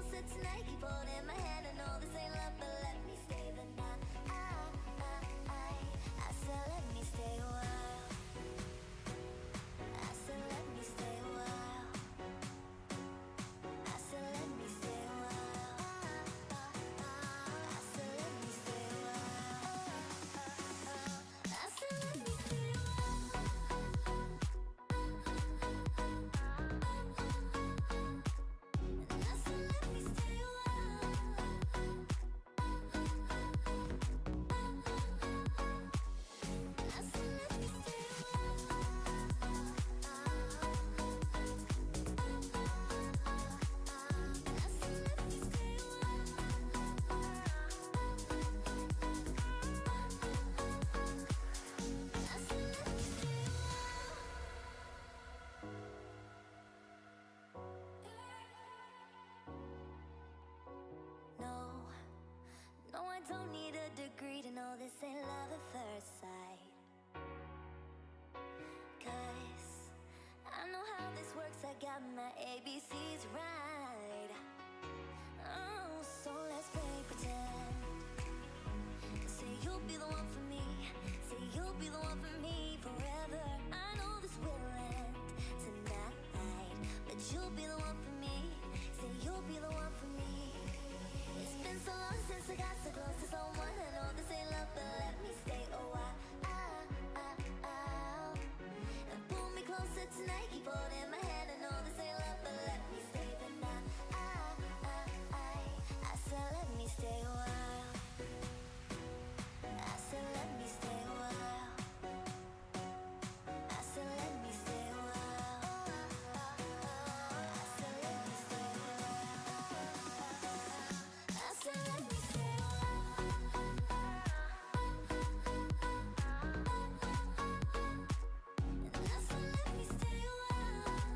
closer tonight, keep holding my hand. I know this ain't love, but let me stay the night. I said let me stay a while. I said let me stay a while. I said let me stay a while. I said let me stay a while. I said let me stay a while. And I said let me stay a while. I said let me stay a No, no, I don't need a degree to know this ain't love at first sight. 'Cause I know how this works, I got my ABCs right. Oh, so let's play pretend. Say you'll be the one for me. Say you'll be the one for me forever. I know this will end tonight, but you'll be the one for me. Say you'll be the one for me. It's been so long since I got so close to someone. I know this ain't love, but let me stay a while. And pull me closer tonight, keep holding my hand. I know this ain't love, but let me stay the night. I said let me stay a while. I said let me stay a while. I said let me stay a while. I said let me stay a while. I said let me stay a while. And I said let me stay a while.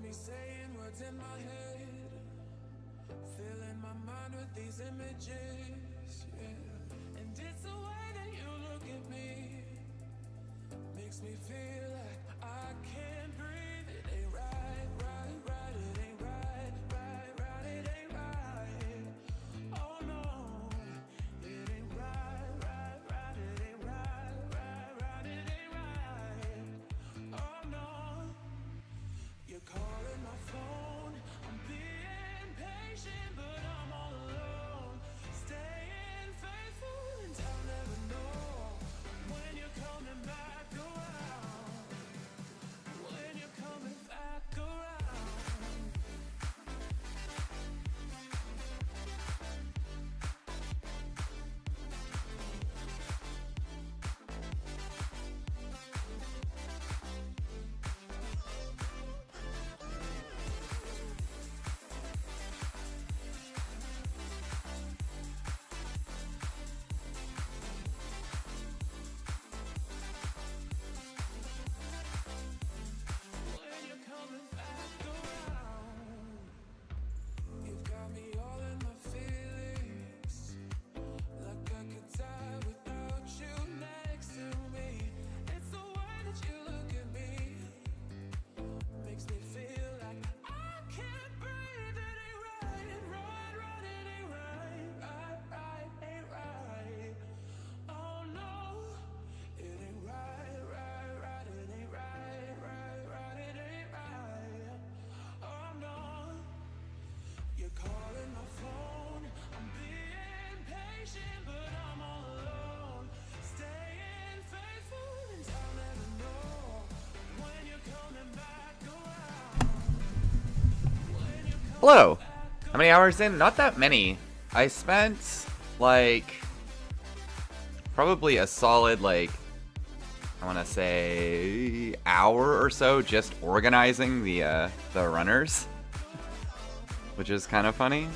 me saying what's in my head, filling my mind with these images, yeah. And it's the way that you look at me, makes me feel like I can't breathe. It ain't right, right, right. It ain't right, right, right. It ain't right. Oh no. It ain't right, right, right. It ain't right, right, right. It ain't right. Oh no. You're calling my phone. I'm being patient, but I'm all alone. Staying faithful and I'll never know when you're coming back around. When you're coming back around. When you're coming back around. You've got me all in my feelings, like I could die without you next to me. It's the way that you look at me, makes me feel like I can't breathe. It ain't right, right, right. It ain't right, right, right. Ain't right. Oh no. It ain't right, right, right. It ain't right, right, right. It ain't right. Oh no. You're calling my phone. I'm being patient, but I'm all alone. Staying faithful and I'll never know when you're coming back around. When you're coming Hello. How many hours in? Not that many. I spent like probably a solid I want to say hour or so just organizing the runners, which is kind of funny.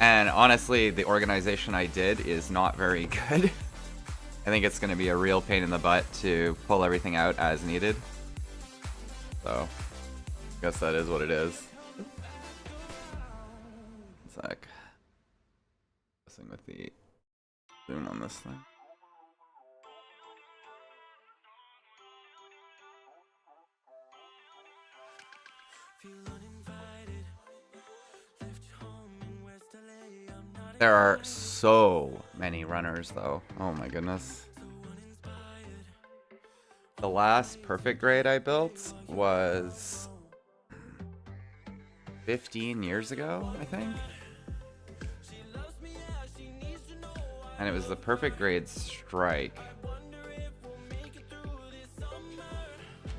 And honestly, the organization I did is not very good. I think it's going to be a real pain in the butt to pull everything out as needed. So, I guess that is what it is. One sec. Messing with the zoom on this thing. There are so many runners though. Oh my goodness. The last perfect grade I built was 15 years ago, I think. And it was the perfect grade strike.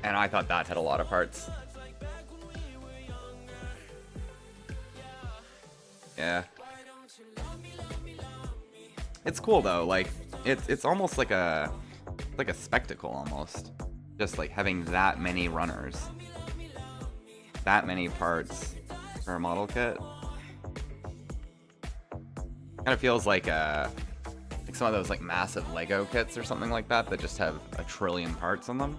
And I thought that had a lot of parts. Yeah. It's cool though, like it's almost like a spectacle almost. Just like having that many runners. That many parts for a model kit. Kind of feels like some of those like massive Lego kits or something like that that just have a trillion parts on them.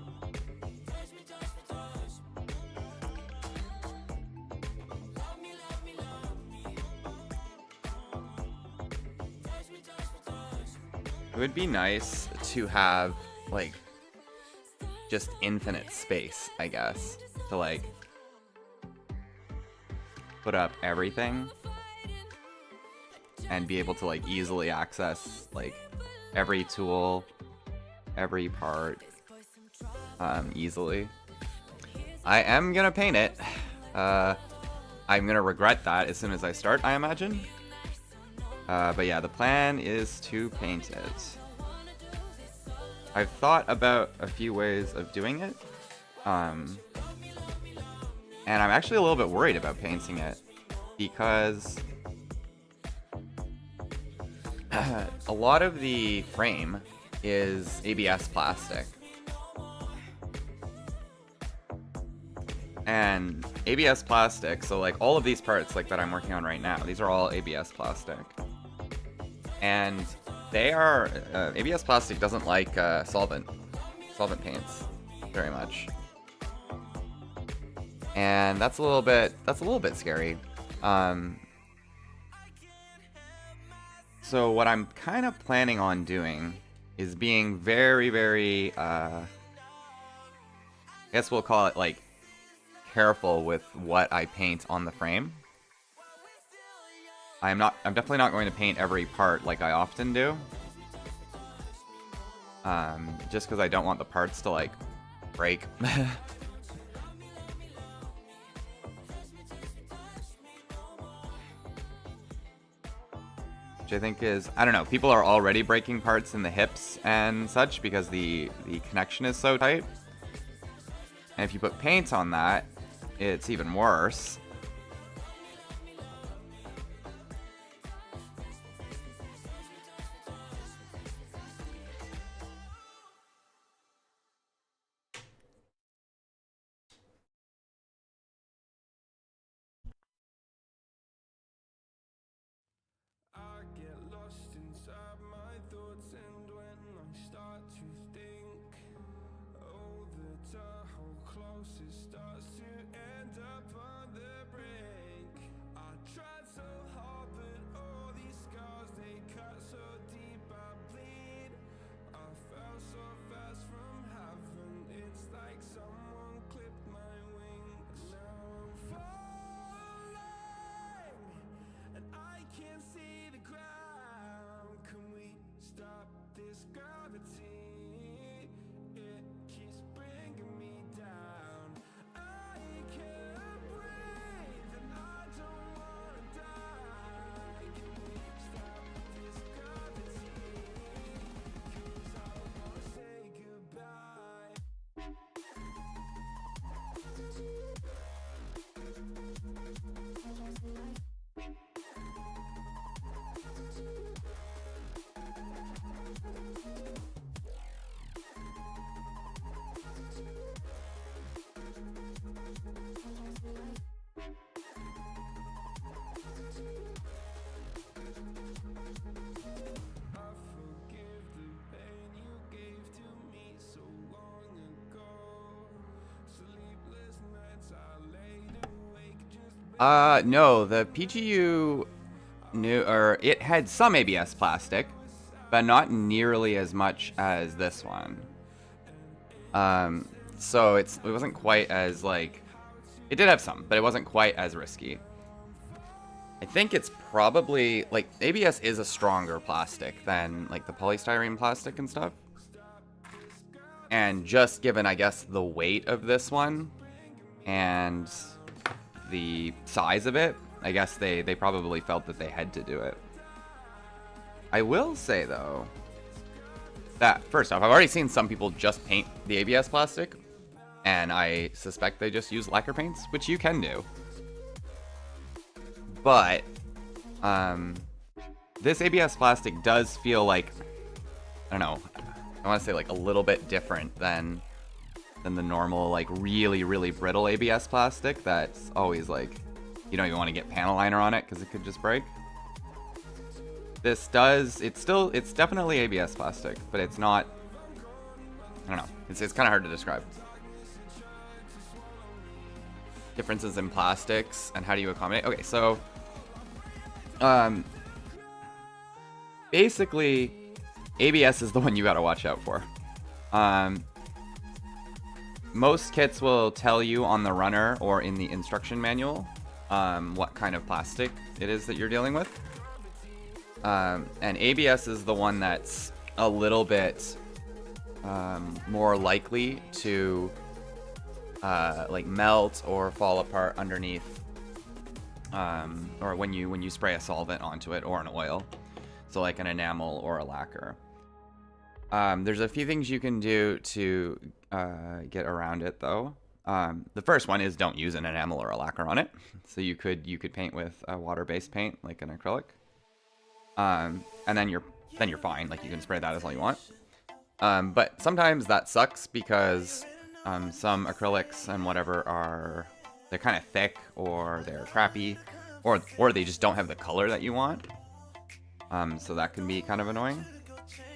It would be nice to have, like, just infinite space, I guess, to, like, put up everything and be able to, like, easily access, like, every tool, every part, easily. I am gonna paint it. I'm gonna regret that as soon as I start, I imagine. But yeah, the plan is to paint it. I've thought about a few ways of doing it. And I'm actually a little bit worried about painting it because a lot of the frame is ABS plastic. And ABS plastic, so like all of these parts like that I'm working on right now, these are all ABS plastic. And they are, ABS plastic doesn't like solvent paints very much. and that's a little bit scary. So what I'm kind of planning on doing is being very, very, I guess we'll call it like careful with what I paint on the frame. I'm definitely not going to paint every part like I often do. Just because I don't want the parts to like break. Which I think is, I don't know, people are already breaking parts in the hips and such because the connection is so tight. And if you put paint on that, it's even worse. No, the PGU Nu, or it had some ABS plastic, but not nearly as much as this one. So it wasn't quite as like, it did have some, but it wasn't quite as risky. I think it's probably like ABS is a stronger plastic than like the polystyrene plastic and stuff. And just given, I guess, the weight of this one and the size of it, I guess they probably felt that they had to do it. I will say, though, that, first off, I've already seen some people just paint the ABS plastic, and I suspect they just use lacquer paints, which you can do. But, this ABS plastic does feel like, I don't know, I want to say like a little bit different than the normal, like, really, really brittle ABS plastic that's always, like, you don't even want to get panel liner on it because it could just break. This does, it's definitely ABS plastic, but it's not, I don't know, it's kind of hard to describe. Differences in plastics and how do you accommodate? Okay, so, basically, ABS is the one you gotta watch out for. Most kits will tell you on the runner or in the instruction manual what kind of plastic it is that you're dealing with. And ABS is the one that's a little bit more likely to like melt or fall apart underneath, or when you spray a solvent onto it or an oil, so like an enamel or a lacquer. There's a few things you can do to get around it, though. The first one is don't use an enamel or a lacquer on it. So you could paint with a water-based paint like an acrylic, and then you're fine. Like, you can spray that as all you want. But sometimes that sucks because some acrylics and whatever they're kind of thick, or they're crappy, or they just don't have the color that you want. So that can be kind of annoying.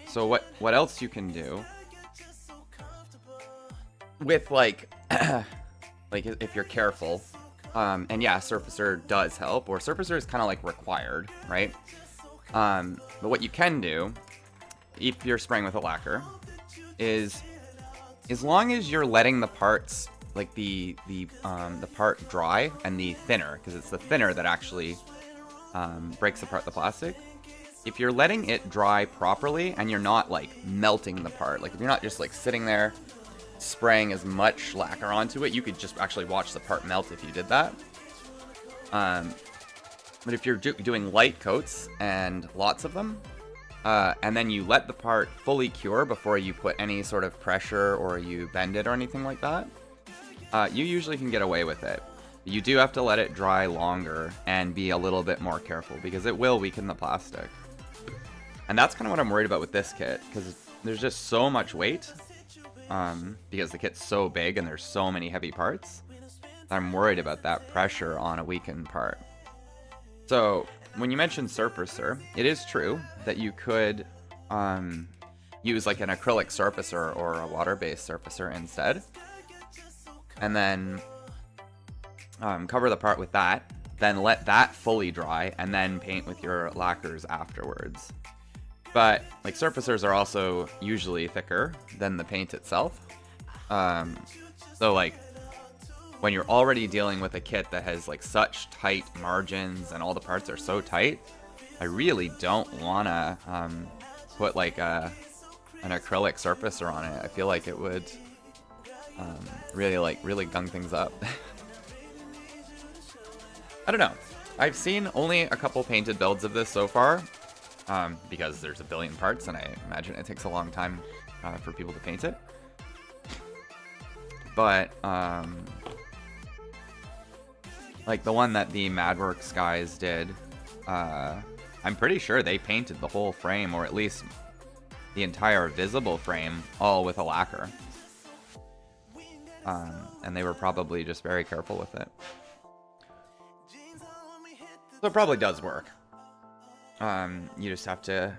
So what else you can do with, like, like if you're careful. And yeah, surfacer does help, or surfacer is kind of like required, right? But what you can do, if you're spraying with a lacquer, is as long as you're letting the parts, like the part dry and the thinner, because it's the thinner that actually breaks apart the plastic. If you're letting it dry properly and you're not like melting the part, like if you're not just like sitting there spraying as much lacquer onto it, you could just actually watch the part melt if you did that. But if you're doing light coats and lots of them, and then you let the part fully cure before you put any sort of pressure or you bend it or anything like that, you usually can get away with it. You do have to let it dry longer and be a little bit more careful because it will weaken the plastic. And that's kind of what I'm worried about with this kit, because there's just so much weight. Because the kit's so big and there's so many heavy parts, I'm worried about that pressure on a weakened part. So when you mentioned surfacer, it is true that you could use like an acrylic surfacer or a water-based surfacer instead, and then cover the part with that, then let that fully dry, and then paint with your lacquers afterwards. But like surfacers are also usually thicker than the paint itself. So like when you're already dealing with a kit that has like such tight margins and all the parts are so tight, I really don't want to put like an acrylic surfacer on it. I feel like it would really gung things up. I don't know. I've seen only a couple painted builds of this so far. Because there's a billion parts, and I imagine it takes a long time for people to paint it. But, like the one that the Madworks guys did, I'm pretty sure they painted the whole frame, or at least the entire visible frame, all with a lacquer. And they were probably just very careful with it. So it probably does work. You just have to,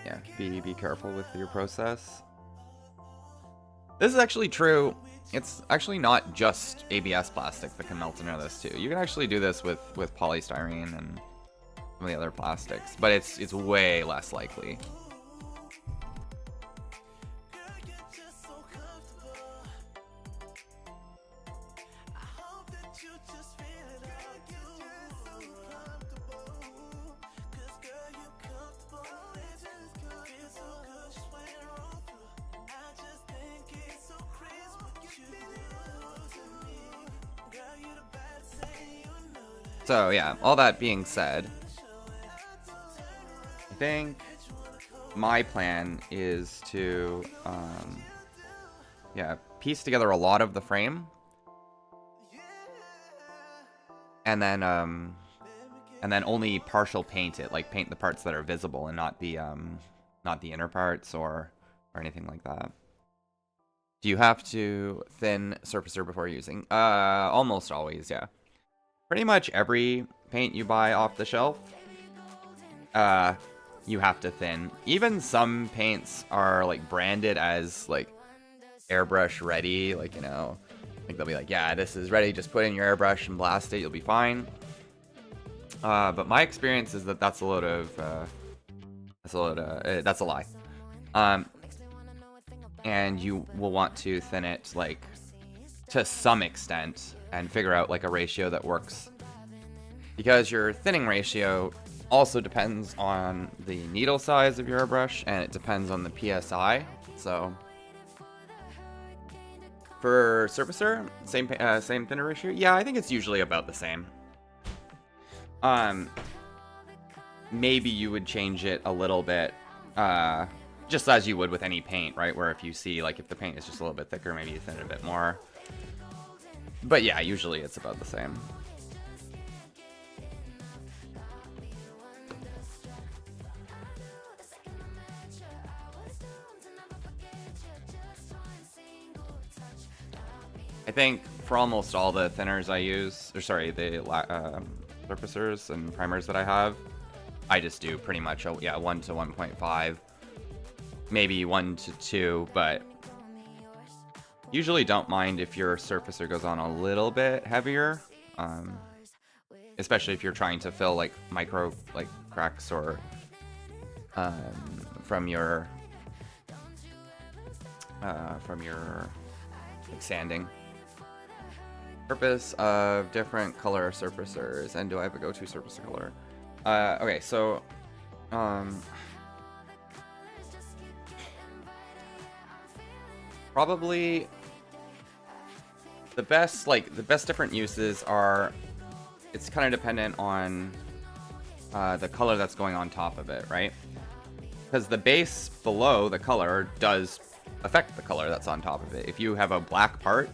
yeah, be careful with your process. This is actually true. It's actually not just ABS plastic that can melt into this too. You can actually do this with polystyrene and some of the other plastics, but it's way less likely. So yeah, all that being said, I think my plan is to piece together a lot of the frame, and then only partial paint it, like paint the parts that are visible and not the inner parts or anything like that. Do you have to thin surfacer before using? Almost always, yeah. Pretty much every paint you buy off the shelf, you have to thin. Even some paints are like branded as like airbrush ready, like, you know, like they'll be like, yeah, this is ready, just put in your airbrush and blast it, you'll be fine. But my experience is that that's a lie. And you will want to thin it like to some extent and figure out like a ratio that works, because your thinning ratio also depends on the needle size of your airbrush, and it depends on the PSI. So for surfacer, same thinner ratio. Yeah, I think it's usually about the same. Maybe you would change it a little bit, just as you would with any paint, right? Where if you see like if the paint is just a little bit thicker, maybe you thin it a bit more. But yeah, usually it's about the same. I think for almost all the thinners I use, or sorry, the surfacers and primers that I have, I just do pretty much 1 to 1.5, maybe 1 to 2, but Usually don't mind if your surfacer goes on a little bit heavier, especially if you're trying to fill like micro like cracks or from your like, sanding. Purpose of different color surfacers, and do I have a go-to surfacer color? Okay, so probably the best different uses are, it's kind of dependent on the color that's going on top of it, right? Because the base below the color does affect the color that's on top of it. If you have a black part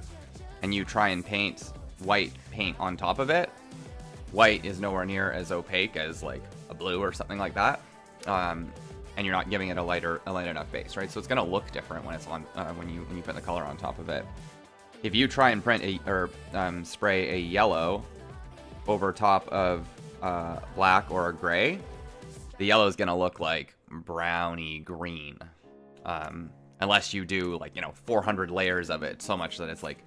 and you try and paint white paint on top of it, white is nowhere near as opaque as like a blue or something like that, and you're not giving it a light enough base, right? So it's gonna look different when it's on when you put the color on top of it. If you try and spray a yellow over top of black or a gray, the yellow is gonna look like browny green, unless you do like 400 layers of it, so much that it's like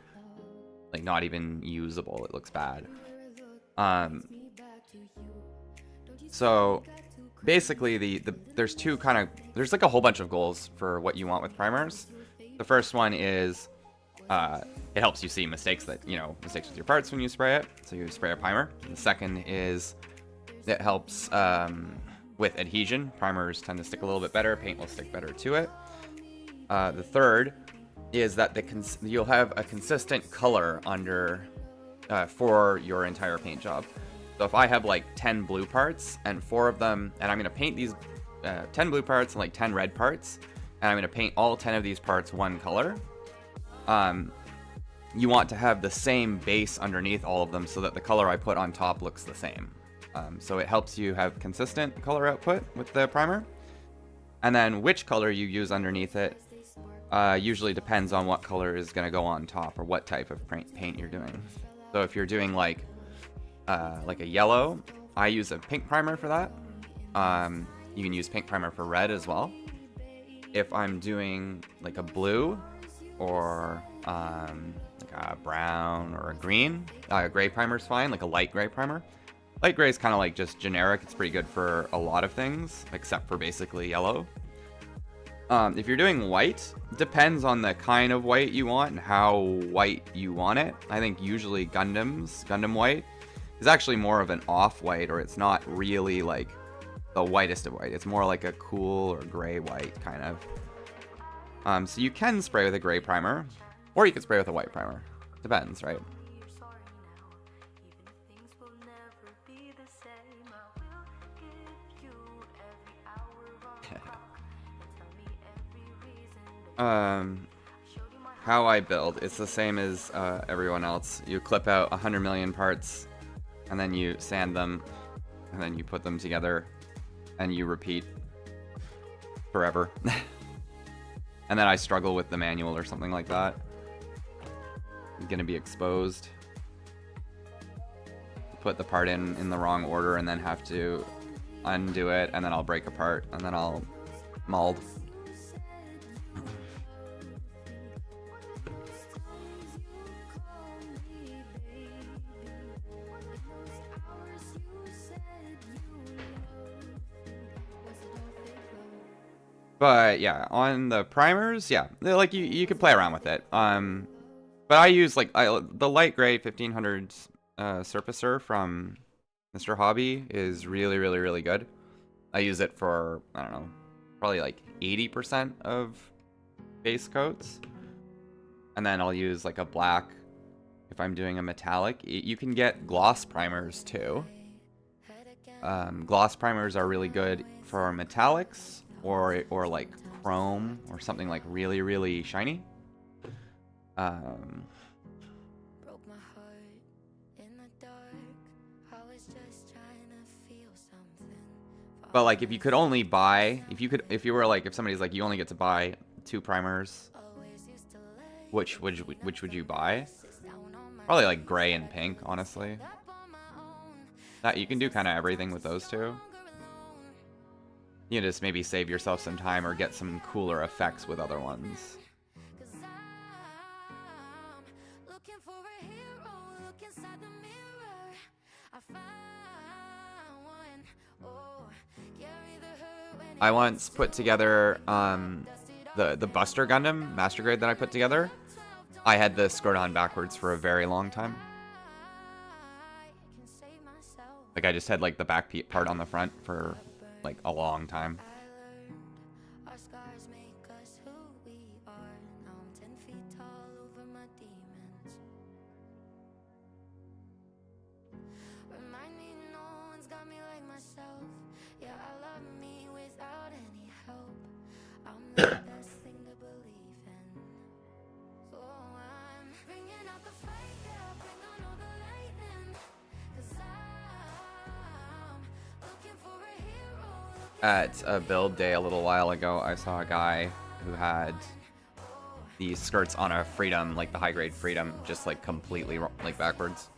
not even usable. It looks bad. So basically there's there's like a whole bunch of goals for what you want with primers. The first one is it helps you see mistakes with your parts when you spray it, so you spray a primer. The second is it helps with adhesion. Primers tend to stick a little bit better, paint will stick better to it. The third is that you'll have a consistent color under for your entire paint job. So if I have like 10 blue parts and 4 of them, and I'm going to paint these 10 blue parts and like 10 red parts, and I'm going to paint all 10 of these parts one color, you want to have the same base underneath all of them so that the color I put on top looks the same. So it helps you have consistent color output with the primer. And then which color you use underneath it usually depends on what color is going to go on top or what type of paint you're doing. So if you're doing like a yellow, I use a pink primer for that. You can use pink primer for red as well. If I'm doing like a blue or like a brown or a green, gray primer is fine, like a light gray primer. Light gray is kind of like just generic. It's pretty good for a lot of things, except for basically yellow. If you're doing white, depends on the kind of white you want and how white you want it. I think usually Gundam white is actually more of an off-white, or it's not really like the whitest of white. It's more like a cool or gray white kind of. So you can spray with a gray primer, or you can spray with a white primer. Depends, right? How I build, it's the same as everyone else. You clip out 100 million parts, and then you sand them, and then you put them together, and you repeat forever. And then I struggle with the manual or something like that. I'm gonna be exposed. Put the part in the wrong order, and then have to undo it, and then I'll break apart, and then I'll mold. But yeah, on the primers, yeah, like you could play around with it. But I use like the light gray 1500 surfacer from Mr. Hobby is really, really, really good. I use it for, I don't know, probably like 80% of base coats. And then I'll use like a black if I'm doing a metallic. You can get gloss primers too. Gloss primers are really good for metallics or like chrome or something like really, really shiny. But like if you could only buy, if somebody's like you only get to buy 2 primers, which would you buy? Probably like gray and pink, honestly. That you can do kind of everything with those two. You just maybe save yourself some time or get some cooler effects with other ones. I once put together the Buster Gundam Master Grade that I put together. I had the skirt on backwards for a very long time. Like I just had like the back part on the front for like a long time. At a build day a little while ago, I saw a guy who had the skirts on a Freedom, like the high grade Freedom, just like completely like backwards.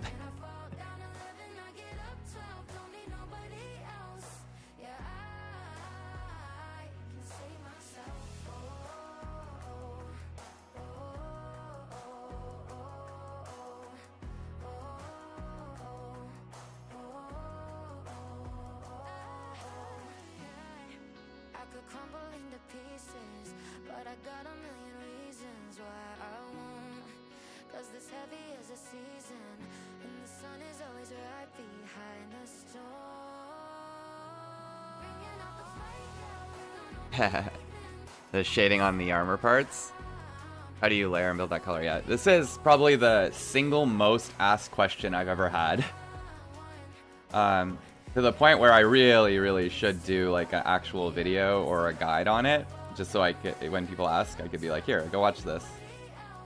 The shading on the armor parts. How do you layer and build that color? Yeah, this is probably the single most asked question I've ever had. To the point where I really should do like an actual video or a guide on it, just so I could, when people ask, I could be like, here, go watch this.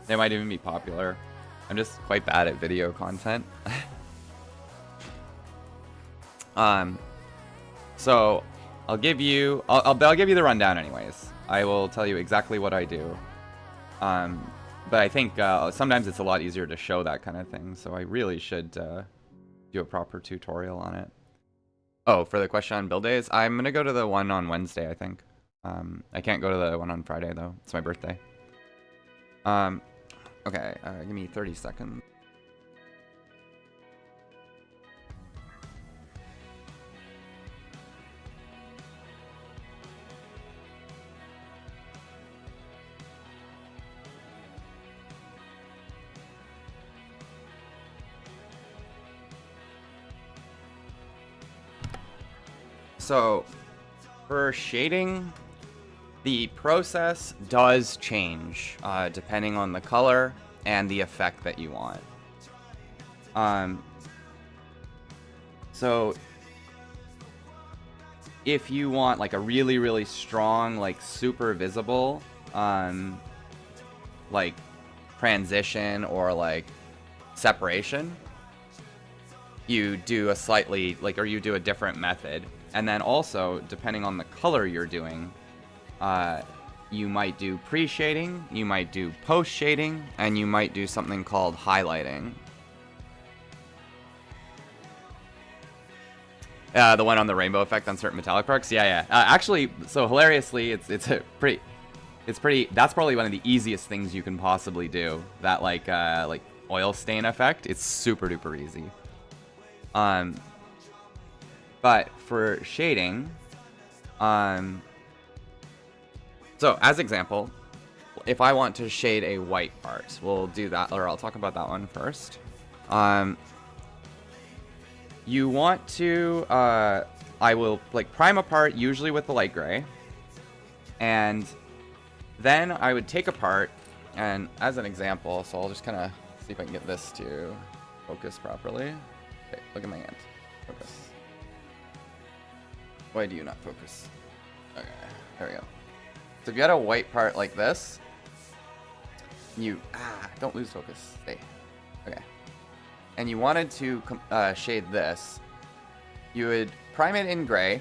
They might even be popular. I'm just quite bad at video content. So I'll give you the rundown anyways. I will tell you exactly what I do. But I think sometimes it's a lot easier to show that kind of thing, so I really should do a proper tutorial on it. Oh, for the question on build days, I'm gonna go to the one on Wednesday, I think. I can't go to the one on Friday though. It's my birthday. Okay, give me 30 seconds. So, for shading, the process does change depending on the color and the effect that you want. So, if you want like a really strong, like super visible, like transition or like separation, you do a slightly or you do a different method. And then also, depending on the color you're doing, you might do pre-shading, you might do post-shading, and you might do something called highlighting. The one on the rainbow effect on certain metallic parts? Yeah. Actually, so hilariously, that's probably one of the easiest things you can possibly do. That like oil stain effect, it's super duper easy. But for shading, so as example, if I want to shade a white part, we'll do that, or I'll talk about that one first. You want to, I will like prime a part usually with the light gray, and then I would take a part, and as an example, so I'll just kind of see if I can get this to focus properly. Okay, look at my hand. Focus. Why do you not focus? Okay, there we go. So if you had a white part like this, you don't lose focus. Stay. Okay. And you wanted to shade this, you would prime it in gray,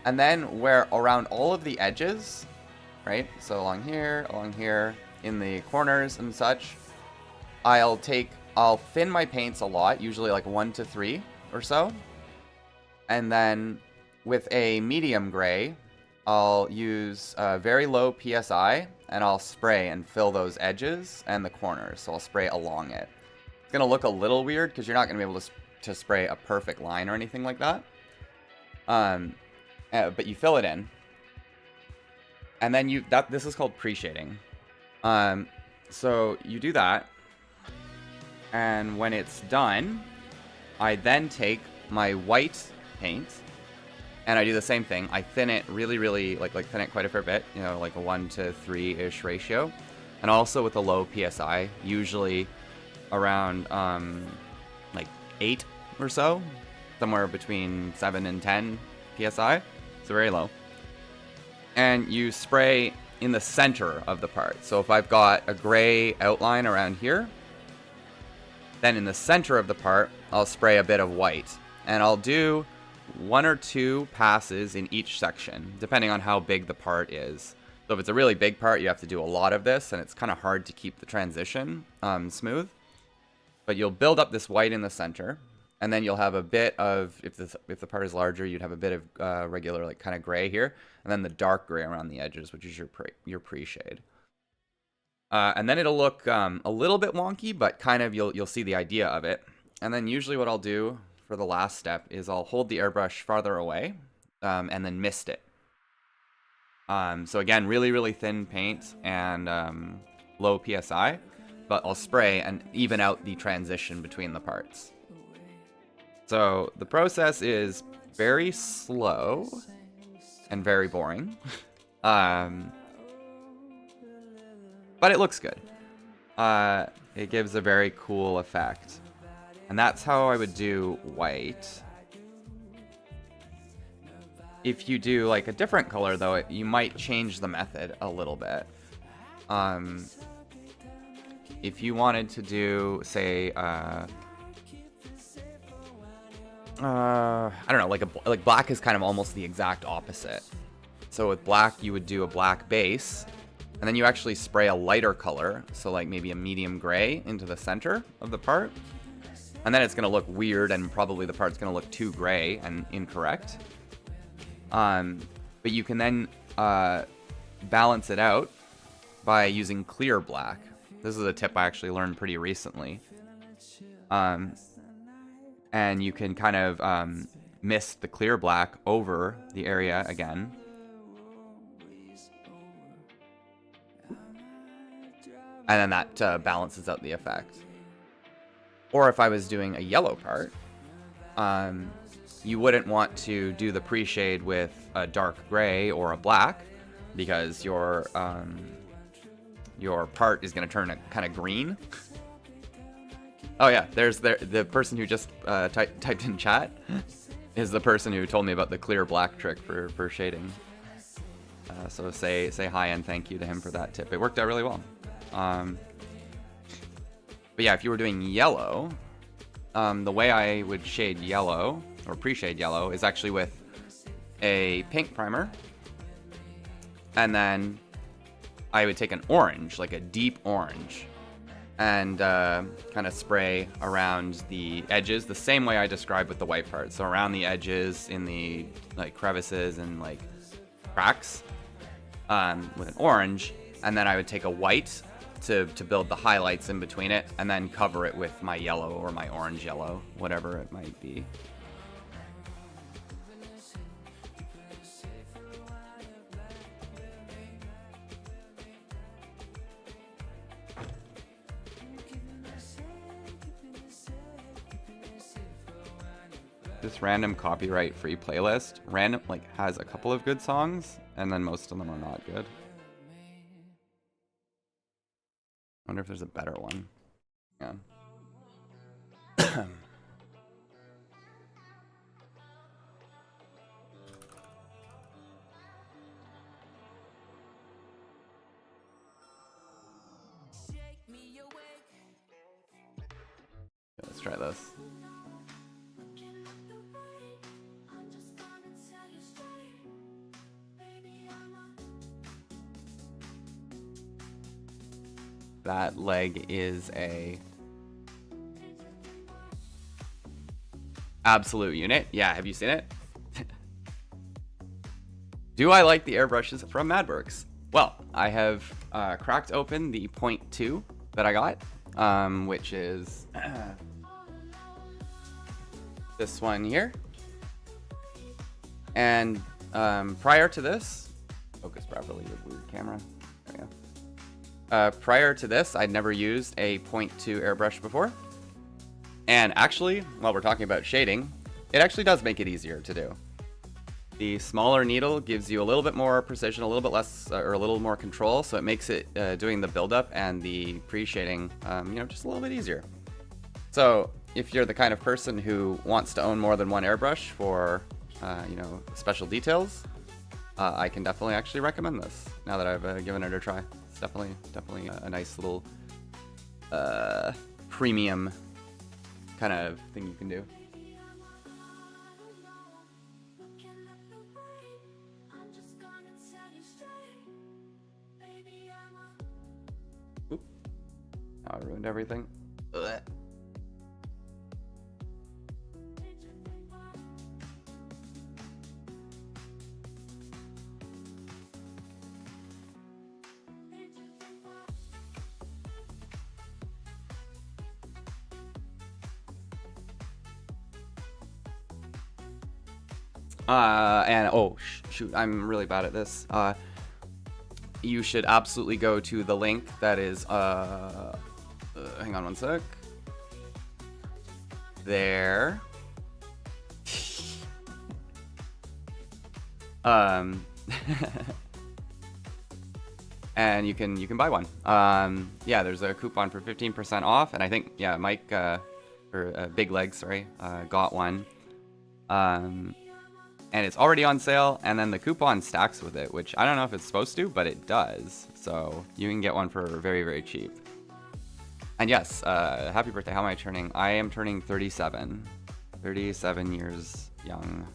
and then where around all of the edges, right? So along here, in the corners and such, I'll thin my paints a lot, usually like 1 to 3 or so, and then with a medium gray, I'll use very low PSI, and I'll spray and fill those edges and the corners. So I'll spray along it. It's going to look a little weird because you're not going to be able to spray a perfect line or anything like that. But you fill it in. And then this is called pre-shading. So you do that, and when it's done, I then take my white paint and I do the same thing. I thin it really, like thin it quite a fair bit, you know, like a 1:3-ish ratio, and also with a low PSI, usually around like 8 or so, somewhere between 7 and 10 PSI, so very low. And you spray in the center of the part. So if I've got a gray outline around here, then in the center of the part, I'll spray a bit of white. And I'll do 1 or 2 passes in each section, depending on how big the part is. So if it's a really big part, you have to do a lot of this, and it's kind of hard to keep the transition smooth. But you'll build up this white in the center, and then you'll have a bit of, if the part is larger, you'd have a bit of regular, like kind of gray here, and then the dark gray around the edges, which is your pre-shade. And then it'll look a little bit wonky, but kind of you'll see the idea of it. And then usually what I'll do for the last step is I'll hold the airbrush farther away and then mist it. So again, really thin paint and low PSI, but I'll spray and even out the transition between the parts. So the process is very slow and very boring, but it looks good. It gives a very cool effect, and that's how I would do white. If you do like a different color though, you might change the method a little bit. If you wanted to do, say, I don't know, like black is kind of almost the exact opposite. So with black, you would do a black base, and then you actually spray a lighter color, so like maybe a medium gray into the center of the part. And then it's going to look weird, and probably the part's going to look too gray and incorrect. But you can then balance it out by using clear black. This is a tip I actually learned pretty recently. And you can kind of mist the clear black over the area again. And then that balances out the effect. Or if I was doing a yellow part, you wouldn't want to do the pre-shade with a dark gray or a black, because your part is going to turn kind of green. Oh yeah, there's the person who just typed in chat is the person who told me about the clear black trick for shading. So say hi and thank you to him for that tip. It worked out really well. But yeah, if you were doing yellow, the way I would shade yellow or pre-shade yellow is actually with a pink primer, and then I would take an orange, like a deep orange, and kind of spray around the edges the same way I described with the white part. So around the edges, in the like crevices and like cracks, with an orange, and then I would take a white to build the highlights in between it, and then cover it with my yellow or my orange yellow, whatever it might be. This random copyright free playlist has a couple of good songs, and then most of them are not good. I wonder if there's a better one. Yeah. Let's try this. That leg is a absolute unit. Yeah, have you seen it? Do I like the airbrushes from Madworks? Well, I have cracked open the 0.2 that I got, which is this one here. And prior to this, focus properly with weird camera. There we go. Prior to this, I'd never used a 0.2 airbrush before. And actually, while we're talking about shading, it actually does make it easier to do. The smaller needle gives you a little bit more precision, a little bit less, or a little more control, so it makes it doing the build-up and the pre-shading, just a little bit easier. So if you're the kind of person who wants to own more than one airbrush for, special details, I can definitely actually recommend this now that I've given it a try. It's definitely a nice little premium kind of thing you can do. Oop. Now I ruined everything. Ugh. Shoot, I'm really bad at this. You should absolutely go to the link that is, hang on one sec. There. And you can buy one. Yeah, there's a coupon for 15% off, and I think, yeah, Mike, or Big Leg, sorry, got one. And it's already on sale, and then the coupon stacks with it, which I don't know if it's supposed to, but it does. So you can get one for very, very cheap. And yes, happy birthday. How am I turning? I am turning 37. 37 years young.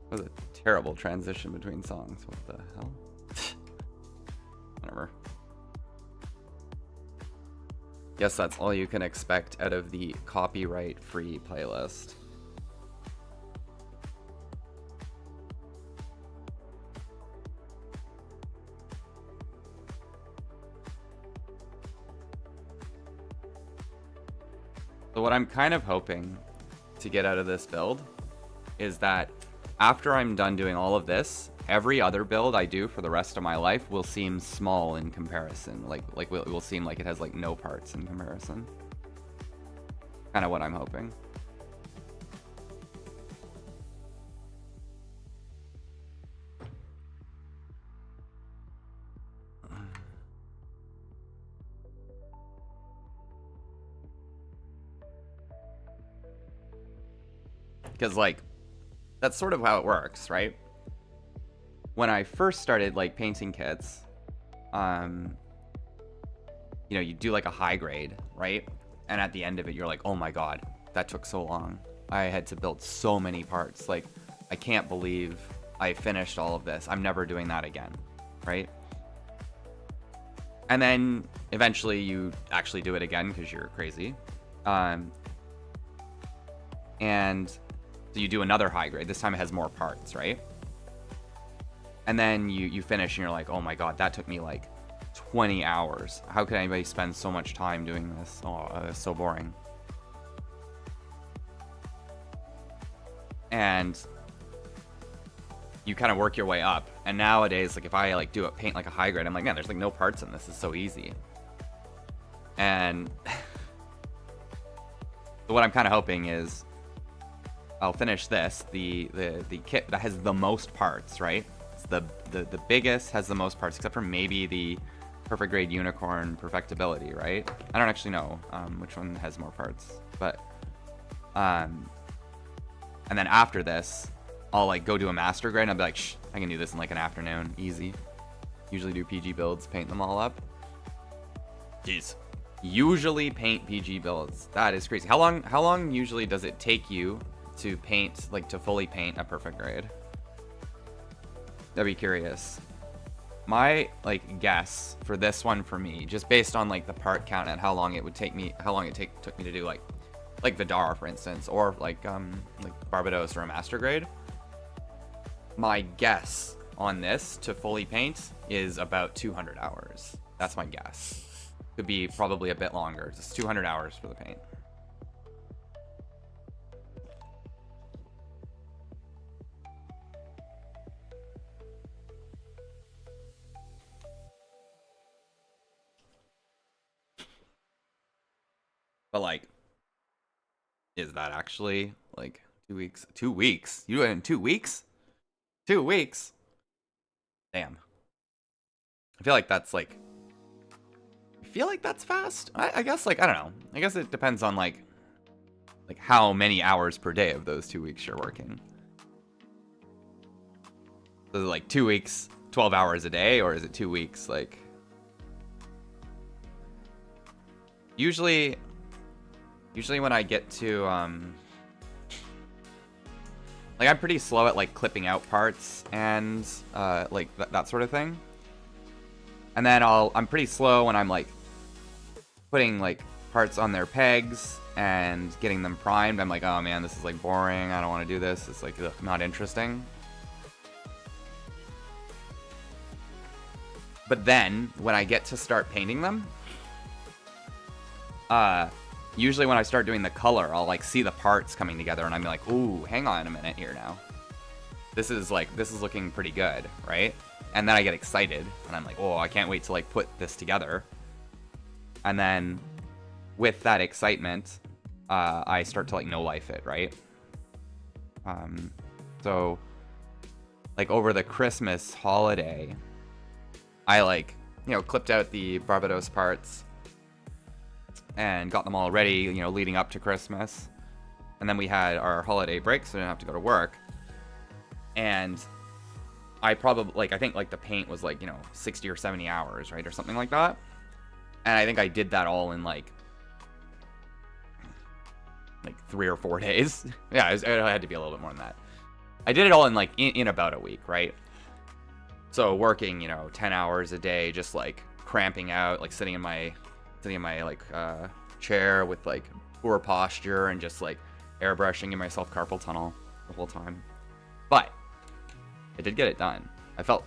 That was a terrible transition between songs. What the hell? Whatever. Guess that's all you can expect out of the copyright-free playlist. So what I'm kind of hoping to get out of this build is that after I'm done doing all of this, every other build I do for the rest of my life will seem small in comparison. Like it will seem like it has like no parts in comparison. Kind of what I'm hoping. Because like, that's sort of how it works, right? When I first started like painting kits, you do like a high grade, right? And at the end of it, you're like, oh my God, that took so long. I had to build so many parts. Like, I can't believe I finished all of this. I'm never doing that again, right? And then eventually you actually do it again because you're crazy. And so you do another high grade. This time it has more parts, right? And then you finish and you're like, oh my God, that took me like 20 hours. How could anybody spend so much time doing this? Oh, it's so boring. And you kind of work your way up. And nowadays, like if I like paint like a high grade, I'm like, man, there's like no parts in this. It's so easy. And so what I'm kind of hoping is I'll finish this, the kit that has the most parts, right? It's the biggest, has the most parts, except for maybe the Perfect Grade Unicorn Perfectibility, right? I don't actually know which one has more parts, but and then after this, I'll like go do a master grade and I'll be like, shh, I can do this in like an afternoon, easy. Usually do PG builds, paint them all up. Jeez. Usually paint PG builds. That is crazy. How long usually does it take you to paint, like to fully paint a perfect grade? I'd be curious. My like guess for this one for me, just based on like the part count and how long it would take me, took me to do like Vidar, for instance, or like Barbados or a master grade. My guess on this to fully paint is about 200 hours. That's my guess. could be probably a bit longer. Just 200 hours for the paint. But like, is that actually like 2 weeks? 2 weeks? You do it in 2 weeks? 2 weeks? Damn. I feel like that's like, fast. I guess like, I don't know. I guess it depends on like how many hours per day of those 2 weeks you're working. So is it like 2 weeks, 12 hours a day, or is it 2 weeks like? Usually when I get to like, I'm pretty slow at like clipping out parts and like that sort of thing. And then I'm pretty slow when I'm like putting like parts on their pegs and getting them primed. I'm like, oh man, this is like boring. I don't want to do this. It's like not interesting. But then when I get to start painting them, usually when I start doing the color, I'll like see the parts coming together and I'm like, ooh, hang on a minute here now. This is looking pretty good, right? And then I get excited and I'm like, oh, I can't wait to like put this together. And then with that excitement, I start to like no life it, right? So like over the Christmas holiday, I like, you know, clipped out the Barbados parts and got them all ready, you know, leading up to Christmas. And then we had our holiday break, so I didn't have to go to work. And I probably, like, I think, like, the paint was, like, you know, 60 or 70 hours, right? Or something like that. And I think I did that all in, like 3 or 4 days. Yeah, it had to be a little bit more than that. I did it all in, like, in about a week, right? So working, you know, 10 hours a day, just, like, cramping out, like, sitting in my like chair with like poor posture and just like airbrushing in my self carpal tunnel the whole time. But I did get it done. I felt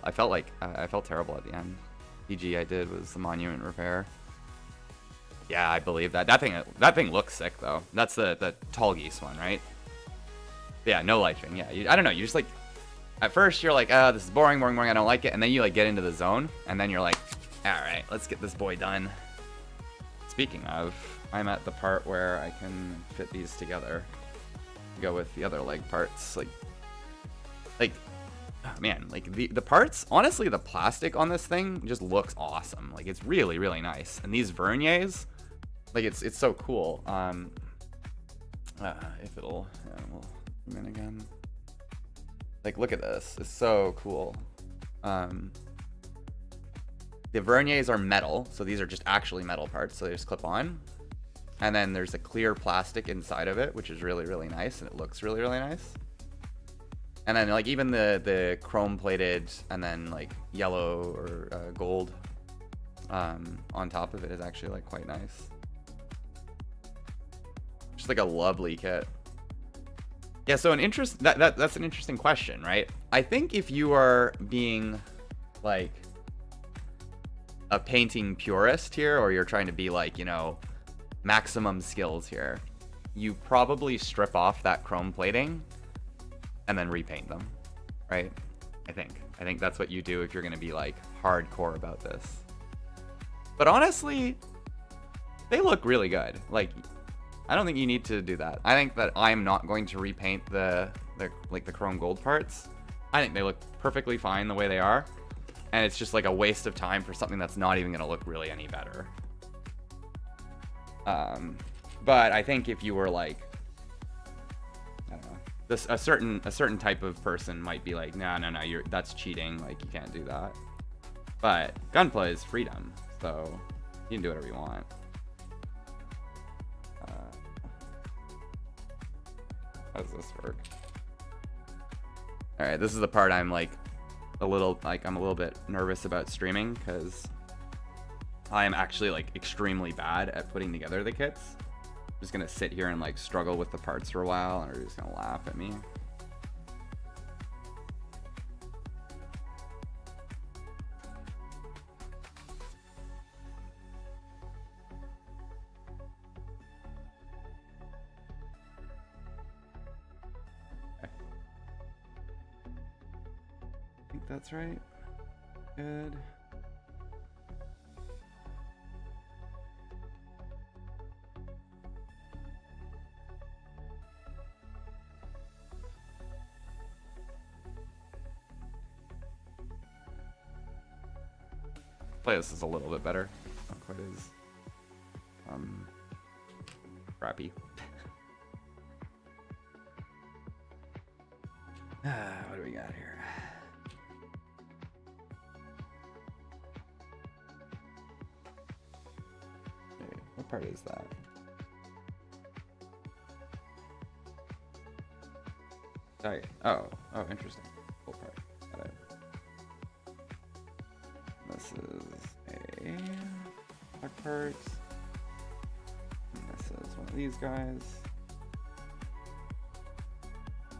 terrible at the end. PG I did was the monument repair. Yeah, I believe that. That thing looks sick though. That's the tall geese one, right? Yeah, no lifing. Yeah, I don't know. You just like, at first you're like, this is boring. I don't like it. And then you like get into the zone, and then you're like, all right, let's get this boy done. Speaking of, I'm at the part where I can fit these together. Go with the other leg parts. Like, oh man, like the parts, honestly, the plastic on this thing just looks awesome. Like, it's really, really nice. And these verniers, like, it's so cool. If it'll, yeah, we'll zoom in again. Like, look at this. It's so cool. The verniers are metal, so these are just actually metal parts, so they just clip on. And then there's a clear plastic inside of it, which is really, really nice, and it looks really, really nice. And then like even the chrome plated and then like yellow or gold on top of it is actually like quite nice. Just like a lovely kit. Yeah, so that's an interesting question, right? I think if you are being like a painting purist here, or you're trying to be like, you know, maximum skills here, you probably strip off that chrome plating and then repaint them, right? I think that's what you do if you're going to be like hardcore about this. But honestly, they look really good. Like, I don't think you need to do that. I think that I'm not going to repaint the chrome gold parts. I think they look perfectly fine the way they are. And it's just like a waste of time for something that's not even going to look really any better. But I think if you were like, I don't know, a certain type of person might be like, no, that's cheating. Like, you can't do that. But gunplay is freedom, so you can do whatever you want. How does this work? All right, this is the part I'm like I'm a little bit nervous about streaming, because I am actually like extremely bad at putting together the kits. I'm just gonna sit here and like struggle with the parts for a while, and they're just gonna laugh at me. that's right. Good. Play this is a little bit better. Not quite as crappy. What do we got here? Okay, what part is that? Oh, interesting. Cool part. Got it. This is a back part. And this is one of these guys.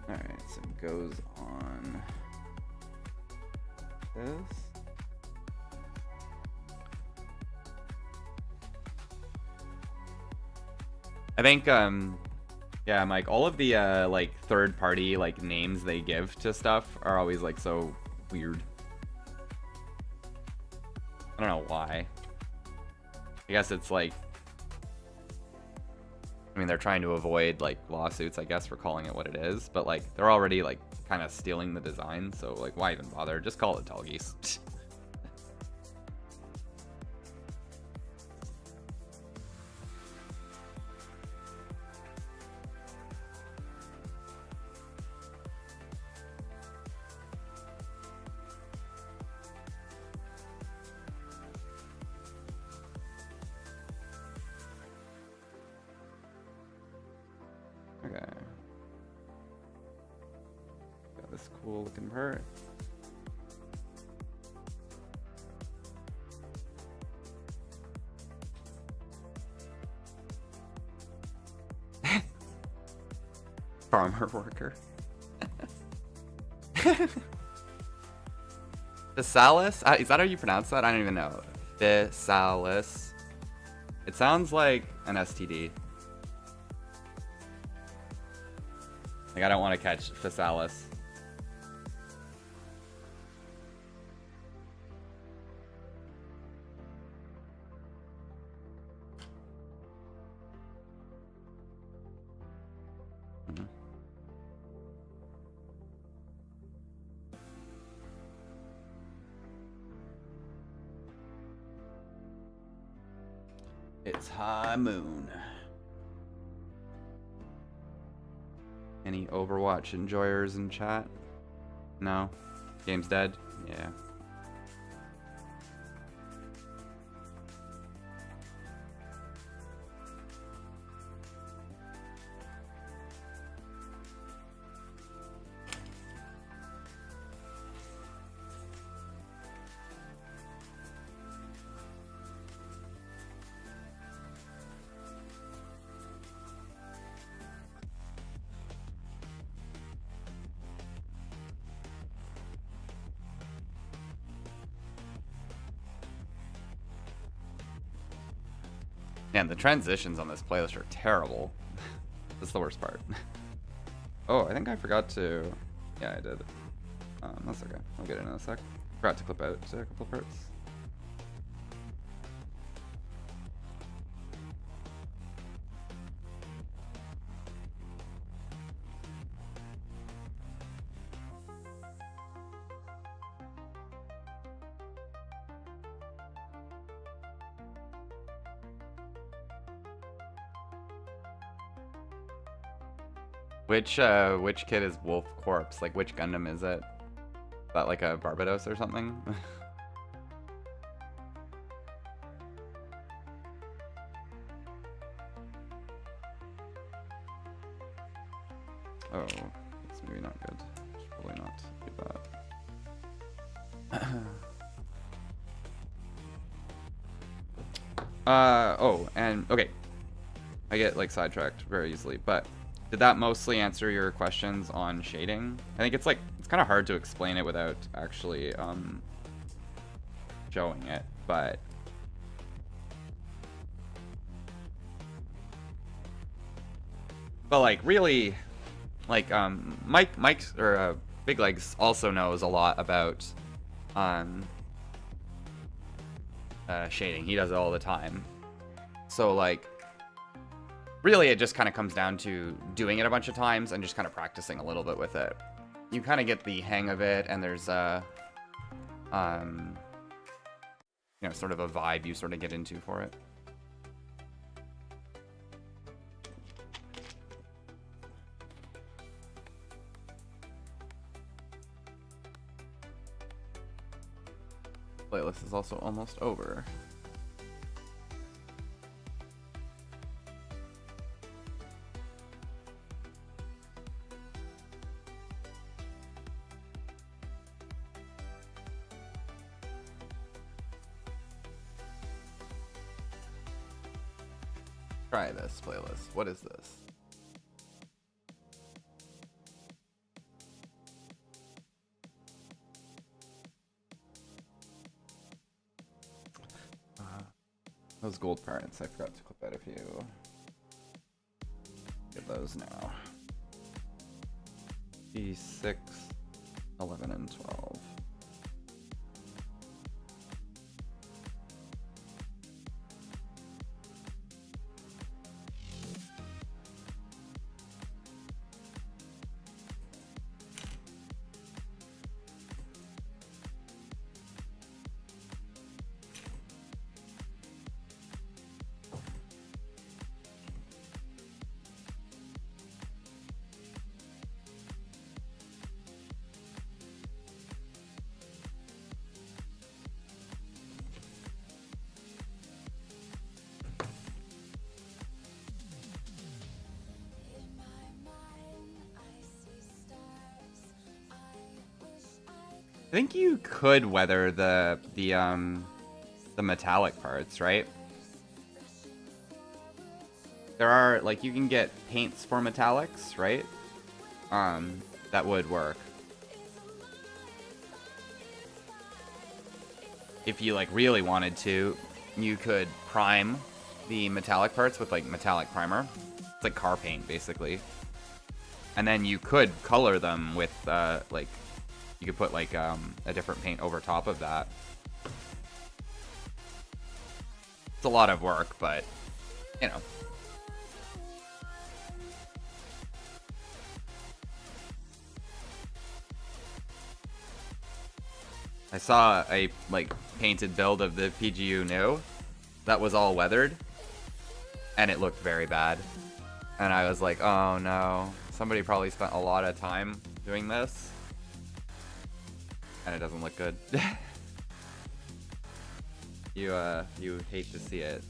Alright, so it goes on this. I think, yeah, Mike, all of the, like, third-party, like, names they give to stuff are always, like, so weird. I don't know why. I guess it's, like... I mean, they're trying to avoid, like, lawsuits, I guess, for calling it what it is. But, like, they're already, like, kind of stealing the design. So, like, why even bother? Just call it Tall Geese. Okay. Got this cool looking part. Farmer worker. Physalis? Is that how you pronounce that? I don't even know. Physalis. It sounds like an STD. Like, I don't want to catch Physalis. It's high moon. Any Overwatch enjoyers in chat? No? Game's dead? Yeah. Man, the transitions on this playlist are terrible. That's the worst part. Oh, I think I forgot to... Yeah, I did. That's okay. I'll get it in a sec. Forgot to clip out a couple of parts. Which kid is Wolf Corpse? Like, which Gundam is it? Is that like a Barbados or something? Oh, that's maybe not good. Should probably not do that. Oh, and okay. I get like sidetracked very easily, but did that mostly answer your questions on shading? I think it's like, it's kind of hard to explain it without actually showing it, but like really, like Mike's or Big Legs also knows a lot about shading. He does it all the time. So like, really it just kind of comes down to doing it a bunch of times and just kind of practicing a little bit with it. You kind of get the hang of it, and there's a, you know, sort of a vibe you sort of get into for it. Playlist is also almost over. Try this playlist. What is this? Those gold parts, I forgot to clip out a few. Get those now. E6, 11, and 12. I think you could weather the metallic parts, right? There are, like, you can get paints for metallics, right? That would work. If you, like, really wanted to, you could prime the metallic parts with, like, metallic primer. It's like car paint, basically. And then you could color them with, like, you could put, like, a different paint over top of that. It's a lot of work, but, you know. I saw a, like, painted build of the PGU Nu that was all weathered, and it looked very bad. And I was like, oh no, somebody probably spent a lot of time doing this, and it doesn't look good. You hate to see it.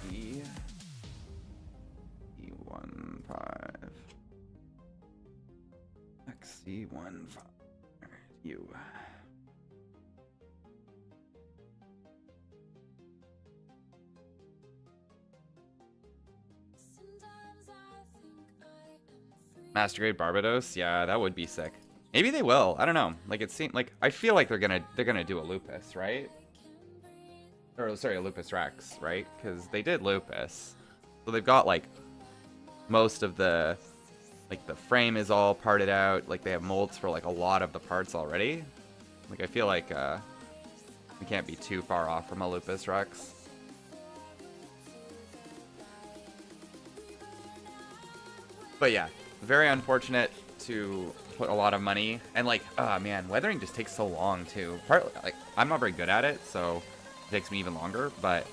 E15 XC15 U. Master grade Barbados, yeah, that would be sick. Maybe they will. I don't know. Like, it seemed like, I feel like they're gonna do a Lupus, right? Or sorry, a Lupus Rex, right? Because they did Lupus, so they've got like most of the, like, the frame is all parted out. Like, they have molds for like a lot of the parts already. Like, I feel like we can't be too far off from a Lupus Rex. But yeah, very unfortunate to put a lot of money, and like, oh man, weathering just takes so long too. Partly, like, I'm not very good at it, so it takes me even longer, but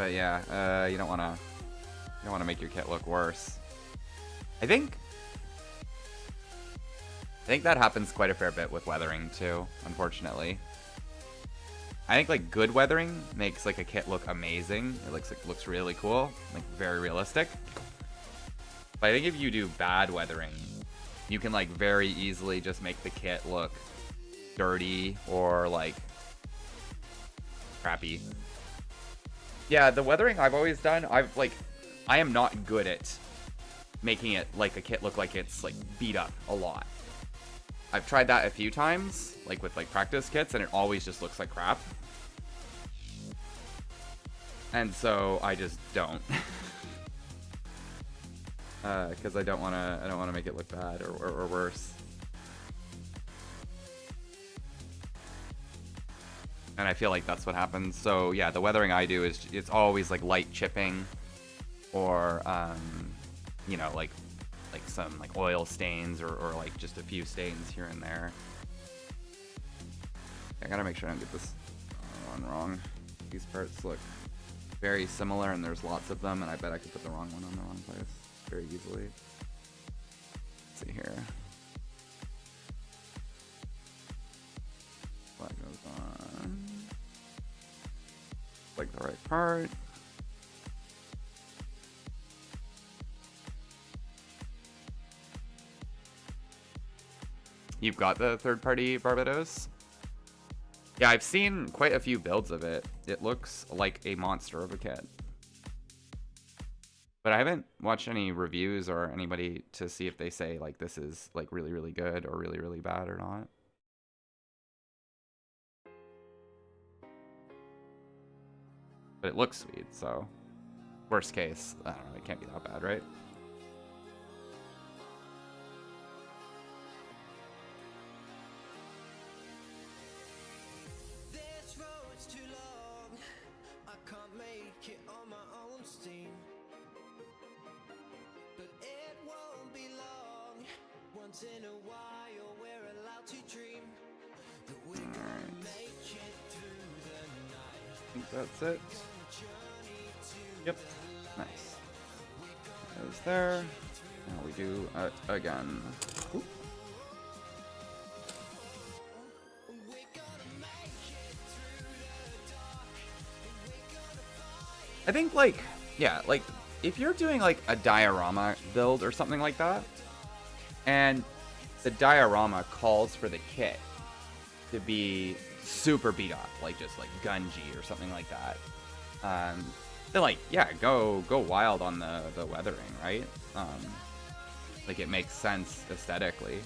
yeah, you don't want to make your kit look worse. I think that happens quite a fair bit with weathering too, unfortunately. I think like good weathering makes like a kit look amazing. It looks really cool, like very realistic. But I think if you do bad weathering, you can like very easily just make the kit look dirty or like crappy. Yeah, the weathering I've always done, I am not good at making it like a kit look like it's like beat up a lot. I've tried that a few times, like with like practice kits, and it always just looks like crap. And so I just don't. Because I don't wanna make it look bad or worse. And I feel like that's what happens. So yeah, the weathering I do is it's always like light chipping, or you know, like some like oil stains or like just a few stains here and there. I gotta make sure I don't get this one wrong. These parts look very similar and there's lots of them, and I bet I could put the wrong one on the wrong place very easily. Let's see here. What goes on? Like the right part. You've got the third-party Barbados? Yeah, I've seen quite a few builds of it. It looks like a monster of a kit. But I haven't watched any reviews or anybody to see if they say like this is like really, really good or really, really bad or not. But it looks sweet, so worst case, I don't know, it can't be that bad, right? This road's too long, I can't make it on my own steam. But it won't be long, once in a while we're allowed to dream that we're gonna make it through the night. I think that's it. Yep. Nice. Goes there. Now we do it again. Oop. I think like, yeah, like if you're doing like a diorama build or something like that, and the diorama calls for the kit to be super beat up, like just like gungy or something like that, then like, yeah, go wild on the weathering, right? Like it makes sense aesthetically.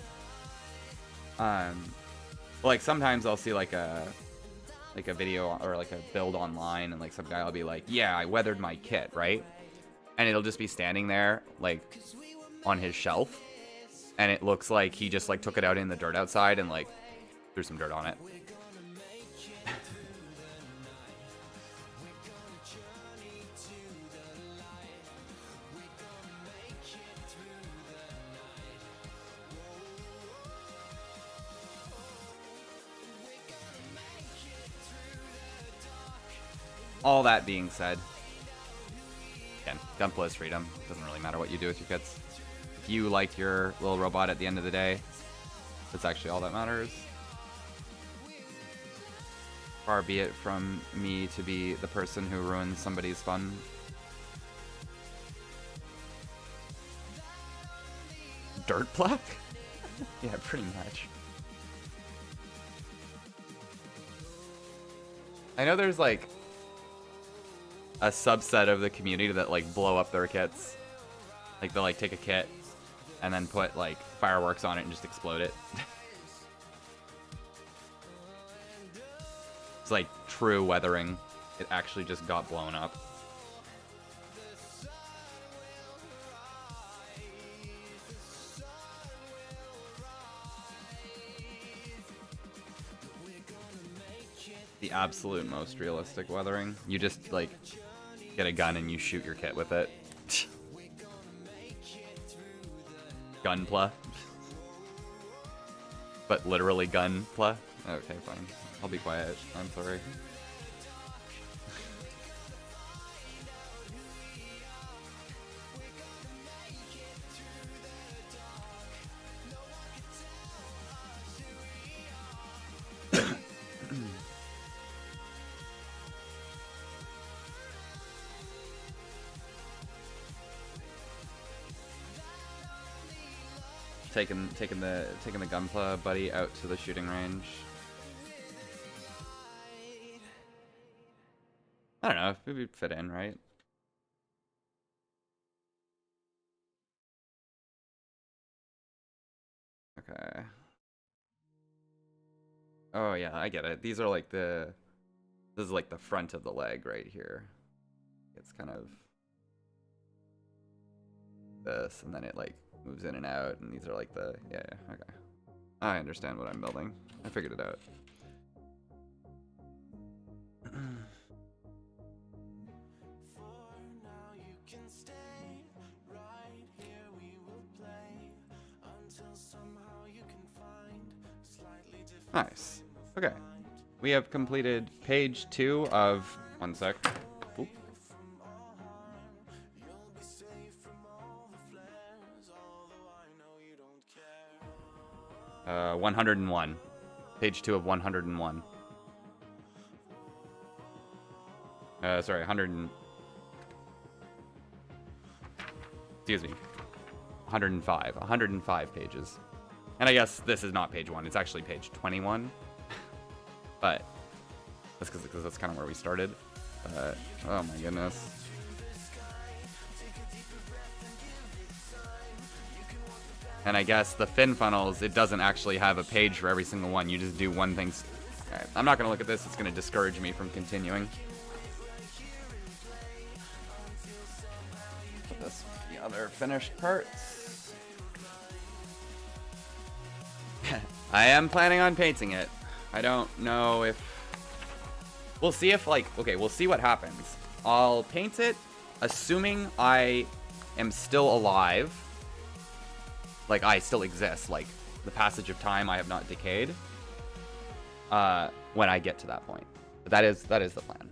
Like sometimes I'll see like a video or like a build online, and like some guy will be like, yeah, I weathered my kit, right? And it'll just be standing there like on his shelf, and it looks like he just like took it out in the dirt outside and like threw some dirt on it. All that being said, again, gunplay is freedom. Doesn't really matter what you do with your kits. If you like your little robot at the end of the day, that's actually all that matters. Far be it from me to be the person who ruins somebody's fun. Dirt black? Yeah, pretty much. I know there's like a subset of the community that like blow up their kits. Like they'll like take a kit and then put like fireworks on it and just explode it. It's like true weathering. It actually just got blown up. The absolute most realistic weathering. You just like get a gun and you shoot your kit with it. Gunpla. But literally gunpla. Okay, fine. I'll be quiet. I'm sorry. taking the Gunpla buddy out to the shooting range. I don't know, if we'd fit in, right? Okay. Oh yeah, I get it. These are like this is like the front of the leg right here. It's kind of this, and then it like moves in and out, and these are like the, yeah, okay. I understand what I'm building. I figured it out. Nice. Okay. We have completed page 2 of... One sec. Oop. 101. Page 2 of 101. Sorry, 100 and... Excuse me. 105. 105 pages. And I guess this is not page 1. It's actually page 21. But that's because that's kind of where we started. Oh my goodness. And I guess the fin funnels, it doesn't actually have a page for every single one. You just do one thing. Okay, I'm not going to look at this. It's going to discourage me from continuing. Put this the other finished parts. I am planning on painting it. I don't know if... We'll see if, like... Okay, we'll see what happens. I'll paint it, assuming I am still alive. Like, I still exist. Like, the passage of time, I have not decayed. When I get to that point. But that is the plan.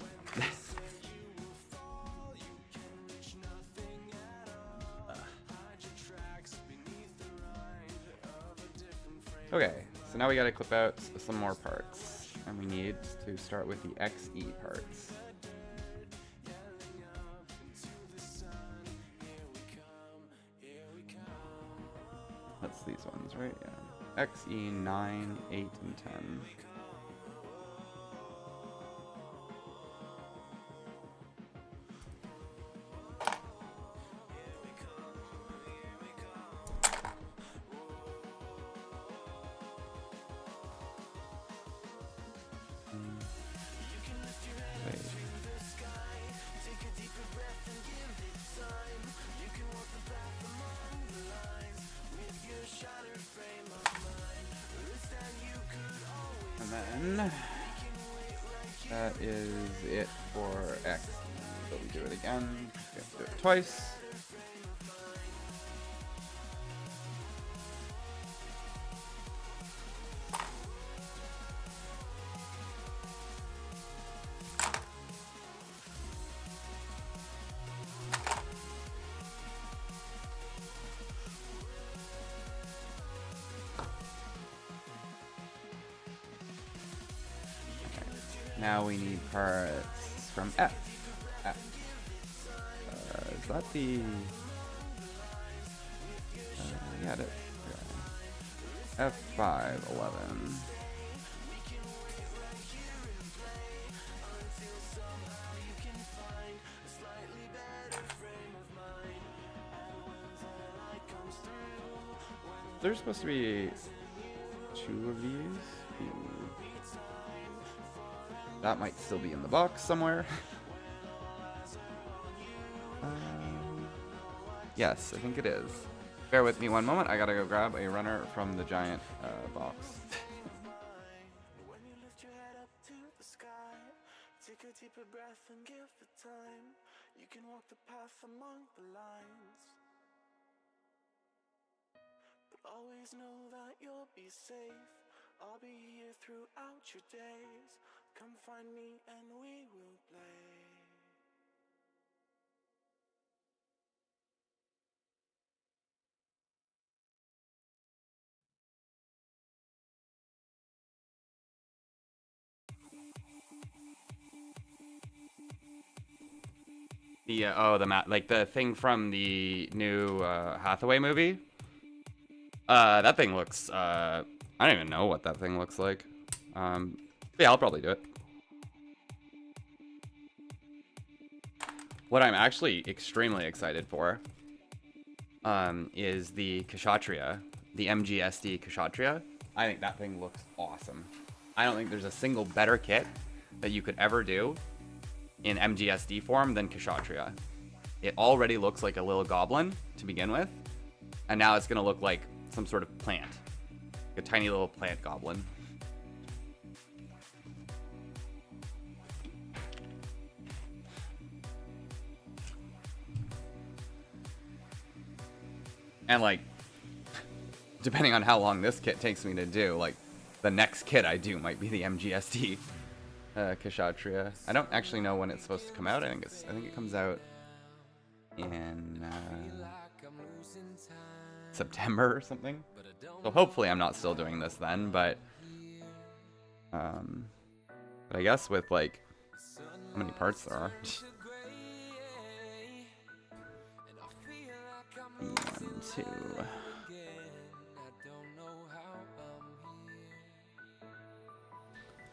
Okay, so now we gotta clip out some more parts. And we need to start with the XE parts. That's these ones, right? Yeah. XE 9, 8, and 10. And then that is it for X. But we do it again. We have to do it twice. Now we need parts from F. Is that the... yeah, it is. Okay. F5, 11. There's supposed to be 2 of these. That might still be in the box somewhere. Yes, I think it is. Bear with me one moment. I gotta go grab a runner from the giant box. When you lift your head up to the sky, take a deeper breath and give it time. You can walk the path among the lines, but always know that you'll be safe. I'll be here throughout your days. Come find me and we will play. The the like the thing from the new Hathaway movie. That thing looks, I don't even know what that thing looks like. Yeah, I'll probably do it. What I'm actually extremely excited for is the Kshatriya, the MGSD Kshatriya. I think that thing looks awesome. I don't think there's a single better kit that you could ever do in MGSD form than Kshatriya. It already looks like a little goblin to begin with, and now it's going to look like some sort of plant. Like a tiny little plant goblin. And like, depending on how long this kit takes me to do, like, the next kit I do might be the MGSD Kshatriya. I don't actually know when it's supposed to come out. I think it comes out in September or something. So hopefully I'm not still doing this then, but I guess with like how many parts there are. 1, 2.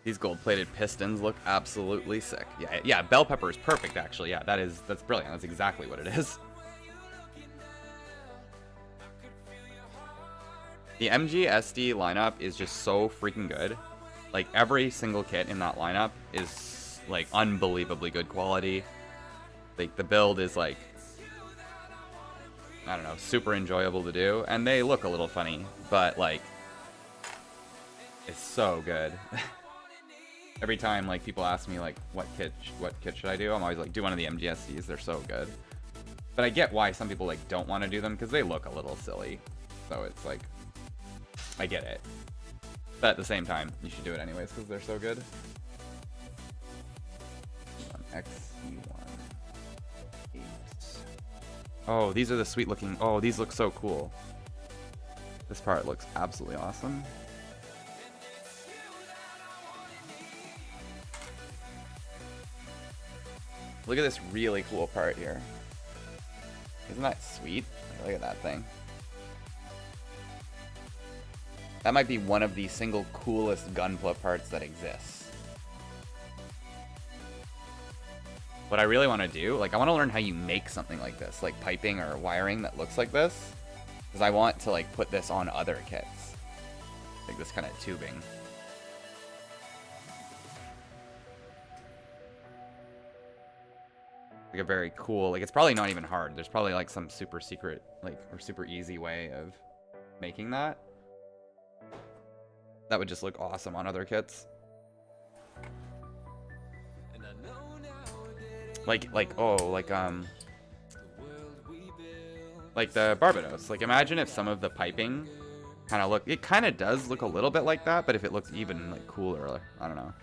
These gold-plated pistons look absolutely sick. Yeah, bell pepper is perfect, actually. Yeah, that's brilliant. That's exactly what it is. The MGSD lineup is just so freaking good. Like, every single kit in that lineup is, like, unbelievably good quality. Like, the build is, like, I don't know, super enjoyable to do. And they look a little funny, but, like, it's so good. Every time, like, people ask me, like, what kit should I do? I'm always like, do one of the MGSDs. They're so good. But I get why some people, like, don't want to do them, because they look a little silly. So it's like, I get it. But at the same time, you should do it anyways, because they're so good. XE1. 8. Oh, these are the sweet looking... Oh, these look so cool. This part looks absolutely awesome. Look at this really cool part here. Isn't that sweet? Look at that thing. That might be one of the single coolest Gunpla parts that exists. What I really want to do, like, I want to learn how you make something like this, like piping or wiring that looks like this. Because I want to, like, put this on other kits. Like this kind of tubing. Like a very cool, like, it's probably not even hard. There's probably like some super secret, like, or super easy way of making that. That would just look awesome on other kits. Like the Barbados. Like, imagine if some of the piping kind of look, it kind of does look a little bit like that, but if it looks even, like, cooler, I don't know.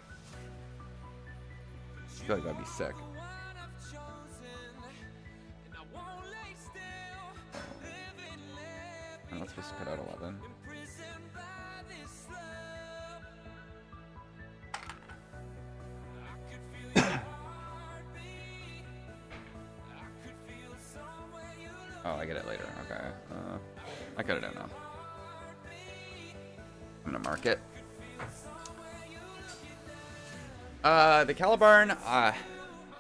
I feel like that'd be sick. I'm not supposed to cut out 11. Oh, I get it later. Okay. I cut it out now. I'm gonna mark it. The Caliburn,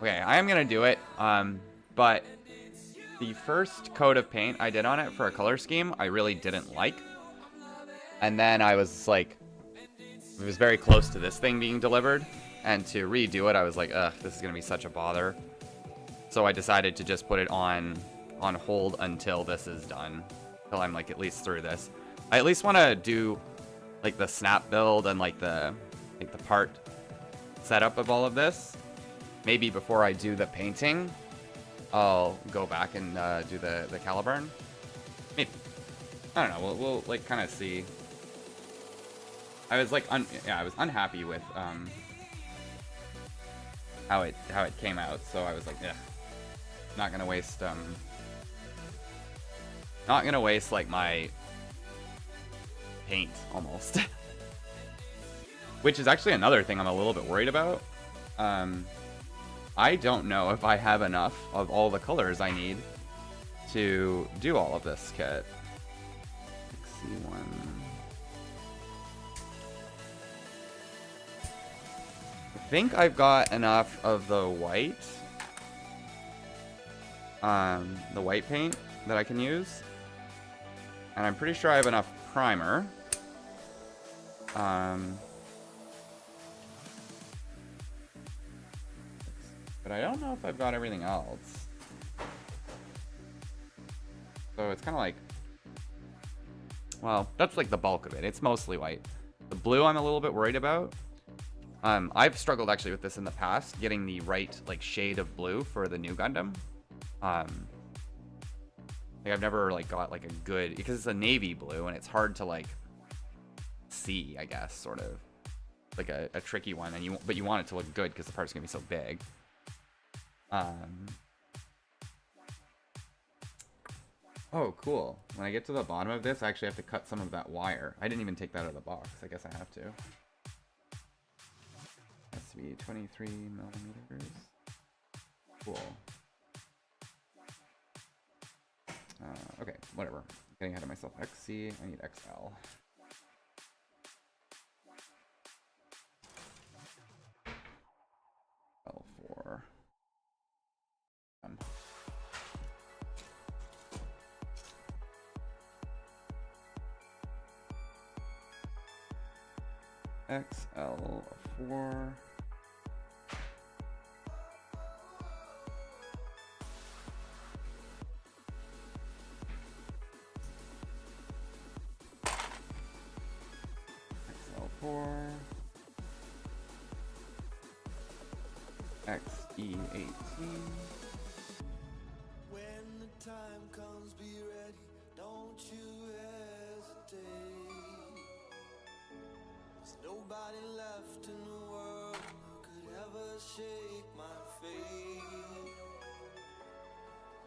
okay, I am gonna do it. But the first coat of paint I did on it for a color scheme, I really didn't like. And then I was like, it was very close to this thing being delivered. And to redo it, I was like, ugh, this is gonna be such a bother. So I decided to just put it on hold until this is done. Until I'm, like, at least through this. I at least want to do, like, the snap build and, like, the part setup of all of this. Maybe before I do the painting, I'll go back and do the Caliburn. Maybe. I don't know. We'll like, kind of see. I was like, I was unhappy with how it came out. So I was like, yeah, not gonna waste like my paint almost. Which is actually another thing I'm a little bit worried about. I don't know if I have enough of all the colors I need to do all of this kit. C1. I think I've got enough of the white paint that I can use. And I'm pretty sure I have enough primer. But I don't know if I've got everything else. So it's kind of like, well, that's like the bulk of it. It's mostly white. The blue I'm a little bit worried about. I've struggled actually with this in the past, getting the right like shade of blue for the new Gundam. Like I've never like got like a good, because it's a navy blue and it's hard to like see, I guess, sort of like a tricky one, and but you want it to look good because the part's gonna be so big. Oh, cool. When I get to the bottom of this, I actually have to cut some of that wire. I didn't even take that out of the box. I guess I have to. Has to be 23 millimeters. Cool. Okay, whatever. I'm getting ahead of myself. XC, I need XL. L4. Done. XL4. XL4. XE18. When the time comes, be ready. Don't you hesitate. There's nobody left in the world who could ever shake my faith.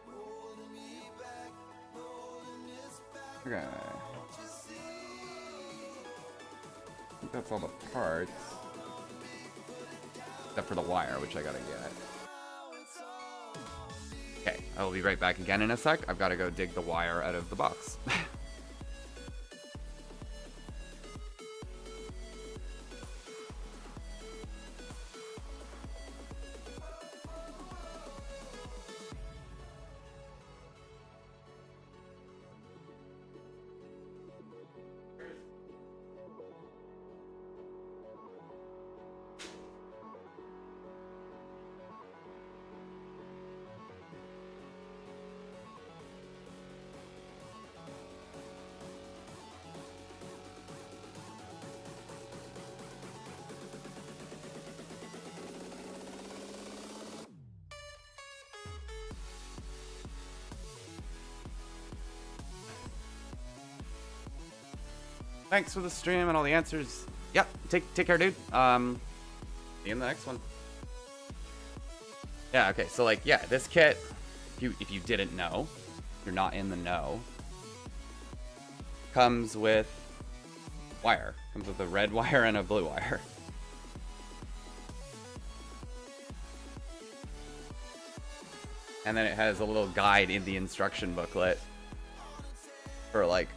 Holding me back, holding this back. Okay. Don't you see? I think that's all the parts. Except for the wire, which I gotta get. Okay, I will be right back again in a sec. I've gotta go dig the wire out of the box. Thanks for the stream and all the answers. Yep, take care, dude. See you in the next one. Yeah, okay, so like, yeah, this kit, if you didn't know, you're not in the know, comes with wire. Comes with a red wire and a blue wire. And then it has a little guide in the instruction booklet for like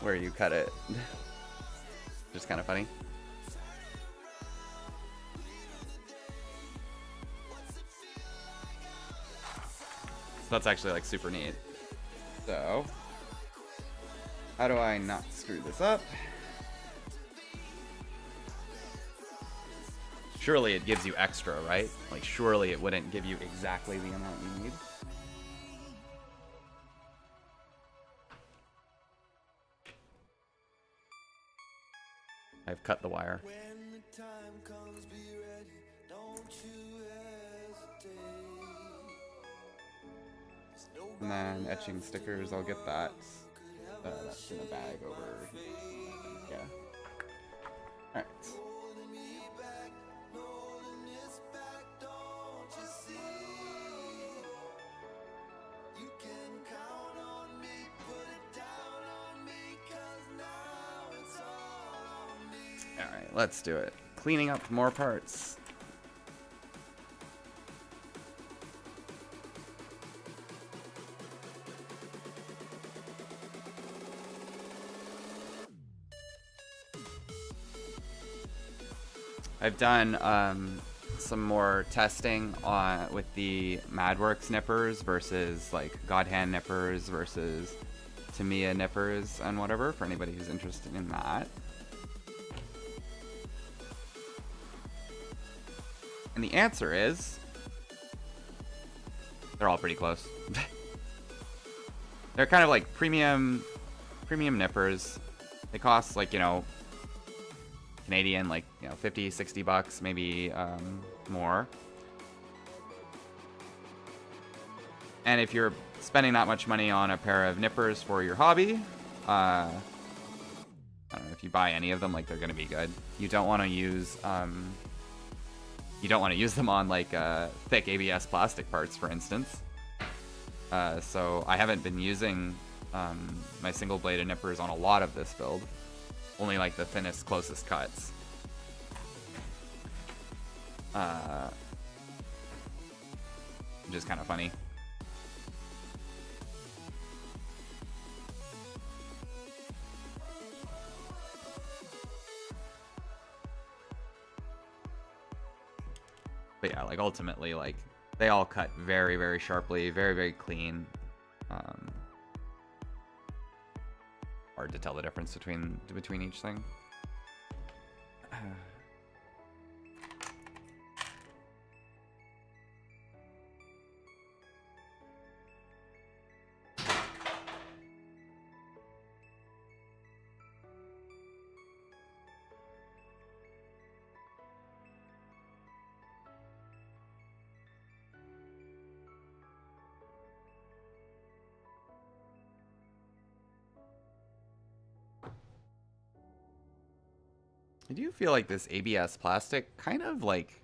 where you cut it. Just kind of funny. So that's actually like super neat. So, how do I not screw this up? Surely it gives you extra, right? Like surely it wouldn't give you exactly the amount you need. I've cut the wire. When the time comes, be ready. Don't you hesitate. There's And nobody then etching stickers, I'll get that. That's in a bag over here. Yeah. Alright. holding me back, holding this back. Don't you see? You can count on me, put it down on me, 'cause now it's all on me. Alright, let's do it. Cleaning up more parts. I've done some more testing on with the Madworks nippers versus like God Hand nippers versus Tamiya nippers and whatever, for anybody who's interested in that. And the answer is they're all pretty close. They're kind of like premium nippers. They cost like, you know, Canadian, like, you know, 50, 60 bucks, maybe more. And if you're spending that much money on a pair of nippers for your hobby, I don't know, if you buy any of them, like, they're gonna be good. You don't want to use them on like thick ABS plastic parts, for instance. So I haven't been using my single bladed nippers on a lot of this build. Only like the thinnest, closest cuts. Which is kind of funny. But yeah, like ultimately, like they all cut very, very sharply, very, very clean. Hard to tell the difference between each thing. I do feel like this ABS plastic kind of like,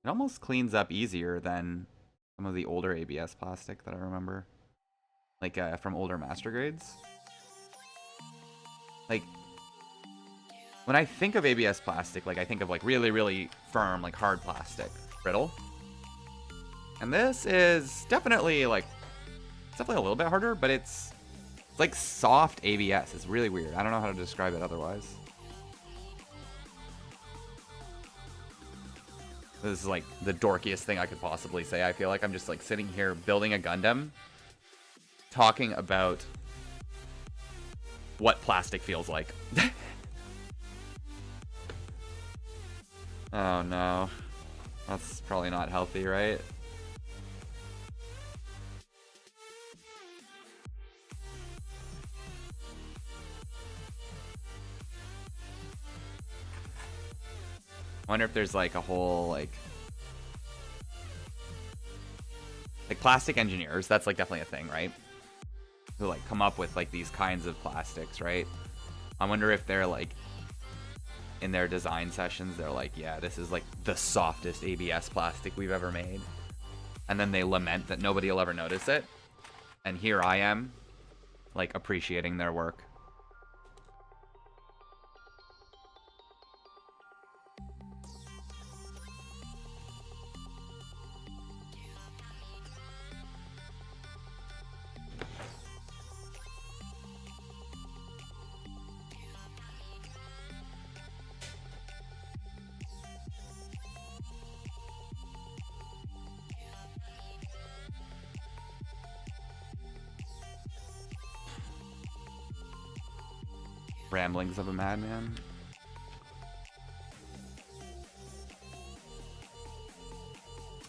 it almost cleans up easier than some of the older ABS plastic that I remember. Like from older master grades. Like, when I think of ABS plastic, like I think of like really, really firm, like hard plastic, brittle. And this is definitely like, it's definitely a little bit harder, but it's like soft ABS. It's really weird. I don't know how to describe it otherwise. This is like the dorkiest thing I could possibly say. I feel like I'm just like sitting here building a Gundam, talking about what plastic feels like. Oh no. That's probably not healthy, right? I wonder if there's like a whole like plastic engineers, that's like definitely a thing, right? Who like come up with like these kinds of plastics, right? I wonder if they're like in their design sessions, they're like, yeah, this is like the softest ABS plastic we've ever made. And then they lament that nobody will ever notice it. And here I am, like appreciating their work. Ramblings of a madman.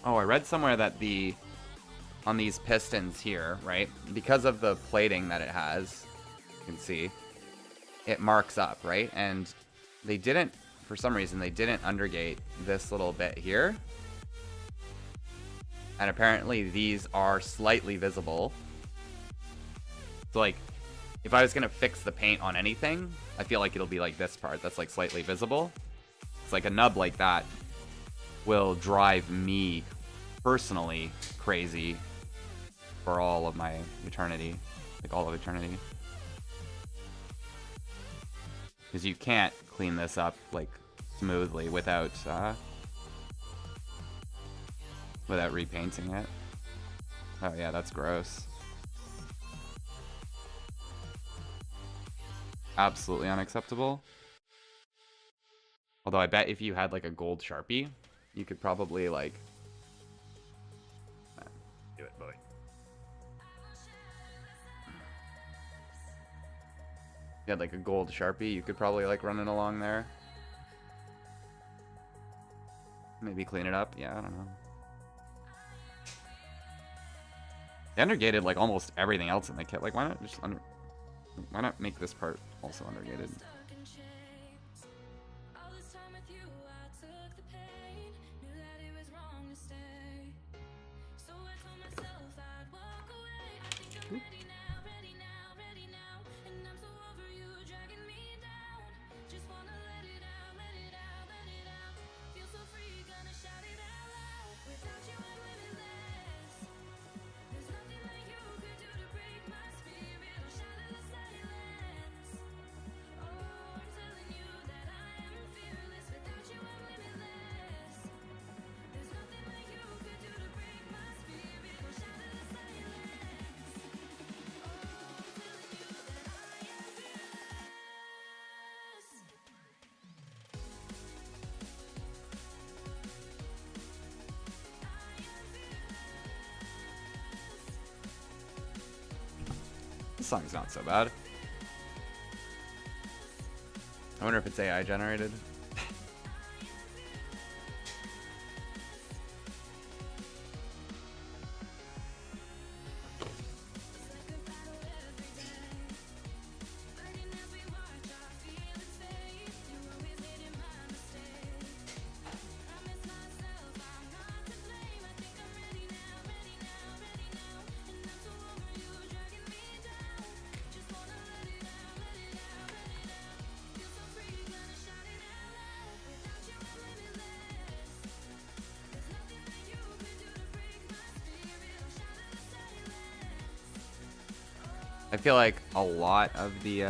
Oh, I read somewhere that on these pistons here, right? Because of the plating that it has, you can see, it marks up, right? And they didn't, for some reason, they didn't undergate this little bit here. And apparently these are slightly visible. So like, if I was gonna fix the paint on anything, I feel like it'll be like this part that's like slightly visible. It's like a nub like that will drive me personally crazy for all of my eternity, like all of eternity. Because you can't clean this up like smoothly without repainting it. Oh yeah, that's gross. Absolutely unacceptable. Although I bet if you had like a gold Sharpie, you could probably like do it, boy. If you had like a gold Sharpie, you could probably like run it along there. Maybe clean it up. Yeah, I don't know. They undergated like almost everything else in the kit. Like, why not just why not make this part also undergated? This song's not so bad. I wonder if it's AI generated. I feel like a lot of the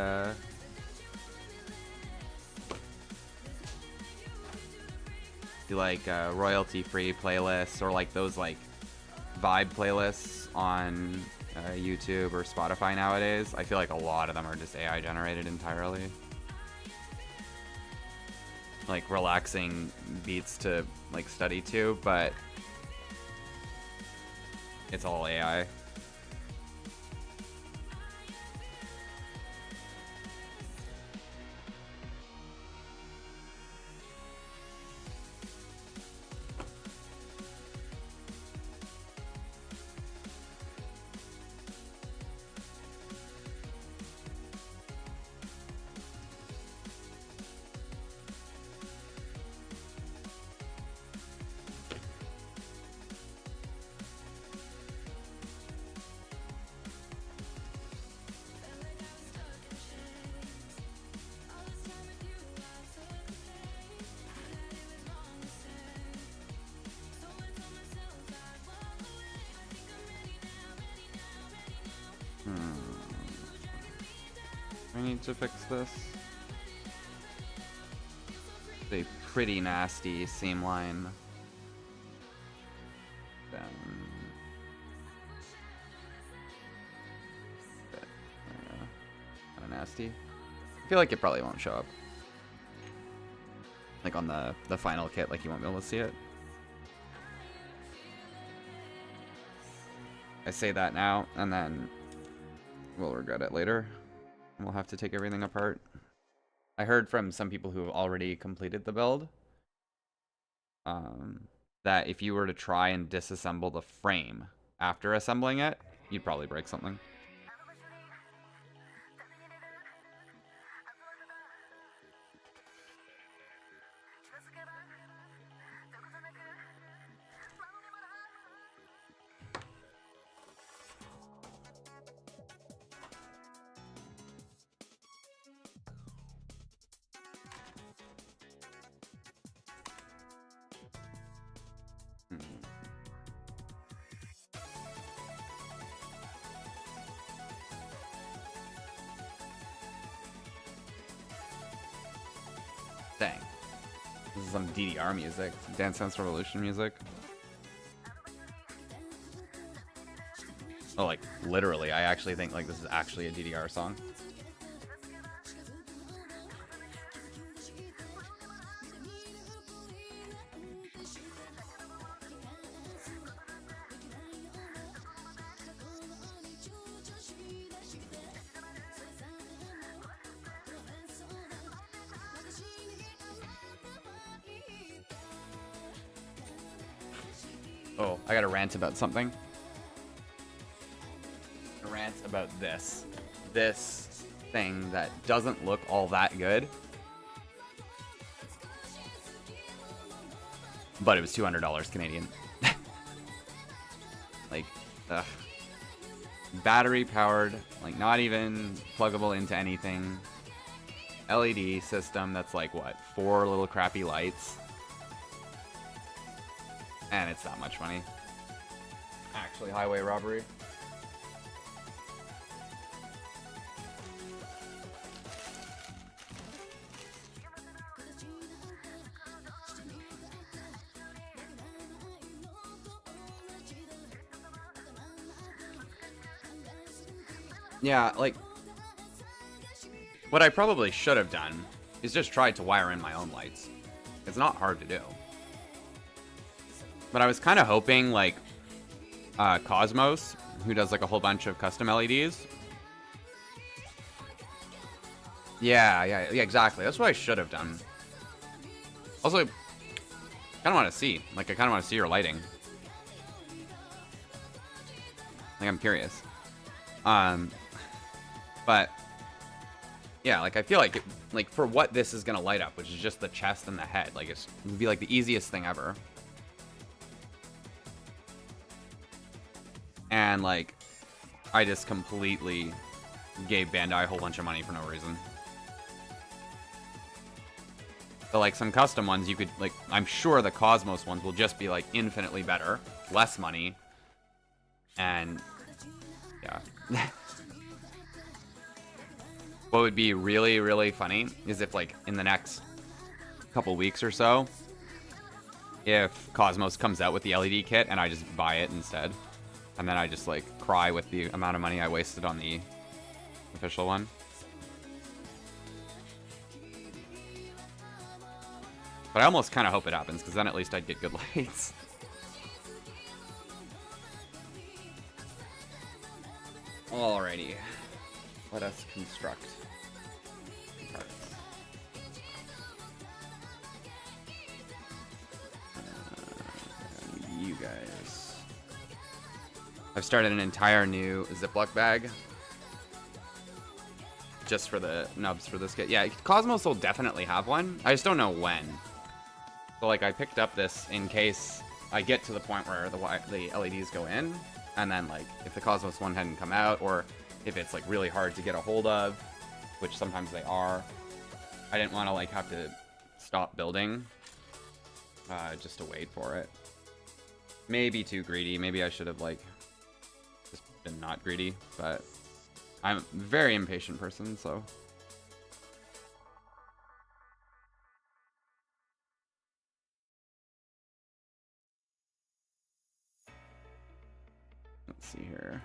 royalty-free playlists or like those like vibe playlists on YouTube or Spotify nowadays, I feel like a lot of them are just AI generated entirely. Like relaxing beats to like study to, but it's all AI. I need to fix this. It's a pretty nasty seam line. Then kind of nasty. I feel like it probably won't show up. Like on the final kit, like you won't be able to see it. I say that now, and then we'll regret it later. We'll have to take everything apart. I heard from some people who have already completed the build that if you were to try and disassemble the frame after assembling it, you'd probably break something. Dang. This is some DDR music. Some Dance Dance Revolution music. Oh, like, literally, I actually think, like, this is actually a DDR song. Oh, I got to rant about something. A rant about this. This thing that doesn't look all that good. But it was $200 Canadian. Like, ugh. Battery powered, like not even pluggable into anything. LED system that's like, what, 4 little crappy lights. And it's that much money. Actually, highway robbery. Yeah, like, what I probably should have done is just tried to wire in my own lights. It's not hard to do. But I was kind of hoping, like, Cosmos, who does, like, a whole bunch of custom LEDs. Yeah, exactly. That's what I should have done. Also, I kind of want to see. Like, I kind of want to see your lighting. Like, I'm curious. But yeah, like I feel like like for what this is gonna light up, which is just the chest and the head, like it would be like the easiest thing ever. And like, I just completely gave Bandai a whole bunch of money for no reason. So like some custom ones, you could like, I'm sure the Cosmos ones will just be like infinitely better, less money, and yeah. What would be really, really funny is if, like, in the next couple weeks or so, if Cosmos comes out with the LED kit and I just buy it instead. And then I just, like, cry with the amount of money I wasted on the official one. But I almost kind of hope it happens, because then at least I'd get good lights. Alrighty. Let us construct parts. You guys. I've started an entire new Ziploc bag. Just for the nubs for this kit. Yeah, Cosmos will definitely have one. I just don't know when. So like I picked up this in case I get to the point where the LEDs go in. And then like if the Cosmos one hadn't come out, or if it's like really hard to get a hold of, which sometimes they are, I didn't want to like have to stop building just to wait for it. Maybe too greedy. Maybe I should have like just been not greedy, but I'm a very impatient person, so. Let's see here.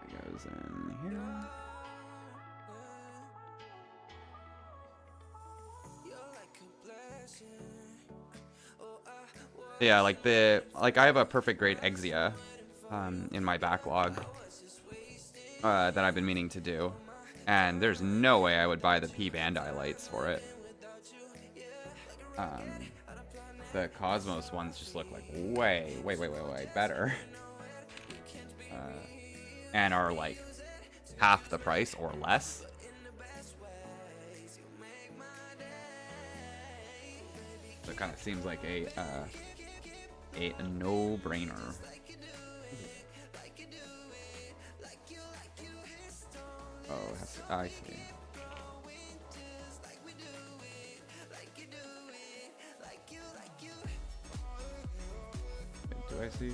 It goes in here. Yeah, like I have a perfect grade Exia in my backlog that I've been meaning to do, and there's no way I would buy the P Bandai lights for it. The Cosmos ones just look like way better, and are like half the price or less. So it kind of seems like a no-brainer. Oh, I see. Do I see?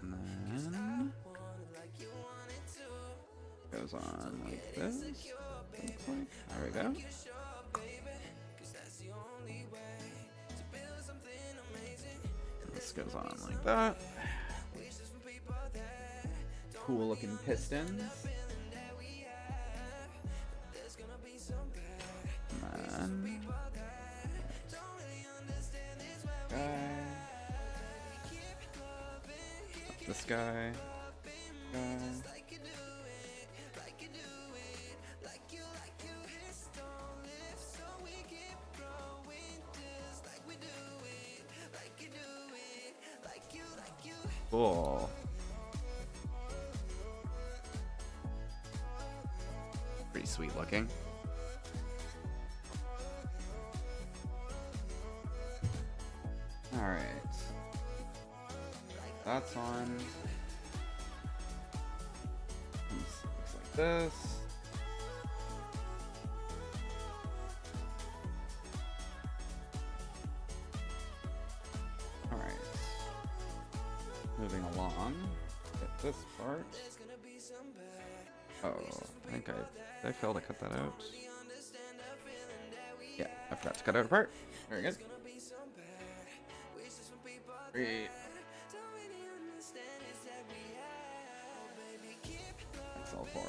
And then goes goes on like this. Looks like. There we go. This goes on like that. Cool looking pistons. And then this guy. Cool. Pretty sweet looking. Alright. That's on. Looks like this. Alright. Moving along. Get this part. Oh, I think did I fail to cut that out? Yeah, I forgot to cut out a part. Very good. Great. That's all four.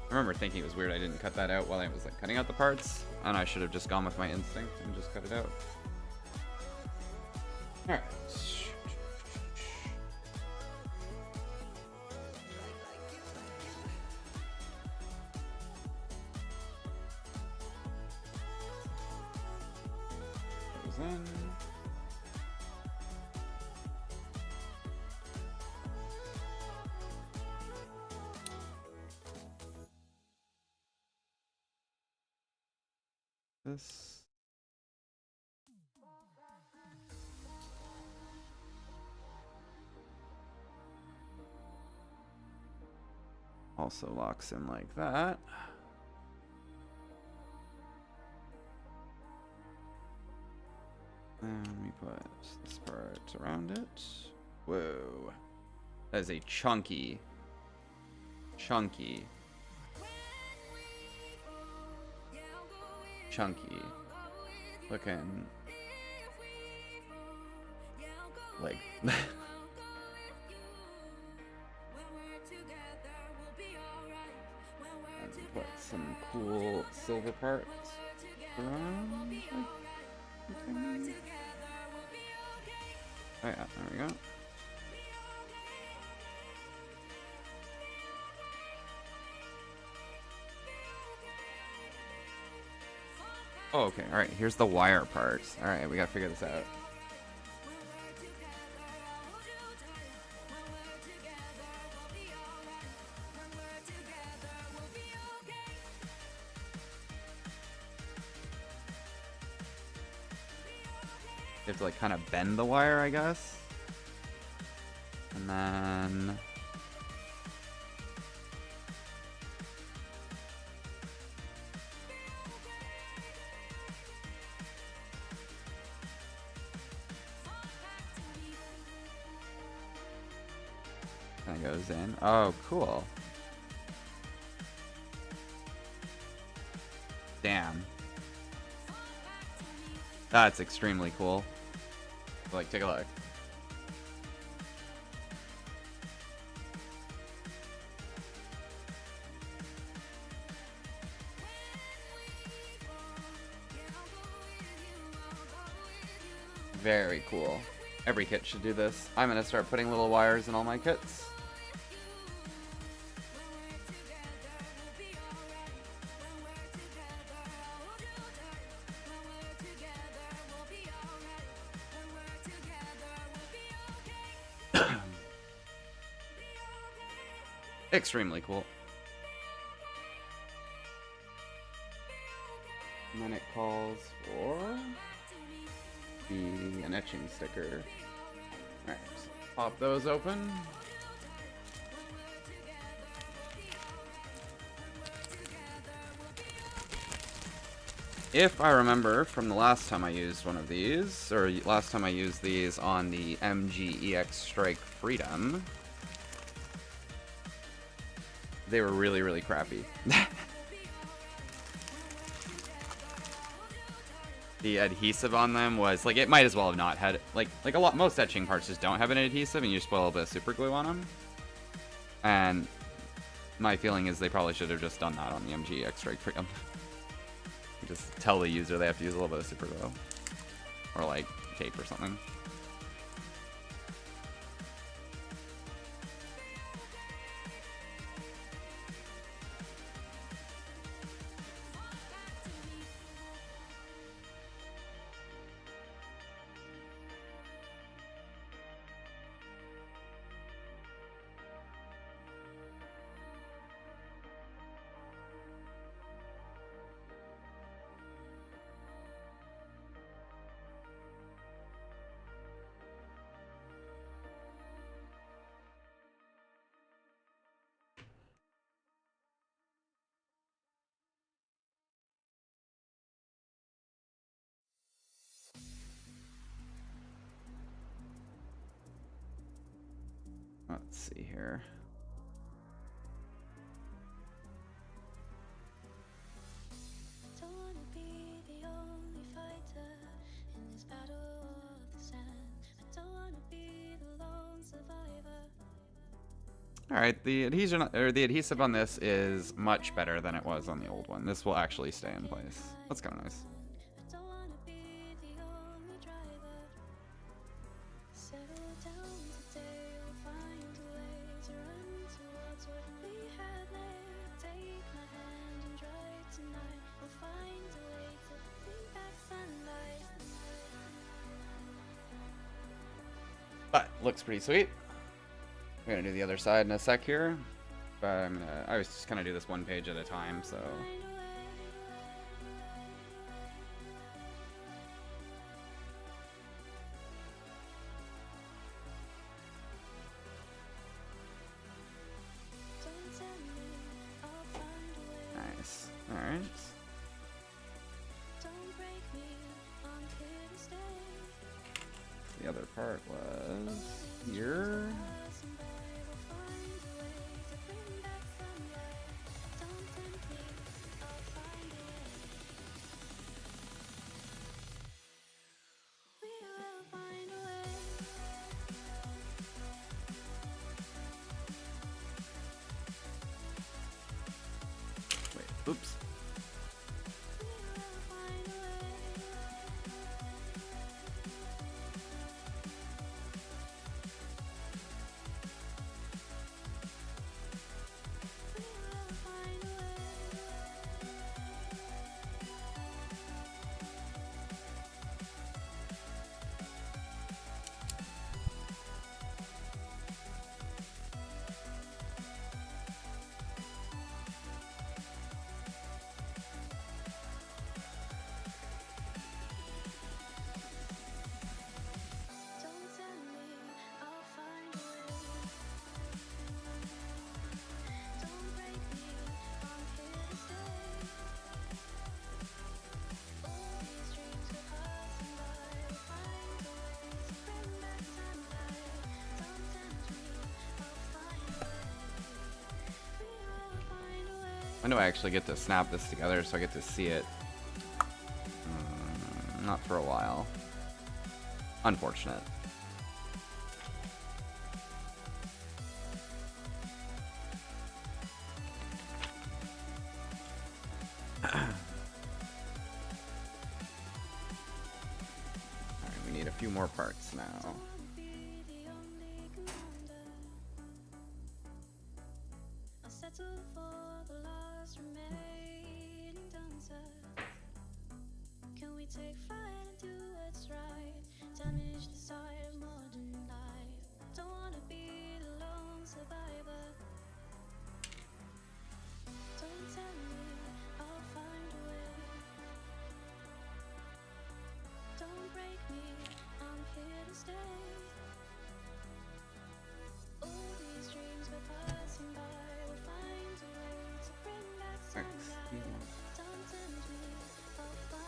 I remember thinking it was weird I didn't cut that out while I was like cutting out the parts, and I should have just gone with my instinct and just cut it out. Alright. Goes in. This. Also locks in like that. And we put this part around it. Whoa. That is a chunky looking like and put some cool silver parts around. Okay. Oh yeah, there we go. Oh, okay, alright, here's the wire part. Alright, we gotta figure this out. You have to like kind of bend the wire, I guess. And then that goes in. Oh, cool. Damn. That's extremely cool. Like, take a look. Very cool. Every kit should do this. I'm gonna start putting little wires in all my kits. Extremely cool. And then it calls for an etching sticker. Alright, so pop those open. if I remember from the last time I used one of these, or last time I used these on the MGEX Strike Freedom, they were really, really crappy. The adhesive on them was like, it might as well have not had like a lot. Most etching parts just don't have an adhesive, and you just put a little bit of super glue on them. And my feeling is they probably should have just done that on the MGEX Strike Freedom. Just tell the user they have to use a little bit of super glue or like tape or something. Let's see here. Don't wanna be the only fighter in this battle of the sand. I don't wanna be the lone survivor. All right, the adhesion or the adhesive on this is much better than it was on the old one. This will actually stay in place. That's kind of nice. I don't wanna be the only driver. Settle down today, we'll find a way to run towards what we had made. Take my hand and drive tonight. We'll find a way to bring back sunlight. But looks pretty sweet. We're gonna do the other side in a sec here, but I always just kind of do this one page at a time, so. Don't tell me, I'll find a way. Nice. All right. Don't break me, I'm here to stay. The other part was here. Wait, oops. When do I actually get to snap this together so I get to see it? Not for a while. Unfortunate. Alright, we need a few more parts now. Take flight and do what's right. Damage the side of modern life. Don't wanna be the lone survivor. Don't tell me, I'll find a way. Don't break me, I'm here to stay. All these dreams we're passing by, we'll find a way to bring back sunlight. Don't tempt me, I'll find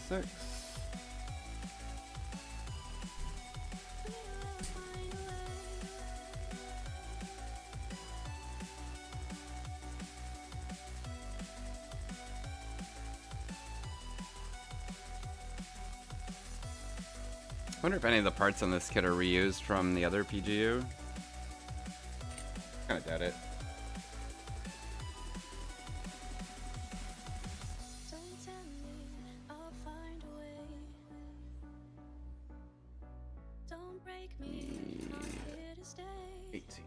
6. I wonder if any of the parts on this kit are reused from the other PGU. Kinda doubt it. Don't tell me I'll find a way. Don't break me, I'm here to stay. 18.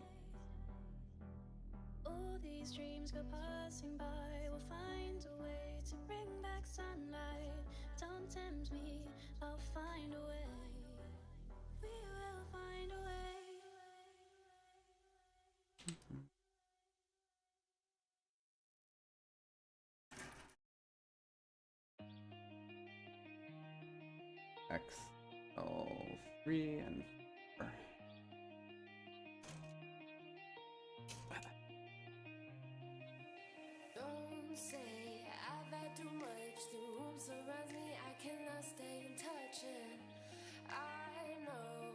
All these dreams go passing by. We'll find a way to bring back sunlight. Don't tempt me, I'll find a way. We will find a way. XL3 and 4. Don't say I've had too much. The room surrounds me, I cannot stay in touch. And I know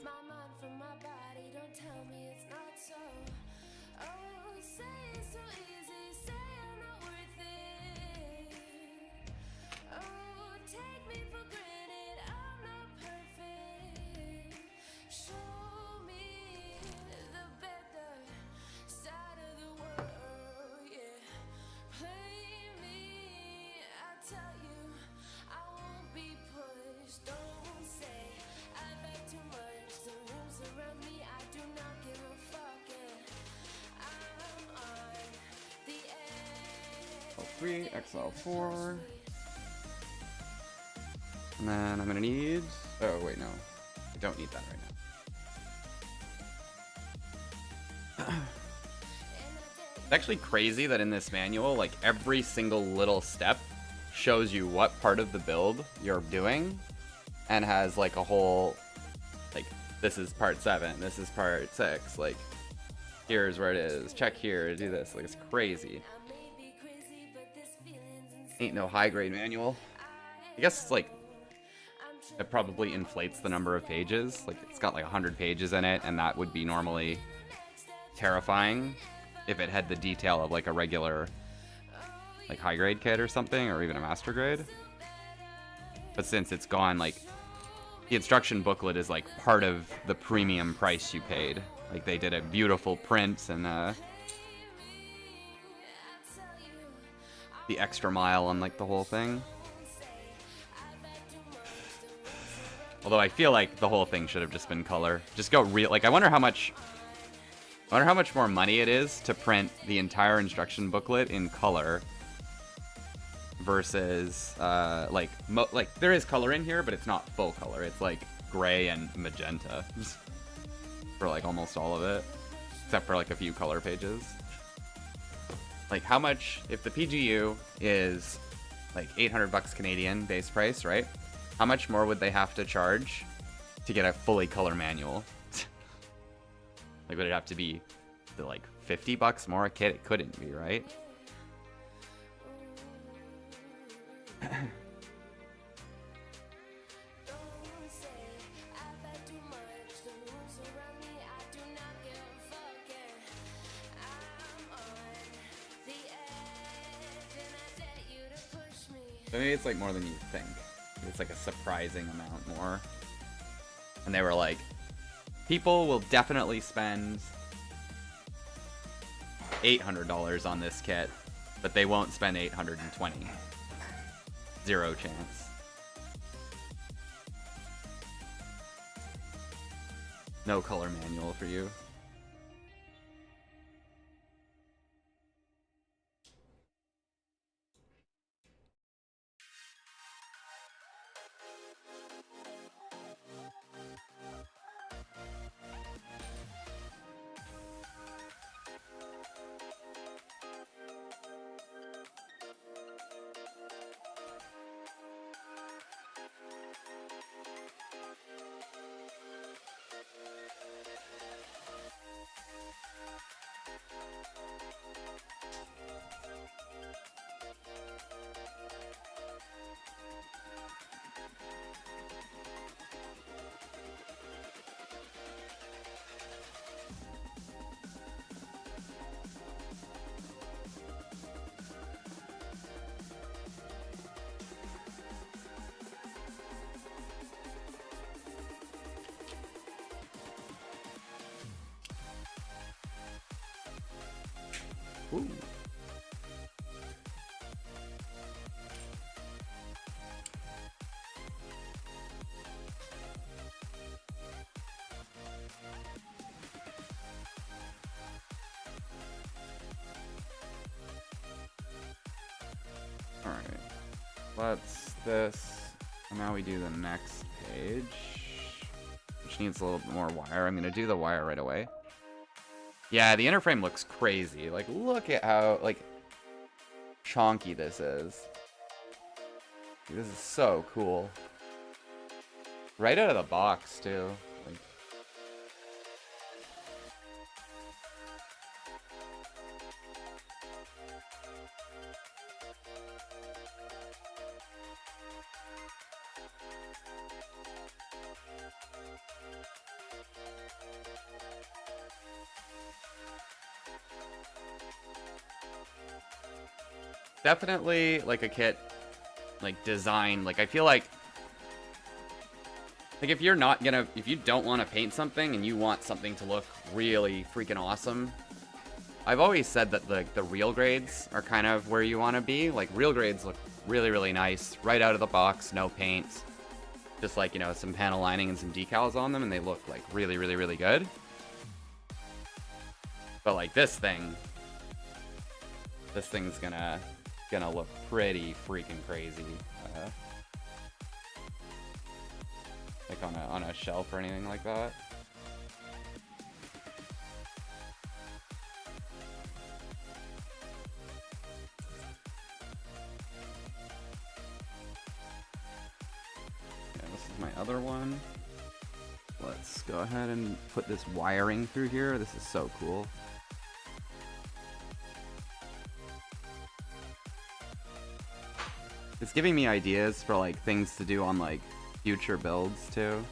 my mind from my body. Don't tell me it's not so. Oh, say it's so easy. Say I'm not worth it. Oh, take me for granted. I'm not perfect. Show me the better side of the world, yeah. Play me, I tell you, I won't be pushed. Don't say I've had too much. The rooms around me, I do not give a fuck. Yeah. I'm on the edge. XL3, XL4. And then I'm gonna need... Oh, wait, no. I don't need that right now. It's actually crazy that in this manual, like, every single little step shows you what part of the build you're doing and has, like, a whole... Like, this is part 7, this is part 6, like, here's where it is, check here to do this. Like, it's crazy. Ain't no high-grade manual. I guess, like, it probably inflates the number of pages. Like, it's got like 100 pages in it, and that would be normally terrifying if it had the detail of like a regular like high grade kit or something, or even a master grade. But since it's gone, like, the instruction booklet is like part of the premium price you paid. Like, they did a beautiful print and the extra mile on like the whole thing. Although I feel like the whole thing should have just been color. Just go real. Like, I wonder how much more money it is to print the entire instruction booklet in color versus like there is color in here, but it's not full color. It's like gray and magenta for like almost all of it, except for like a few color pages. Like, how much, if the PGU is like 800 bucks Canadian base price, right? How much more would they have to charge to get a fully color manual? Like, would it have to be like 50 bucks more a kit? It couldn't be, right? So maybe it's like more than you think. It's like a surprising amount more. And they were like, people will definitely spend $800 on this kit, but they won't spend $820. Zero chance. No color manual for you. Ooh. Alright. Let's this. And now we do the next page, which needs a little bit more wire. I'm going to do the wire right away. Yeah, the inner frame looks crazy. Like, look at how, like, chonky this is. This is so cool. Right out of the box, too. Like, definitely like a kit, like design. Like I feel like if you're not gonna, if you don't want to paint something and you want something to look really freaking awesome, I've always said that the real grades are kind of where you want to be. Like real grades look really, really nice right out of the box, no paint, just like, you know, some panel lining and some decals on them, and they look like really, really, really good. But like this thing's gonna look pretty freaking crazy, like on a shelf or anything like that. Yeah, this is my other one. Let's go ahead and put this wiring through here. This is so cool. It's giving me ideas for like things to do on like future builds too.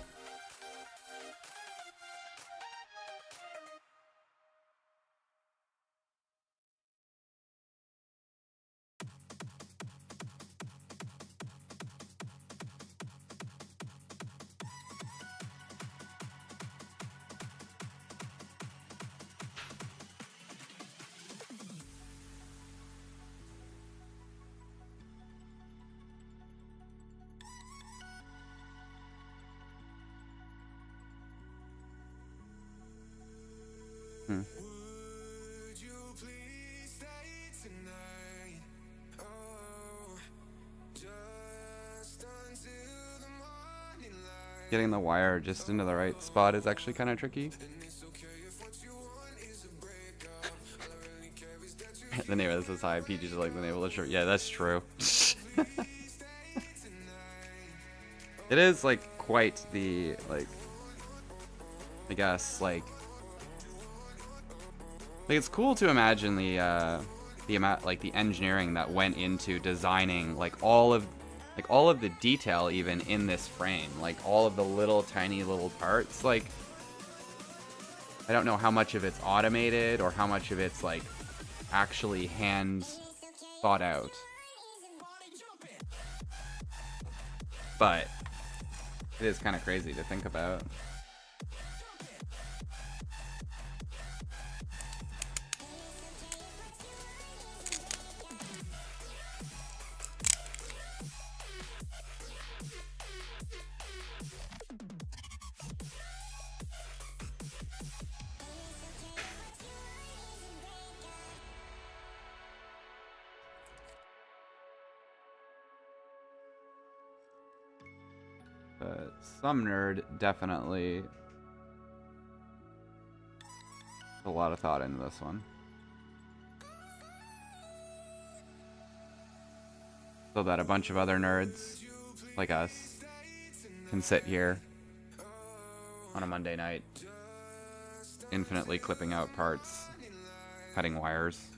Would you please stay tonight? Oh, just until the morning light. Getting the wire just into the right spot is actually kind of tricky. And it's okay if what you want is a breakup. All I really care is that you The name of this is High Peaches like the name of the shirt. Yeah, that's true. It is like quite the like, I guess like it's cool to imagine the amount, like the engineering that went into designing like all of the detail even in this frame, like all of the little tiny little parts. Like I don't know how much of it's automated or how much of it's like actually hand thought out, but it is kind of crazy to think about. But some nerd definitely put a lot of thought into this one, so that a bunch of other nerds like us can sit here on a Monday night, infinitely clipping out parts, cutting wires,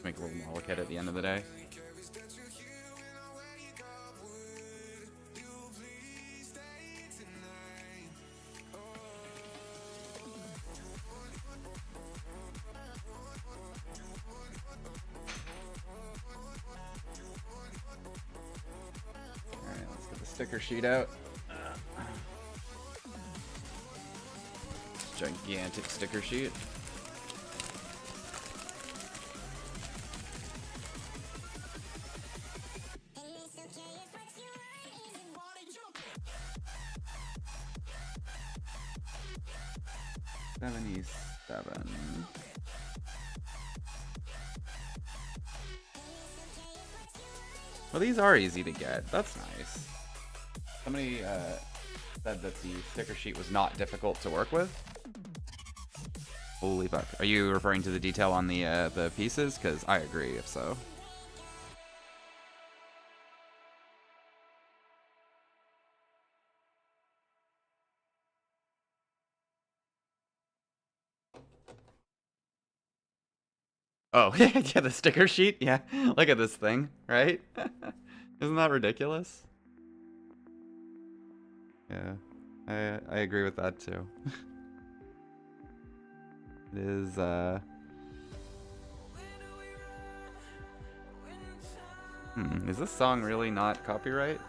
make a little model kit at the end of the day. Sticker sheet out. gigantic sticker sheet. $77. Well, these are easy to get. That's nice. Somebody said that the sticker sheet was not difficult to work with. Holy fuck. Are you referring to the detail on the pieces? Because I agree, if so. Oh, yeah, the sticker sheet? Yeah, look at this thing, right? Isn't that ridiculous? Yeah, I agree with that too. It is, is this song really not copyright?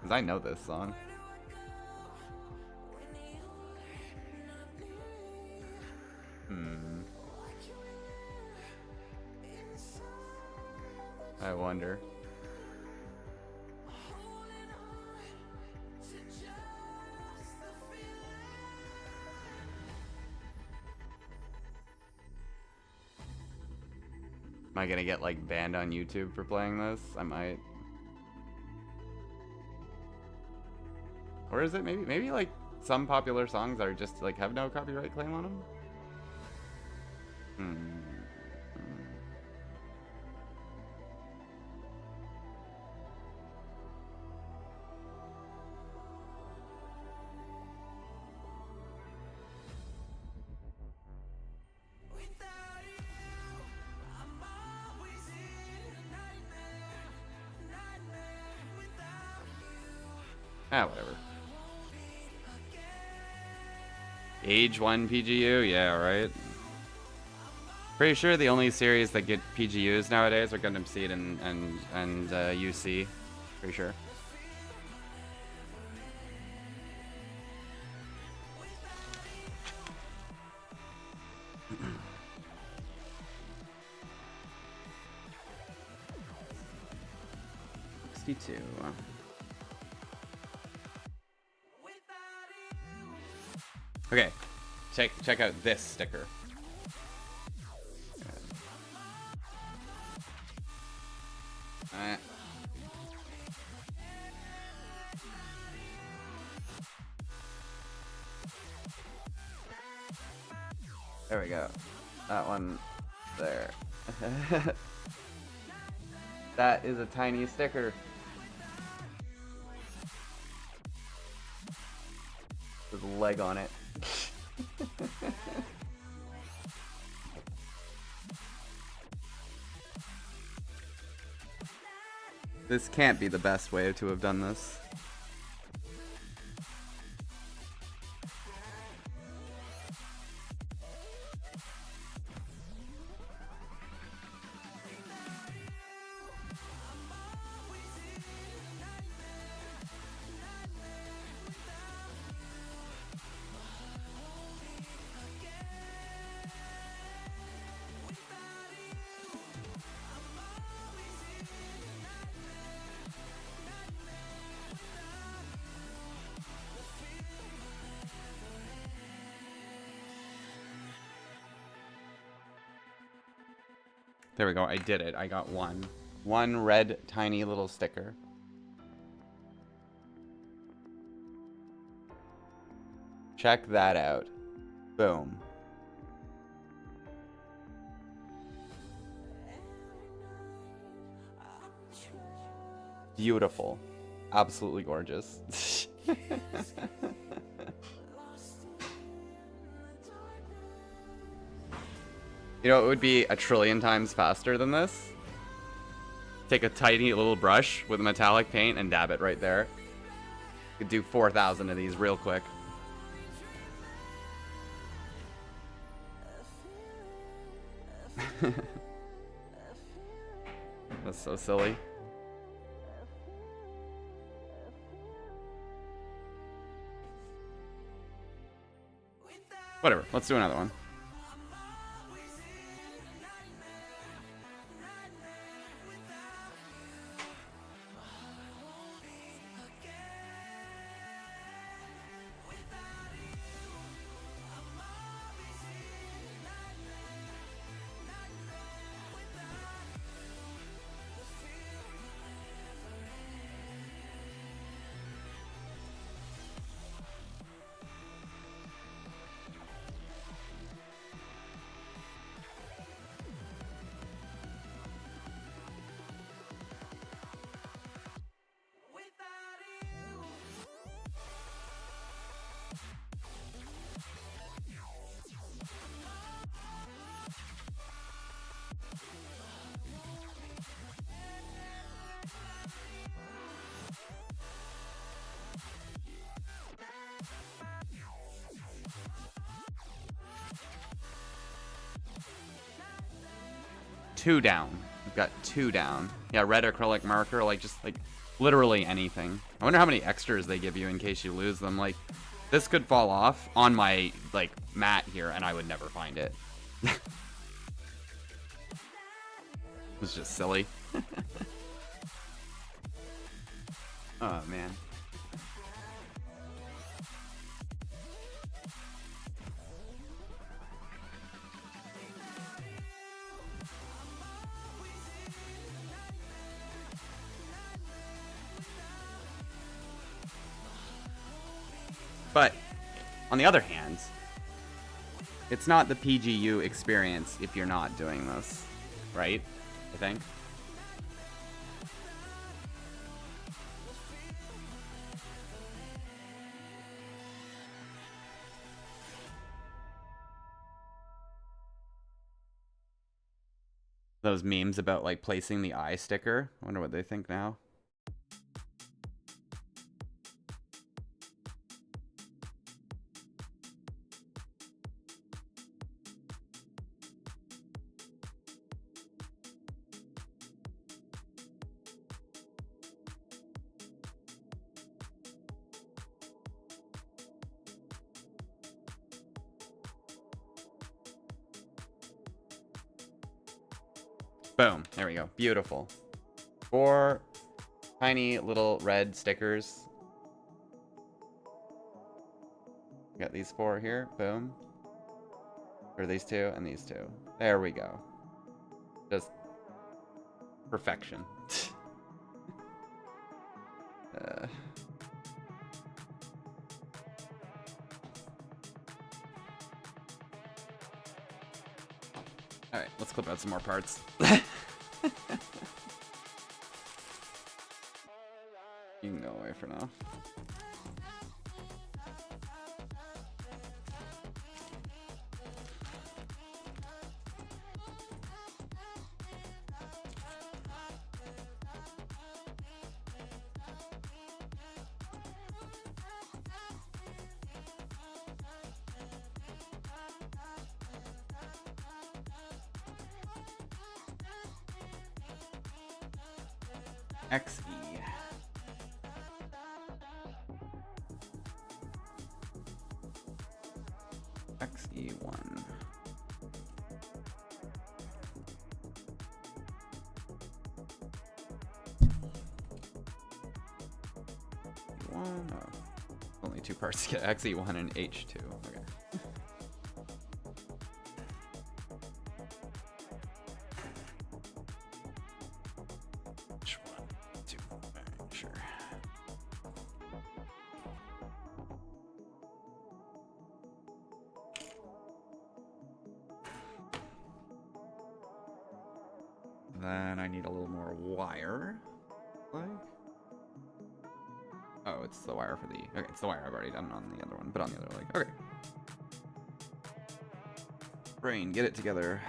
Because I know this song. I wonder. Am I gonna get like banned on YouTube for playing this? I might. Or is it maybe like some popular songs are just like have no copyright claim on them? Ah, whatever. Age 1 PGU? Yeah, right. Pretty sure the only series that get PGUs nowadays are Gundam Seed and UC. Pretty sure. $62. Okay, check out this sticker. There we go. That one there. That is a tiny sticker. With a leg on it. This can't be the best way to have done this. There we go, I did it. I got one. One red tiny little sticker. Check that out. Boom. Beautiful. Absolutely gorgeous. You know, it would be a trillion times faster than this. Take a tiny little brush with a metallic paint and dab it right there. You could do 4,000 of these real quick. That's so silly. Whatever, let's do another one. Two down. We've got two down. Yeah, red acrylic marker, like just like literally anything. I wonder how many extras they give you in case you lose them. Like this could fall off on my like mat here and I would never find it. It's just silly. Oh man. But on the other hand, it's not the PGU experience if you're not doing this, right? I think. Those memes about like placing the eye sticker. I wonder what they think now. Boom. There we go. Beautiful. 4 tiny little red stickers. We got these 4 here. Boom. Or these 2 and these 2. There we go. Just perfection. Alright, let's clip out some more parts. You can go away for now. XE. XE1. Only 2 parts to get XE1 and H2. Okay. Then I need a little more wire. Like, oh, it's the wire for the. Okay, it's the wire I've already done on the other one, but on the other leg. Okay. Brain, get it together.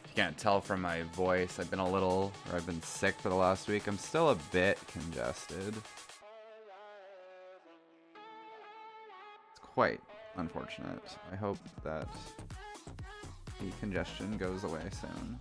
If you can't tell from my voice, I've been I've been sick for the last week. I'm still a bit congested. It's quite unfortunate. I hope that the congestion goes away soon.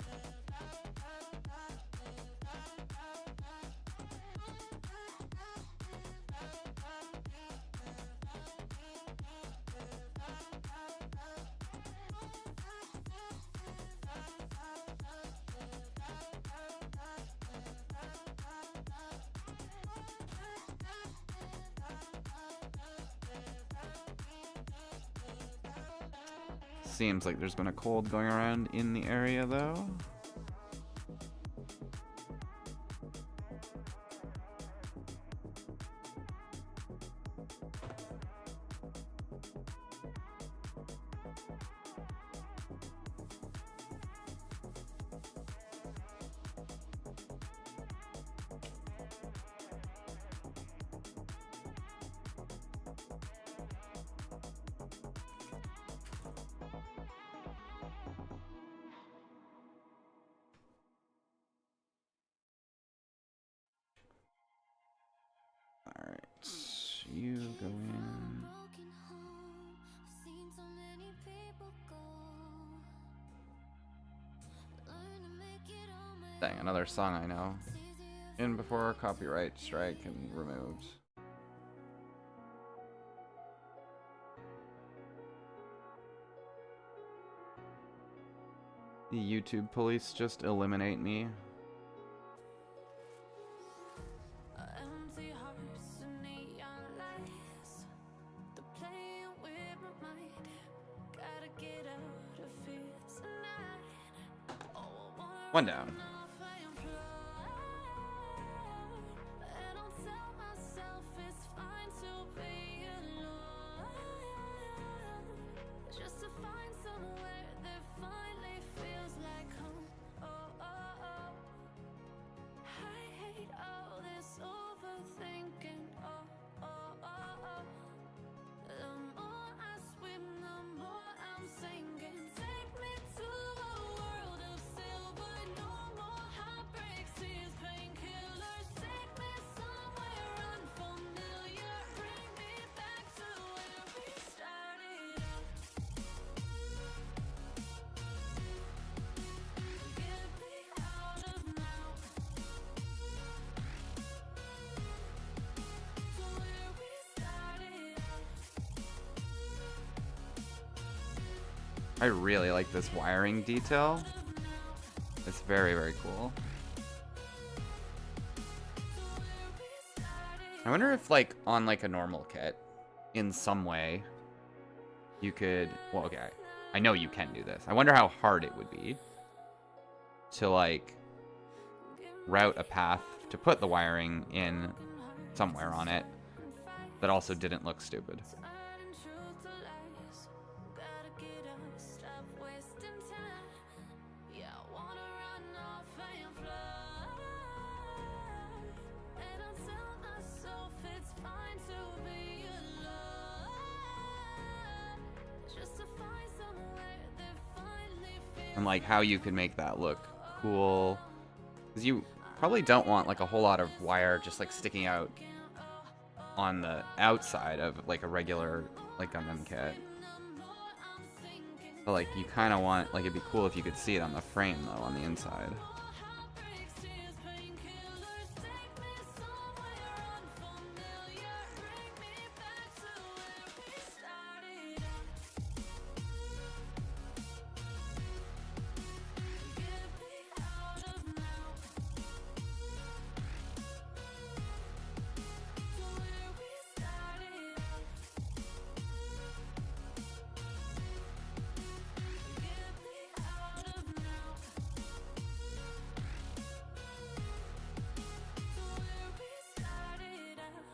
Seems like there's been a cold going around in the area, though. Alright, you go in. Broken home, I've seen so many people go. Learn to make it on my Dang, another song I know. It's easier In before copyright strike and removed. The YouTube police just eliminate me. empty hearts and neon lights. They're playing with my mind. Gotta get out of here tonight. Oh, I wanna One down. run off and fly. And I'll tell myself it's fine to be alone. Just to find somewhere that finally feels like home. Oh, oh, oh. I hate all this overthinking. Oh, oh, oh, oh. The more I swim, the more I'm sinking. Take me to a world of silver. No more heartbreaks, tears, painkillers. Take me somewhere unfamiliar. Bring me back to where we started out. Get me out of now. To where we started out. I really like this wiring detail. It's very, very cool. I wonder if, like, on, like, a normal kit, in some way, you could... Well, okay. I know you can do this. I wonder how hard it would be to, like, route a path to put the wiring in somewhere on it that also didn't look stupid. Adding truth to lies. Gotta get up, stop wasting time. Yeah, I wanna run off and fly. And I'll tell myself it's fine to be alone. Just to find somewhere that finally feels And, like, how you could make that look cool. Because you probably don't want, like, a whole lot of wire just, like, sticking out on the outside of, like, a regular, like, Gundam kit. But, like, you kind of want, like, it'd be cool if you could see it on the frame, though, on the inside. heartbreaks, tears, painkillers. Take me somewhere unfamiliar. Bring me back to where we started out. Get me out of now. To where we started out. Get me out of now. To where we started out.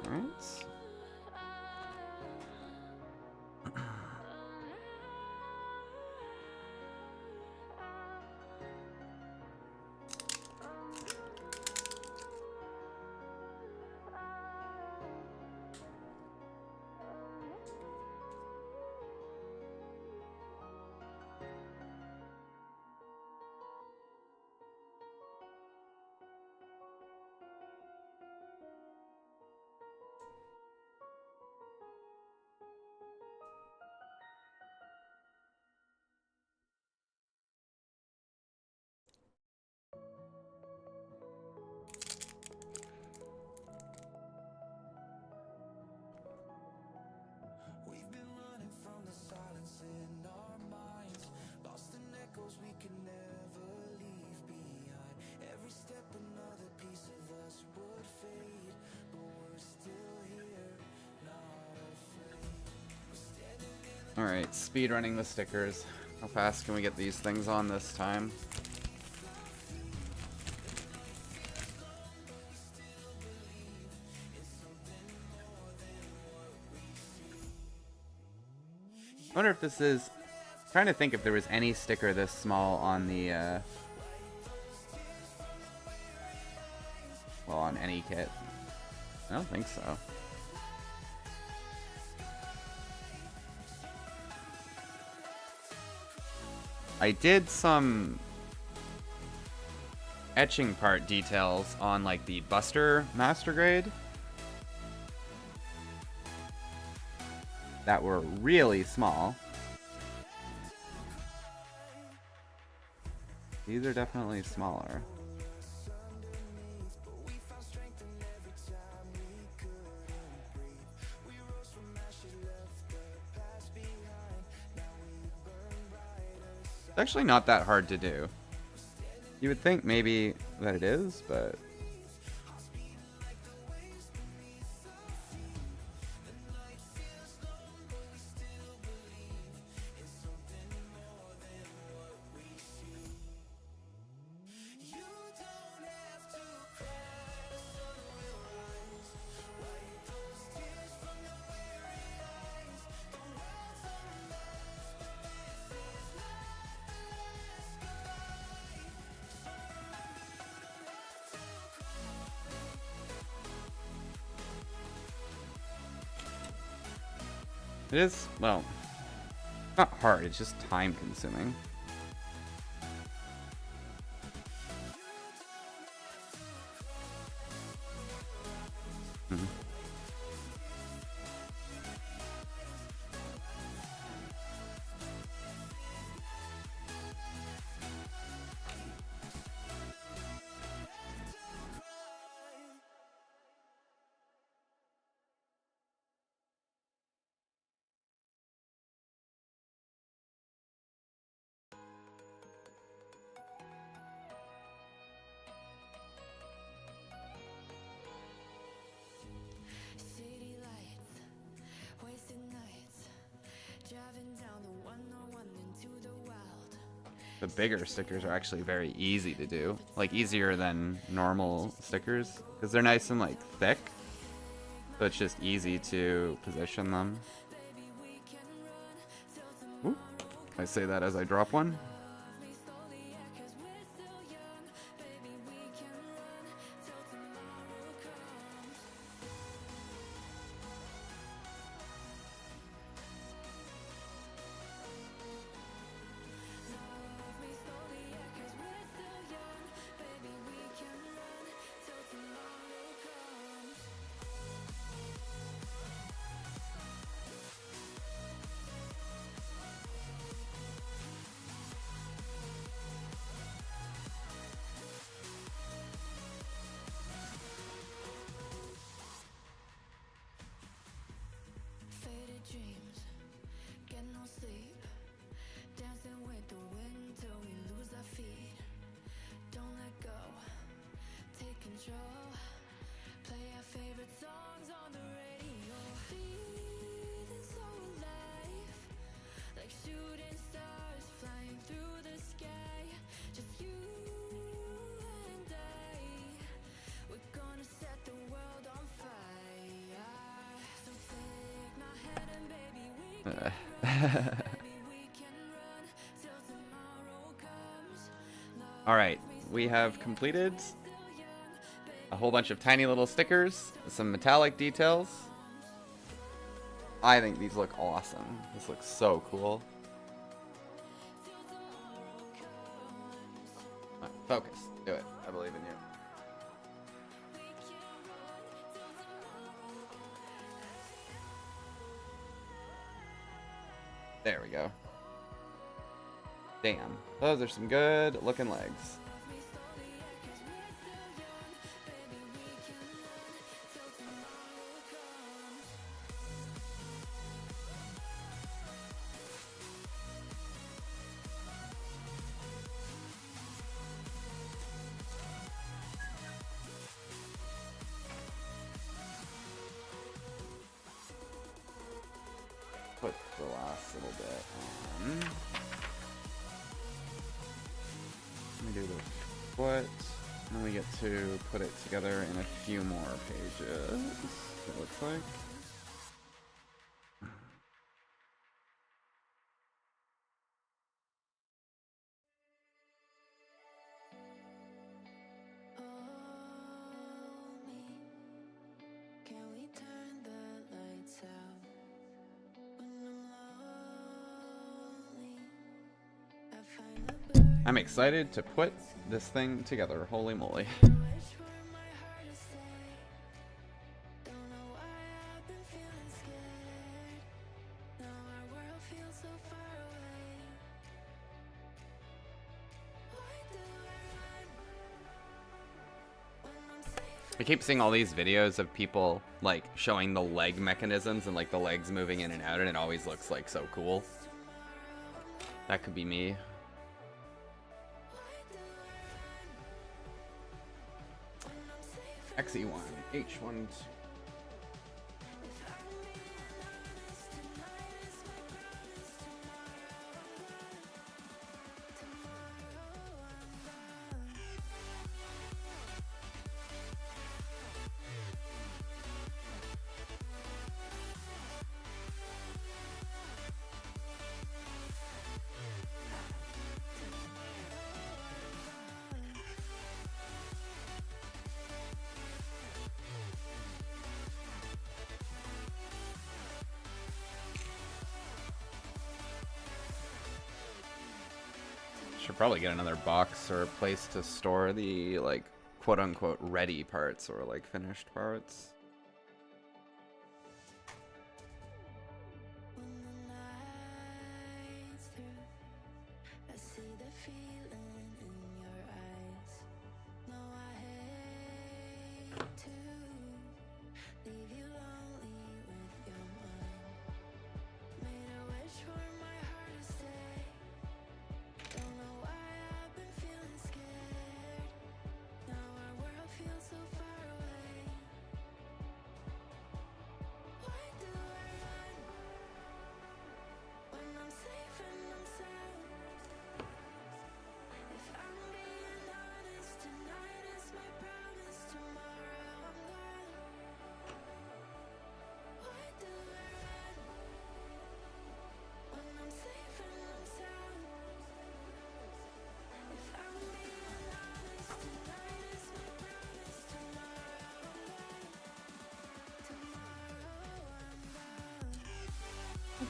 Alright. Alright, speed running the stickers. How fast can we get these things on this time? I wonder if this is... I'm trying to think if there was any sticker this small on the, well, on any kit. I don't think so. I did some etching part details on like the Buster Master Grade that were really small. These are definitely smaller. It's actually not that hard to do. You would think maybe that it is, but... It is, well, not hard, it's just time consuming. Mhm. City lights, wasted nights, driving down the 101 into the wild. The bigger stickers are actually very easy to do. Like, easier than normal stickers. Because they're nice and, like, thick. So it's just easy to position them. Ooh. I say that as I drop one. Faded dreams, get no sleep, dancing with the wind till we lose our feet. Don't let go, take control, play our favorite songs on the radio. Feeling so alive, like shooting stars flying through the sky. Just you and I, we're gonna set the world on fire. So take my hand and baby we can run, baby we can run till tomorrow comes. Alright, we have completed a whole bunch of tiny little stickers, some metallic details. I think these look awesome. This looks so cool. Alright, focus. Do it. I believe in you. There we go. Damn. Those are some good looking legs. Put the last little bit on. Let me do the foot. And then we get to put it together in a few more pages, it looks like. I'm excited to put this thing together, holy moly. I keep seeing all these videos of people like showing the leg mechanisms and like the legs moving in and out, and it always looks like so cool. That could be me. XE1, H1. Should probably get another box or a place to store the like quote-unquote ready parts or like finished parts.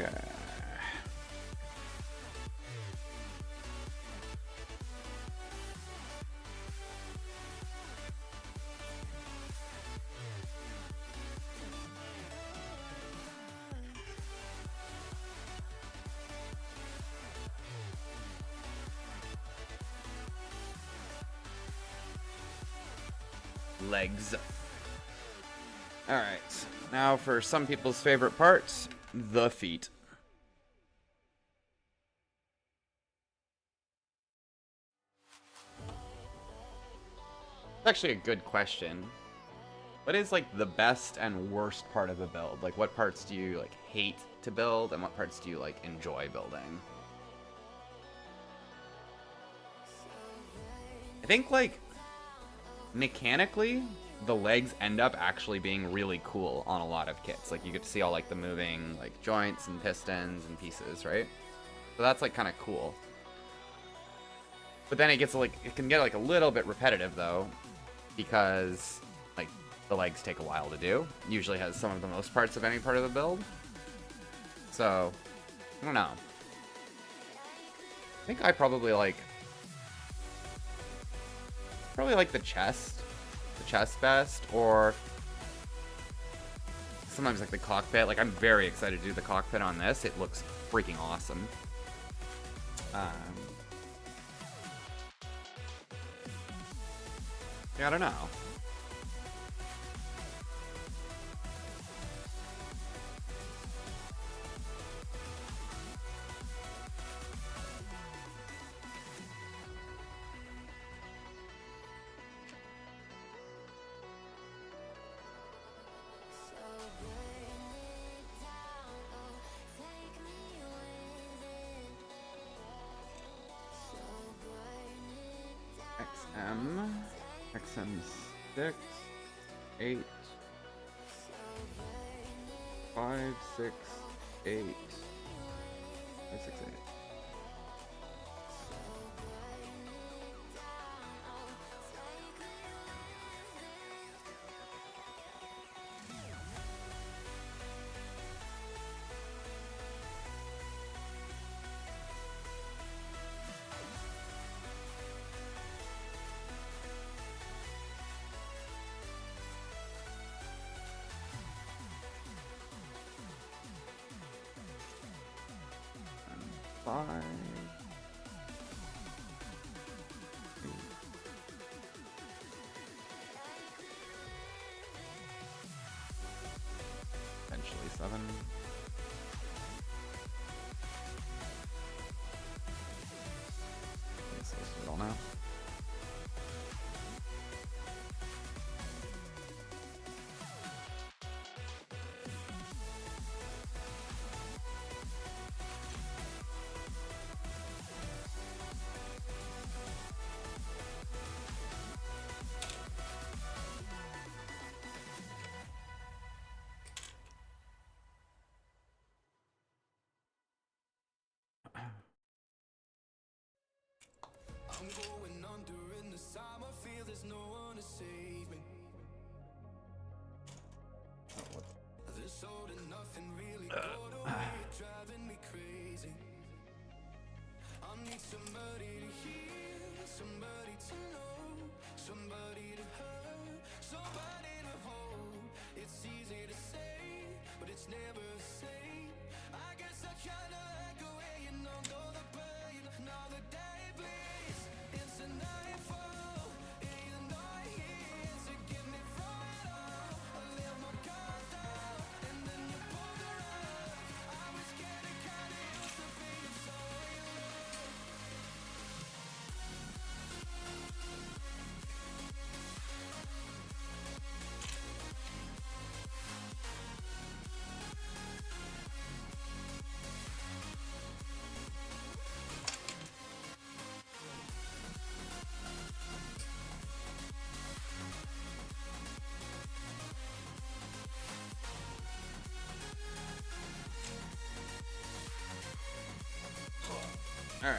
Okay. Legs. All right. Now for some people's favorite parts, the feet. It's actually a good question. What is like the best and worst part of the build? Like what parts do you like hate to build and what parts do you like enjoy building? I think like mechanically the legs end up actually being really cool on a lot of kits. Like you get to see all like the moving like joints and pistons and pieces, right? So that's like kind of cool. But then it gets like, it can get like a little bit repetitive though, because like the legs take a while to do. Usually has some of the most parts of any part of the build. So, I don't know. I think I probably like the chest best, or sometimes like the cockpit. Like I'm very excited to do the cockpit on this. It looks freaking awesome. Yeah, I don't know. XM, XM6, 8, 5, 6, 8, 5, 6, 8. Five. Eventually 7. So still now. I'm going under in the summer, feel there's no one to save me. This all and nothing really got away, driving me crazy. I need somebody to hear, somebody to know, somebody to hurt, somebody to hold. It's easy to say, but it's never the same. I guess I kinda like the way you know the pain, now the day bleeds into nightfall. And you're not here to get me from it all. I let my guard down, and then you pulled the rug. I was getting kinda used to being so alone. Alright.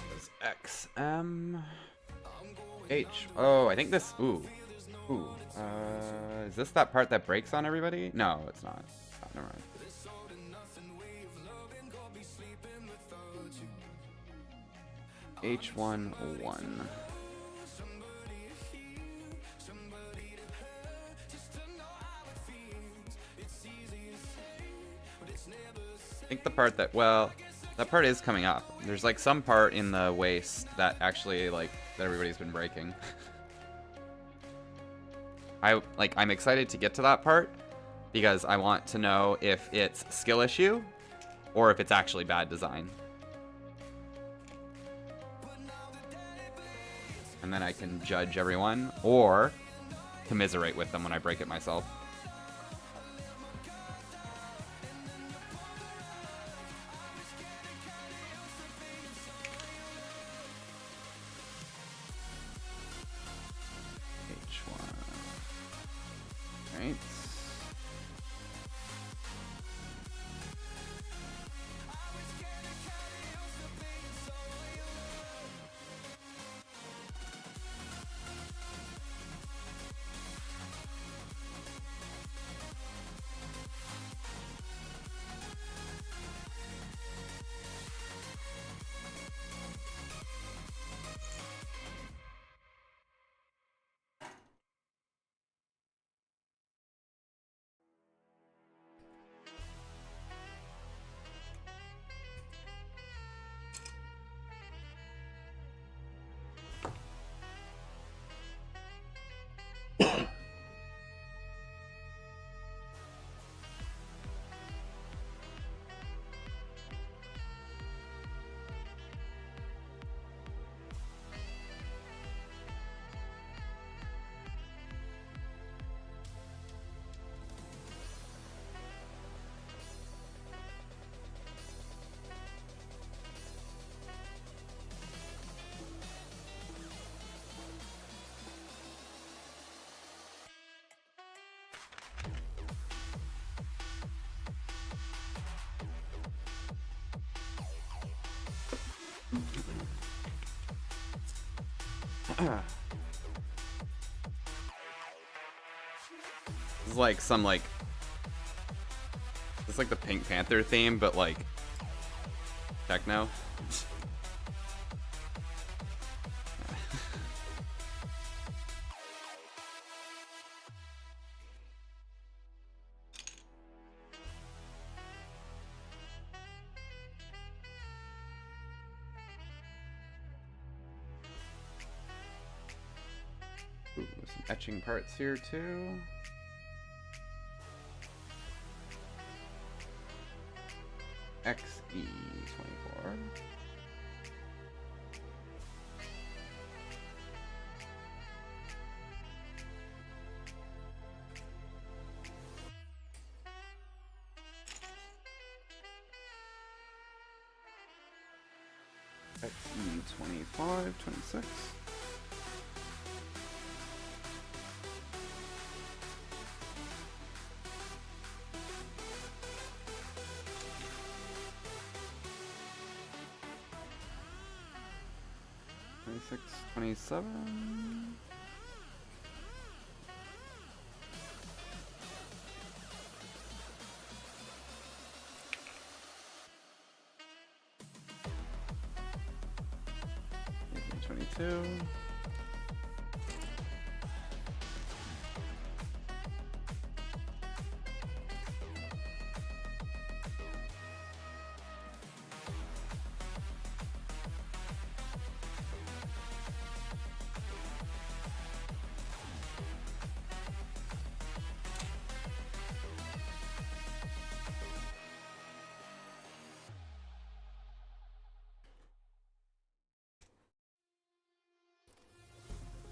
That's XM. H. Oh, I think this. Ooh. Ooh. Is this that part that breaks on everybody? No, it's not. Oh, never mind. H101. I think the part that, well, that part is coming up. There's like some part in the waist that actually like that everybody's been breaking. I'm excited to get to that part because I want to know if it's skill issue or if it's actually bad design. And then I can judge everyone or commiserate with them when I break it myself. Right. This is like some like it's like the Pink Panther theme, but like techno. Ooh, some etching parts here too. XE24. XE25, 26. Six, 27. Maybe 22.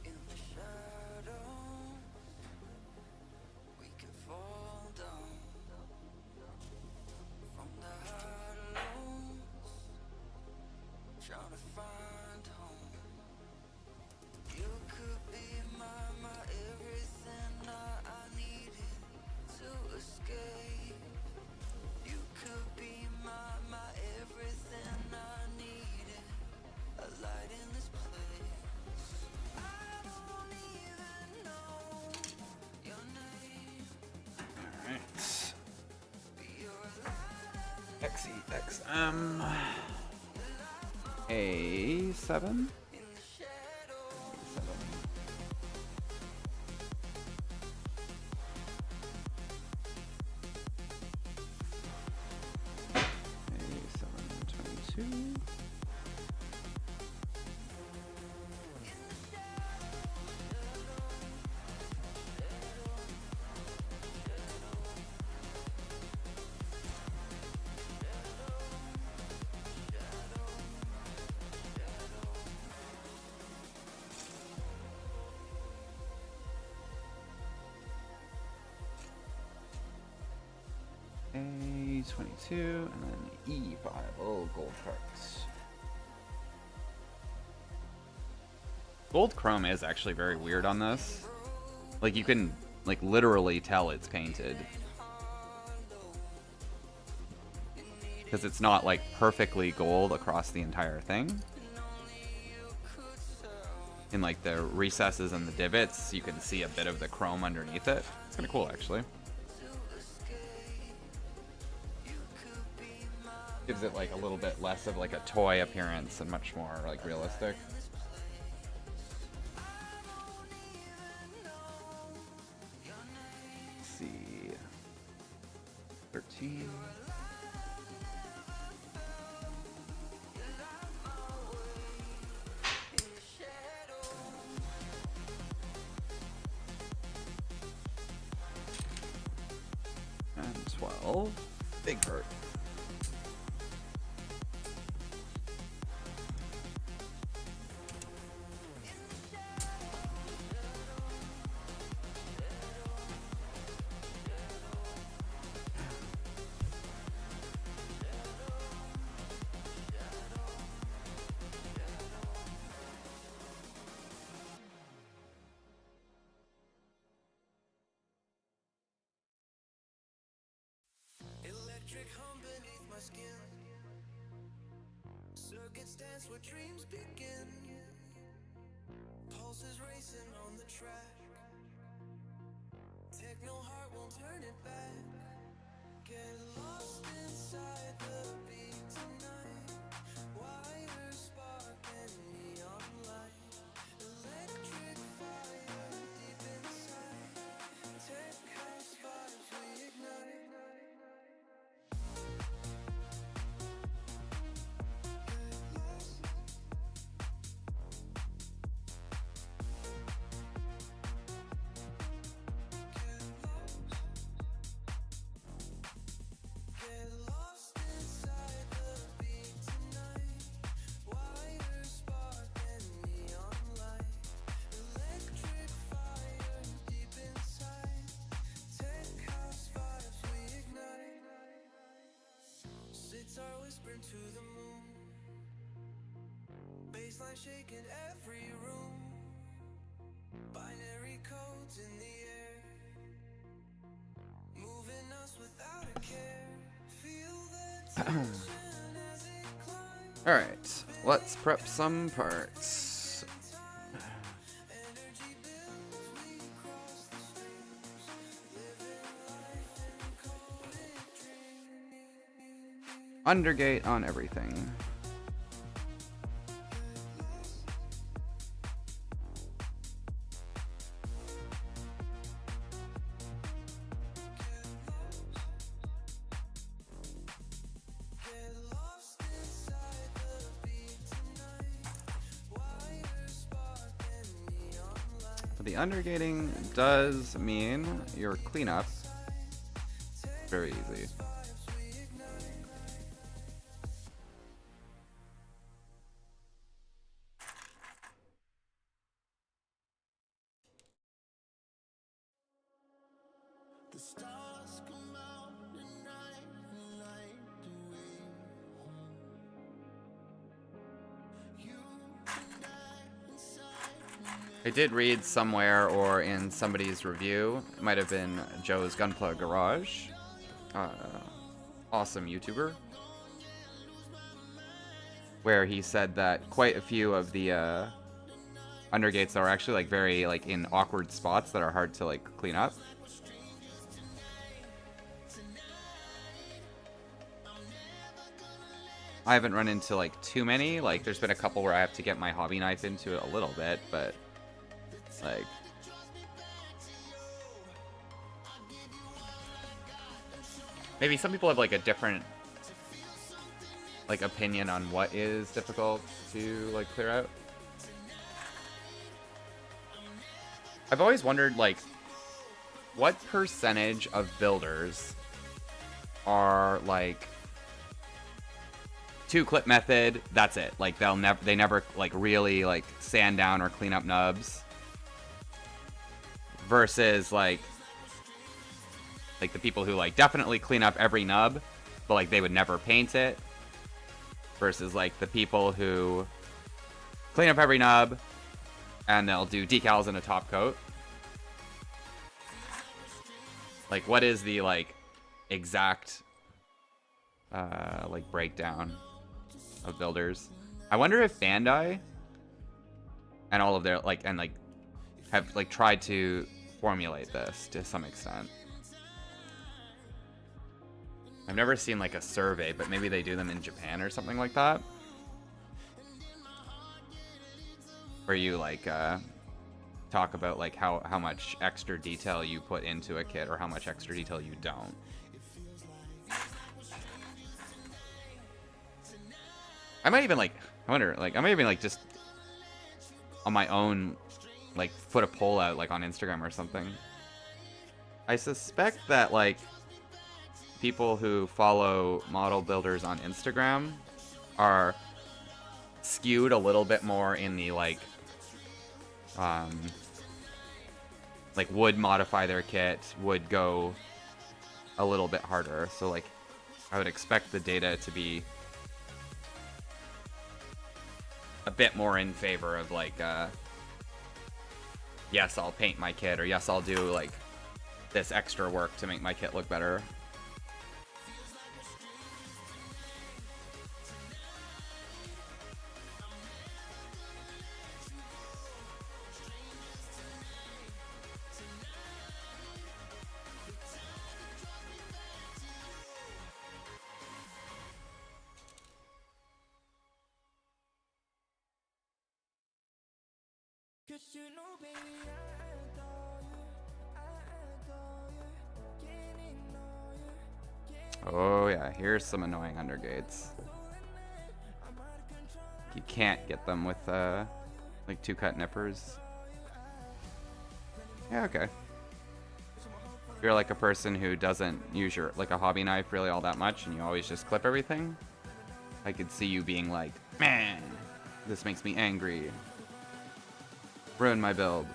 In the shadow, we can fall down from the hollows, trying to find home. You could be my everything I needed to escape. You could be my everything I needed, a light in this place. I don't even know your name. Alright. You're alive XEXM. A7. in the shadow. A722. A22 and then E5. Oh, gold parts. Gold chrome is actually very weird on this. Like you can like literally tell it's painted. Because it's not like perfectly gold across the entire thing. In like the recesses and the divots, you can see a bit of the chrome underneath it. It's kind of cool actually. Gives it like a little bit less of like a toy appearance and much more like realistic. Let's see. 13. And 12. Big hurt. Electric hum beneath my skin. Circuits dance where dreams begin. racing on the track. Techno heart won't turn it back. Get lost inside the beat tonight. Wires spark and neon light. Electric fire deep inside. Tech house vibes we ignite. Get lost inside the beat tonight. Wires spark and neon light. Electric fire deep inside. Tech house vibes we ignite. Sitar whispering to the moon. Baseline shaking every room. Binary codes in the air. Moving us without a care. Feel the tension as it climbs. Alright, let's prep some parts. Energy builds, we cross the streams. Living life in coded dreams. Undergate on everything. Get lost inside the beat tonight. Wires spark and neon light. The undergating does mean your cleanup very easy. Vibes we ignite. The stars come out at night and light the way home. You and I inside. I did read somewhere or in somebody's review, it might have been Joe's Gunpla Garage, awesome YouTuber, where he said that quite a few of the undergates are actually like very like in awkward spots that are hard to like clean up. I haven't run into like too many. Like there's been a couple where I have to get my hobby knife into it a little bit, but like maybe some people have like a different like opinion on what is difficult to like clear out. I've always wondered like what percentage of builders are like two clip method, that's it. Like they never like really like sand down or clean up nubs. Versus like the people who like definitely clean up every nub, but like they would never paint it. Versus like the people who clean up every nub and they'll do decals and a top coat. Like what is the like exact like breakdown of builders? I wonder if Bandai and all of their like and like have like tried to formulate this to some extent. I've never seen like a survey, but maybe they do them in Japan or something like that, where you like talk about like how much extra detail you put into a kit or how much extra detail you don't. I might even like, I wonder, like, I might even like just on my own, like, put a poll out, like, on Instagram or something. I suspect that, like, people who follow model builders on Instagram are skewed a little bit more in the, like, would modify their kit, would go a little bit harder. So, like, I would expect the data to be a bit more in favor of like yes, I'll paint my kit, or yes, I'll do like this extra work to make my kit look better. Oh yeah, here's some annoying undergates. You can't get them with like 2-cut nippers. Yeah, okay. If you're like a person who doesn't use your like a hobby knife really all that much and you always just clip everything, I could see you being like, man, this makes me angry. Ruin my build.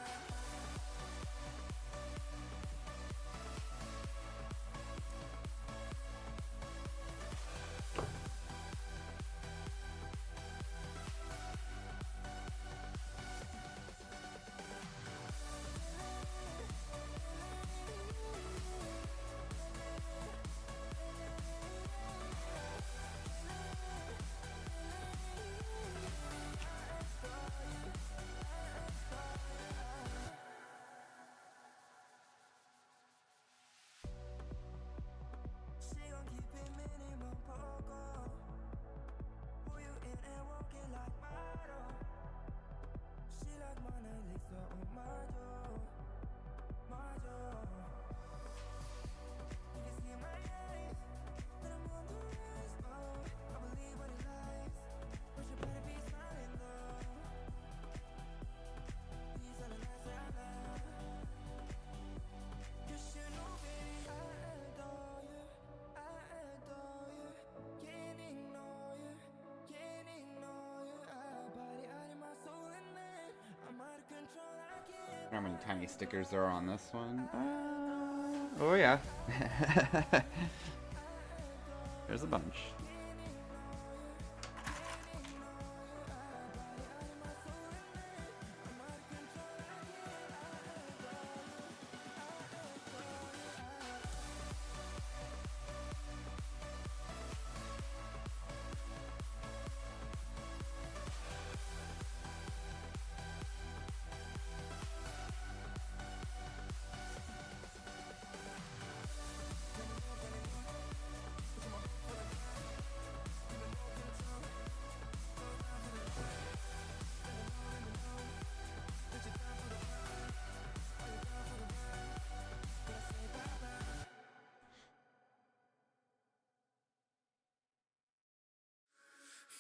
How many tiny stickers there are on this one? Oh yeah. There's a bunch.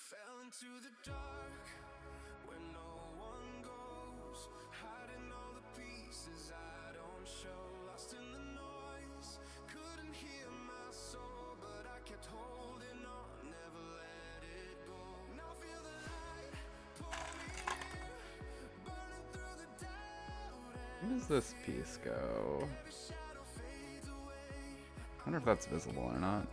Fell into the dark where no one goes, hiding all the pieces I don't show, lost in the noise, couldn't hear my soul, but I kept holding on, never let it go. Now feel the light pull me near, burning through the doubt. Where does this piece go? Every shadow fades away. I wonder if that's visible or not.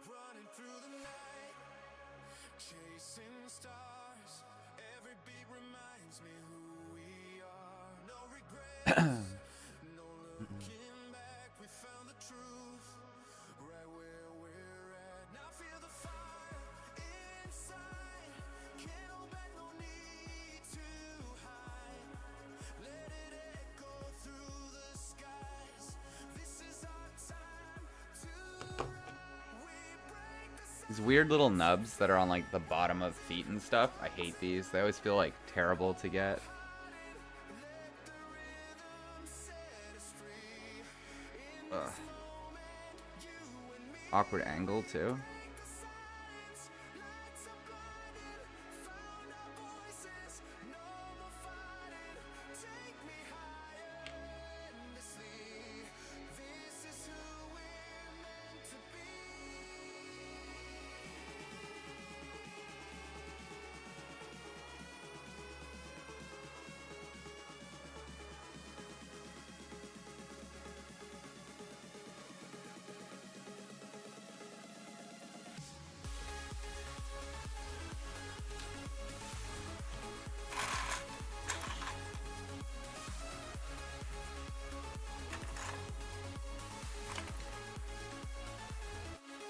Running through the night, chasing stars. Every beat reminds me who we are. No regrets, no looking back. We found the truth right where we're at. Now feel the fire inside. Can't hold back, no need to hide. Let it echo through the skies. This is our time to rise. These weird little nubs that are on like the bottom of feet and stuff. I hate these. They always feel like terrible to get. Ugh. awkward angle too.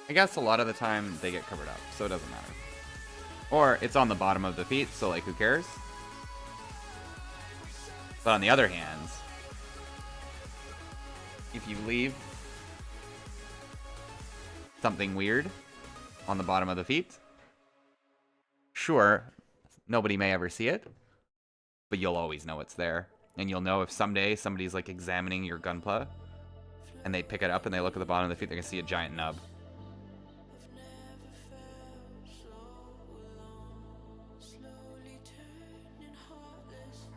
I guess a lot of the time they get covered up, so it doesn't matter. Or it's on the bottom of the feet, so like who cares? But on the other hand, if you leave something weird on the bottom of the feet, sure, nobody may ever see it, but you'll always know it's there. And you'll know if someday somebody's like examining your gunpla and they pick it up and they look at the bottom of the feet, they're gonna see a giant nub.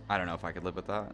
I don't know if I could live with that.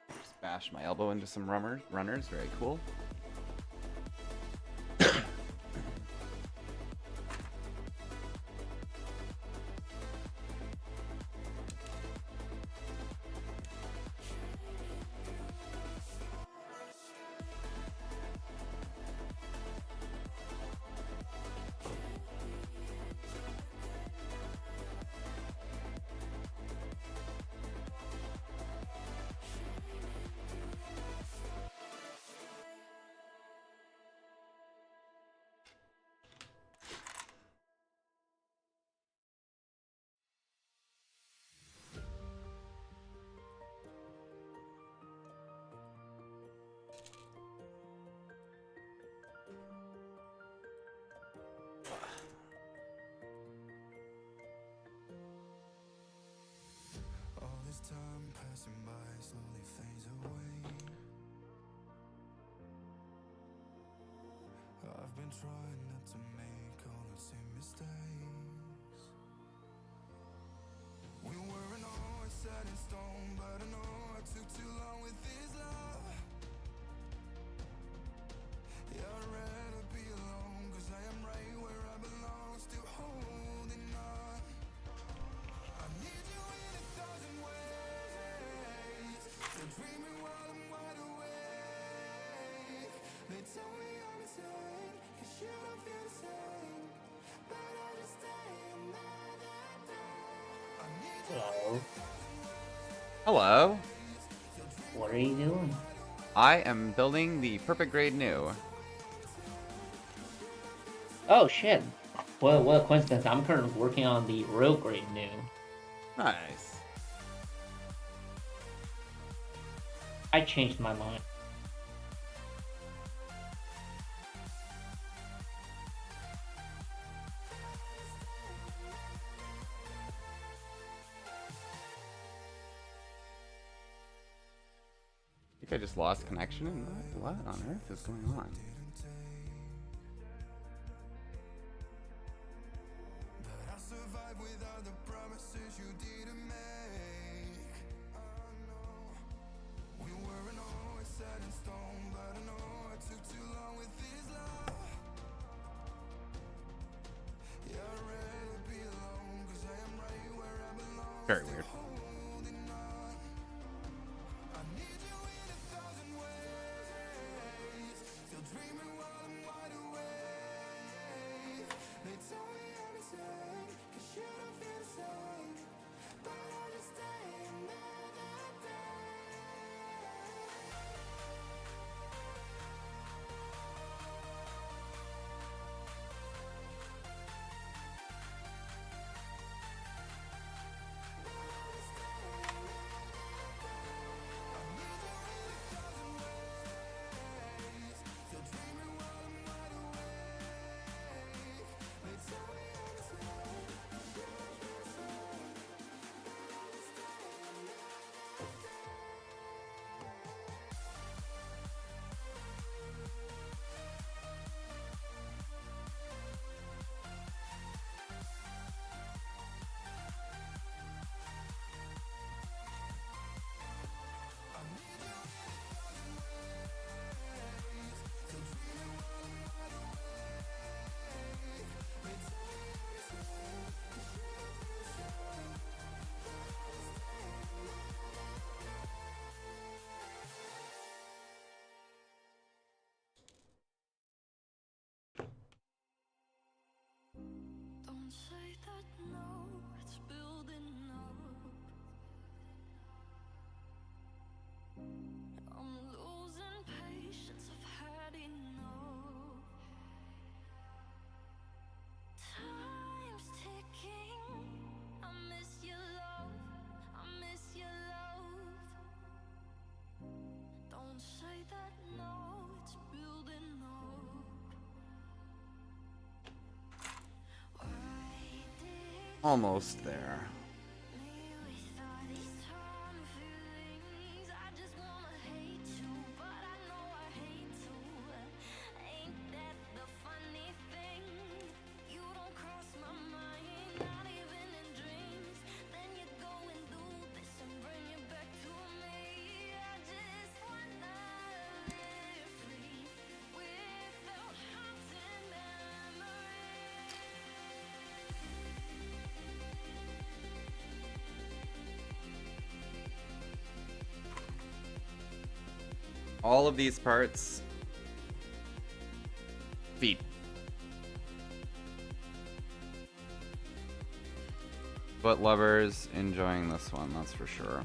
Just bash my elbow into some runners. Very cool. All this time passing by slowly fades away. I've been trying not to make all the same mistakes. We weren't always set in stone, but I know I took too long with this love. Yeah, I'd rather be alone, 'cause I am right where I belong, still holding on. I need you in 1,000 ways, still dreaming while I'm wide awake. They tell me I'm insane, 'cause you don't feel the same. Hello. What are you doing? I am building the perfect grade Nu. Oh shit. What a coincidence. I'm currently working on the real grade Nu. Nice. I changed my mind. I think I just lost connection. And what on earth is going on? Very weird. Don't say that no, it's building up. I'm losing patience, I've had enough. Time's ticking, I miss your love, I miss your love. Don't say that no, it's building up. Almost there. All of these parts. Feet. Foot lovers enjoying this one, that's for sure.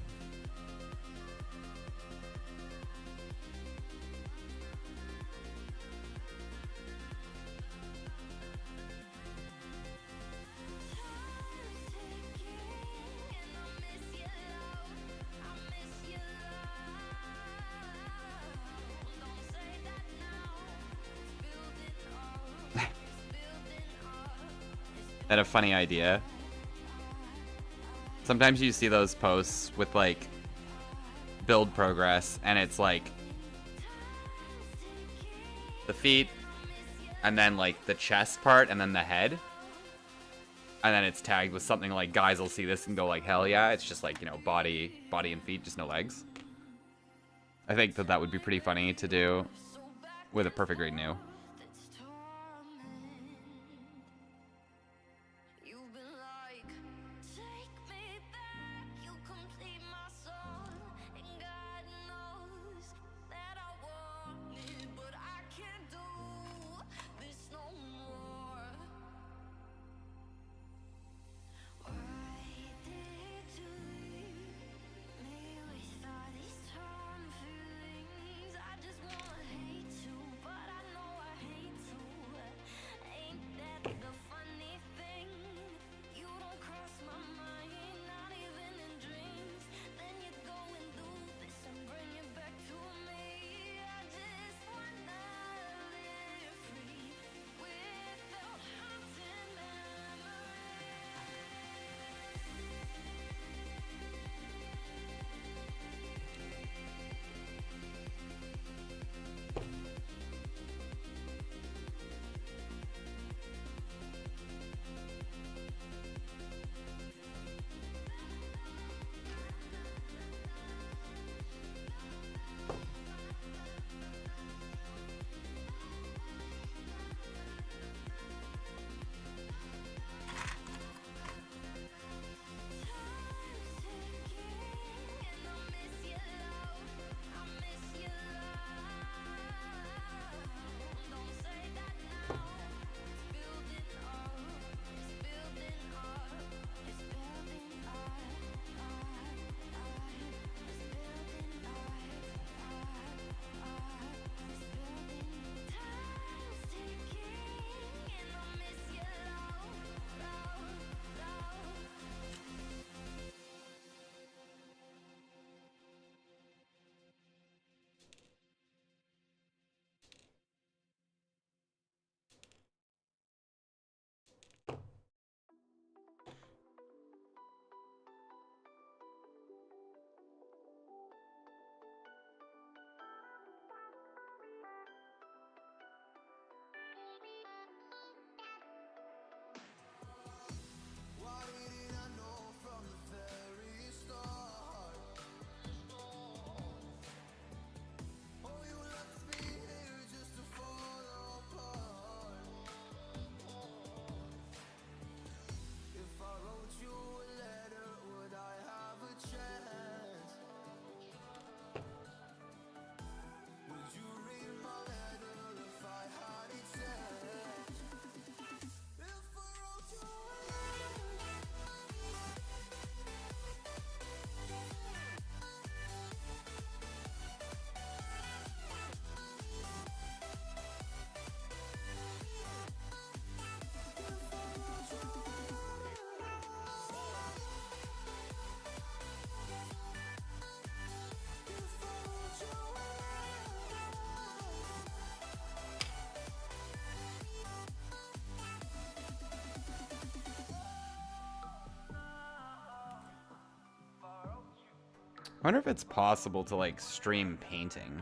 Had a funny idea. Sometimes you see those posts with like build progress and it's like the feet and then like the chest part and then the head. And then it's tagged with something like guys will see this and go like hell yeah. It's just like, you know, body and feet, just no legs. I think that would be pretty funny to do with a perfect grade Nu. I wonder if it's possible to like stream painting.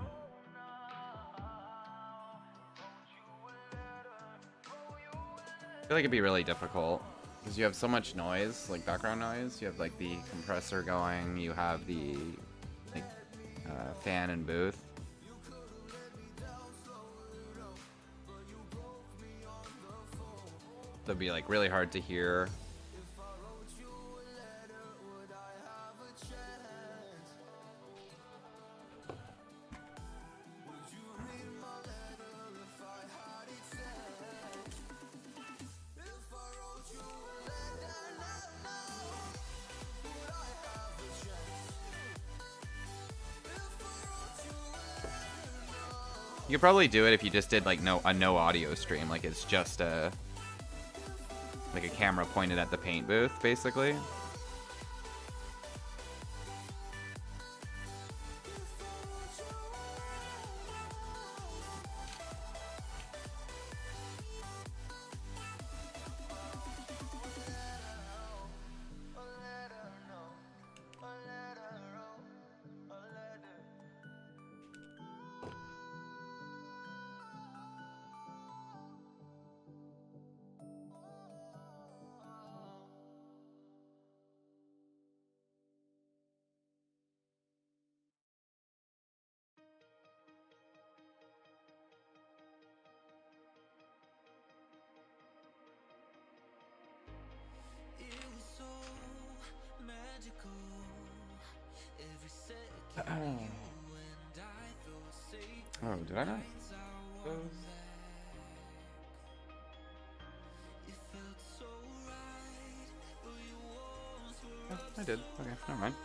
I feel like it'd be really difficult because you have so much noise, like background noise. You have like the compressor going, you have the like fan and booth. That'd be like really hard to hear. You could probably do it if you just did like a no audio stream, like it's just a camera pointed at the paint booth, basically. Oh, did I not? Oh, I did. Okay, never mind.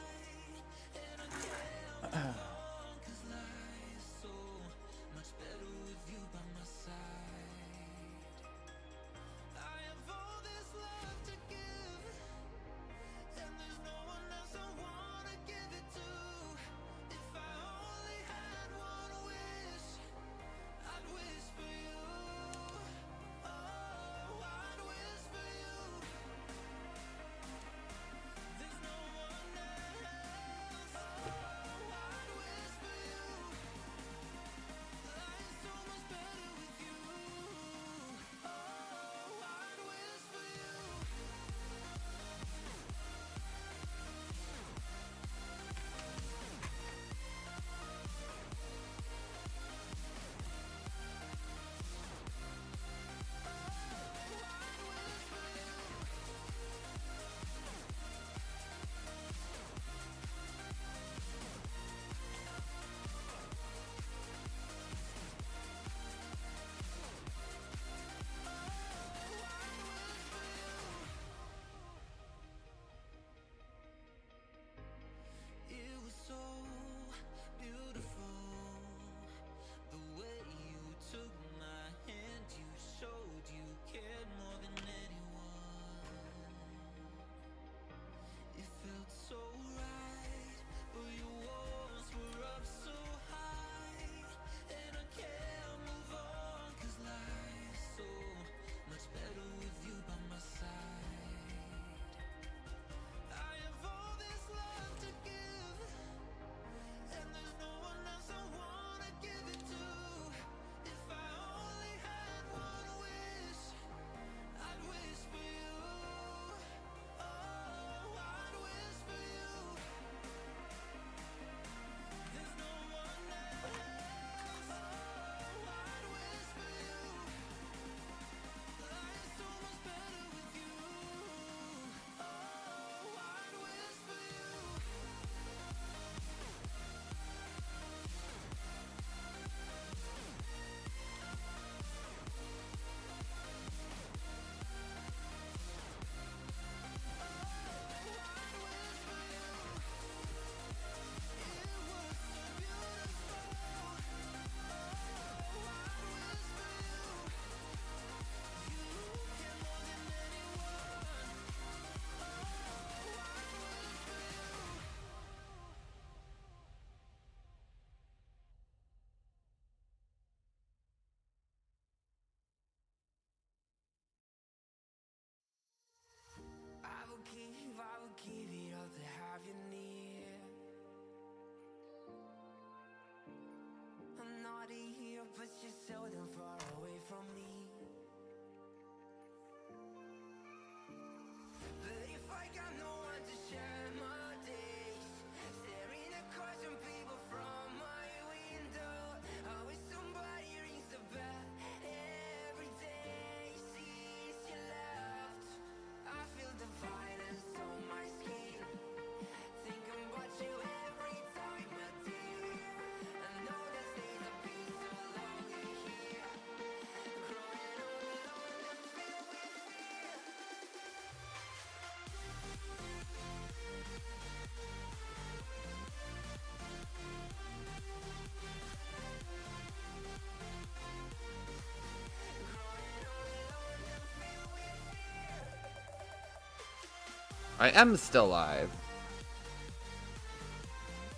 I am still live.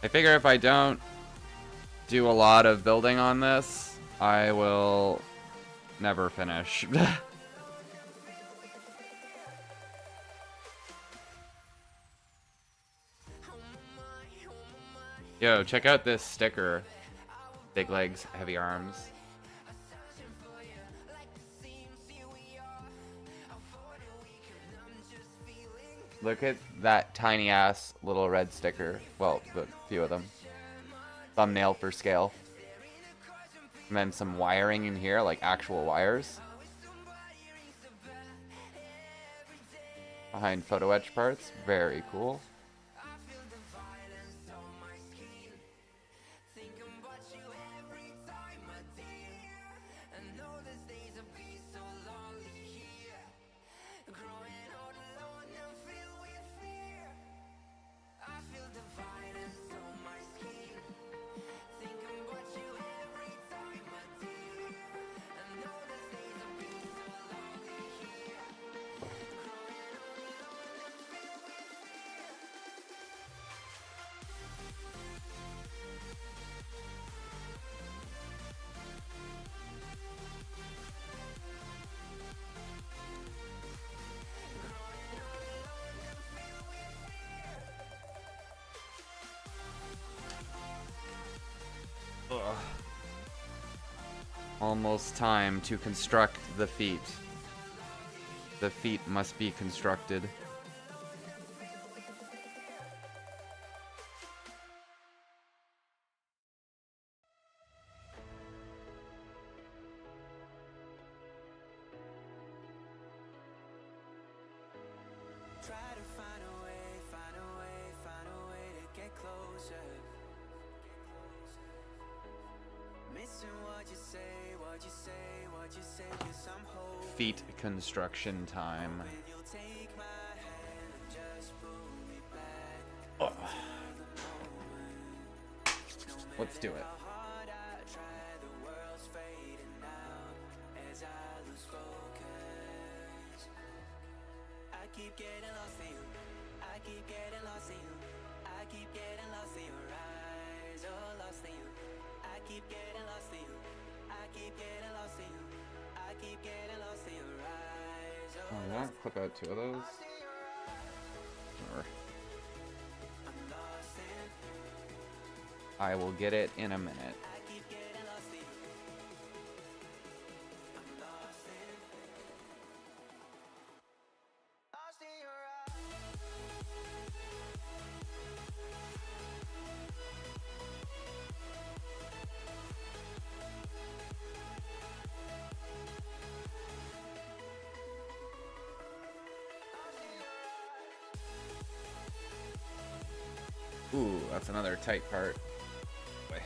I figure if I don't do a lot of building on this, I will never finish. Yo, check out this sticker. Big legs, heavy arms. Look at that tiny ass little red sticker. Well, the few of them. Thumbnail for scale. And then some wiring in here, like actual wires. Behind photo etch parts. Very cool. Ugh. Almost time to construct the feet. The feet must be constructed. Try to find a way, find a way, find a way to get closer. Missing what you say, what you say, what you say, 'cause I'm hoping Feet construction time. you'll take my hand and just pull me back Ugh. to the moment. Let's do it. How hard I try, the world's fading out as I lose focus. I keep getting lost in you, I keep getting lost in you, I keep getting lost in your eyes, oh lost in you. I keep getting lost in you, I keep getting lost in you, I keep getting lost in your eyes, oh Oh, yeah, clip out two of those. Or I'm lost in, I will get it in a minute. I keep getting lost in you, I'm lost in your eyes. Ooh, that's another tight part. Boy.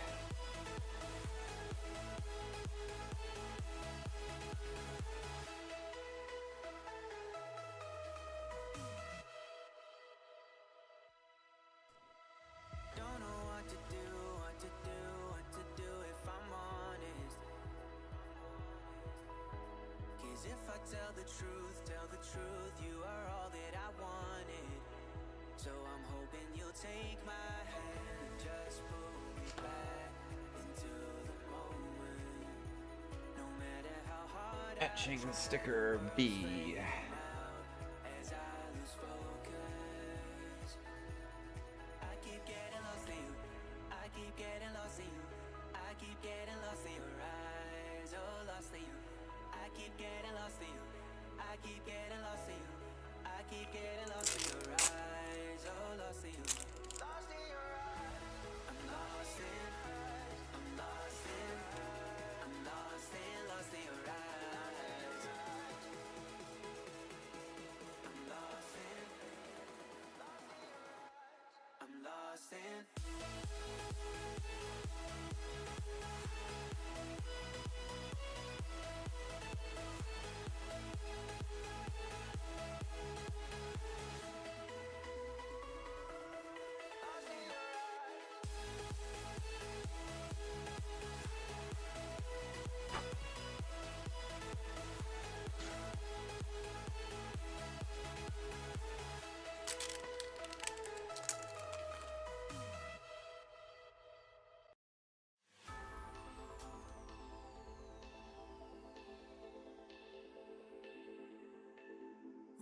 Don't know what to do, what to do, what to do if I'm honest. 'Cause if I tell the truth, you are all that I wanted. So I'm hoping you'll take my hand and just pull me back into the moment. No matter how hard Etching sticker B. as I lose focus. I keep getting lost in you, I keep getting lost in you, I keep getting lost in your eyes, oh lost in you. I keep getting lost in you, I keep getting lost in you, I keep getting lost in your eyes, oh lost in you. Lost in your eyes. I'm lost in, I'm lost in, I'm lost in your eyes.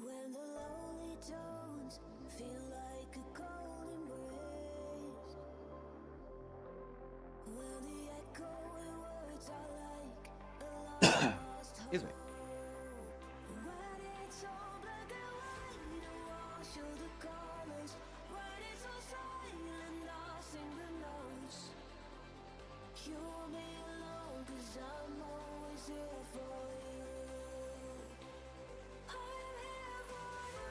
When the lonely tones feel like a cold embrace, when the echoing words are like a lost Excuse me. hope, when it's all black and white and wash all the colors, when it's all silent, lost in the notes. You won't be alone, 'cause I'm always here for you. I'm here for you.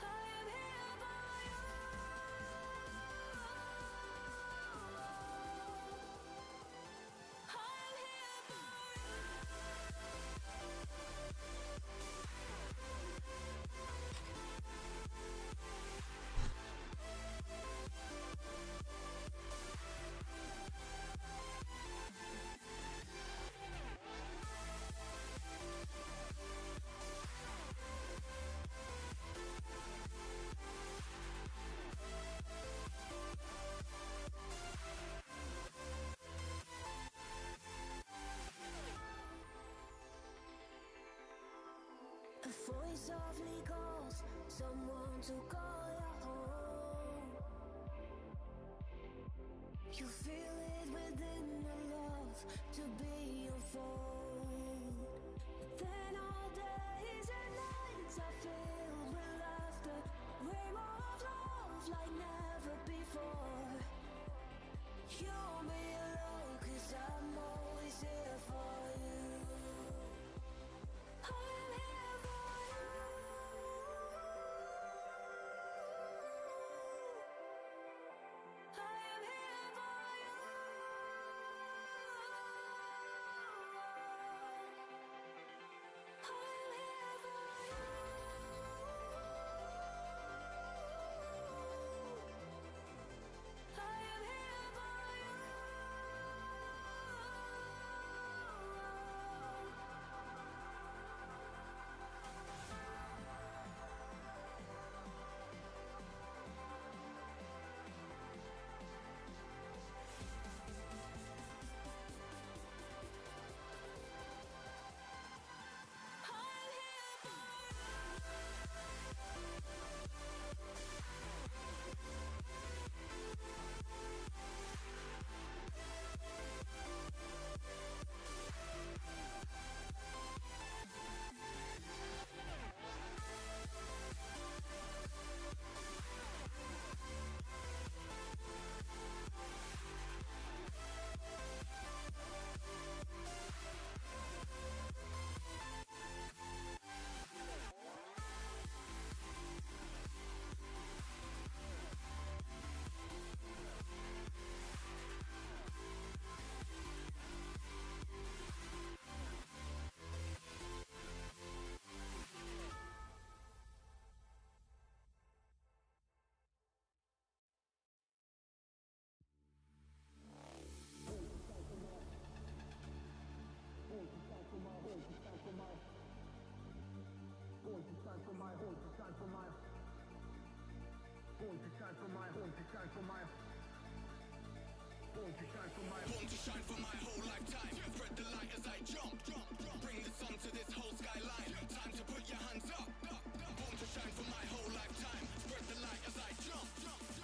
I am here for you. I'm here for a voice softly calls someone to call your home. You feel it within the love to be your phone. Then all days and nights are filled with laughter, rainbow of love like never before. You won't be alone, 'cause I'm always here for you. I'm here for you. I am here for you. I'm here for you. I am here for you. Born to shine for my whole lifetime. Spread the light as I jump. Bring the sun to this whole skyline. Time to put your hands up. Born to shine for my whole lifetime. Spread the light as I jump.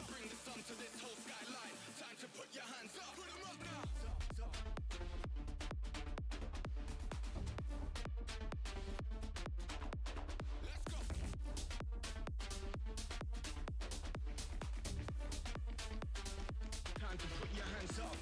Bring the sun to this whole skyline. Time to put your hands up. Put 'em up now. Let's go. Time to put your hands up.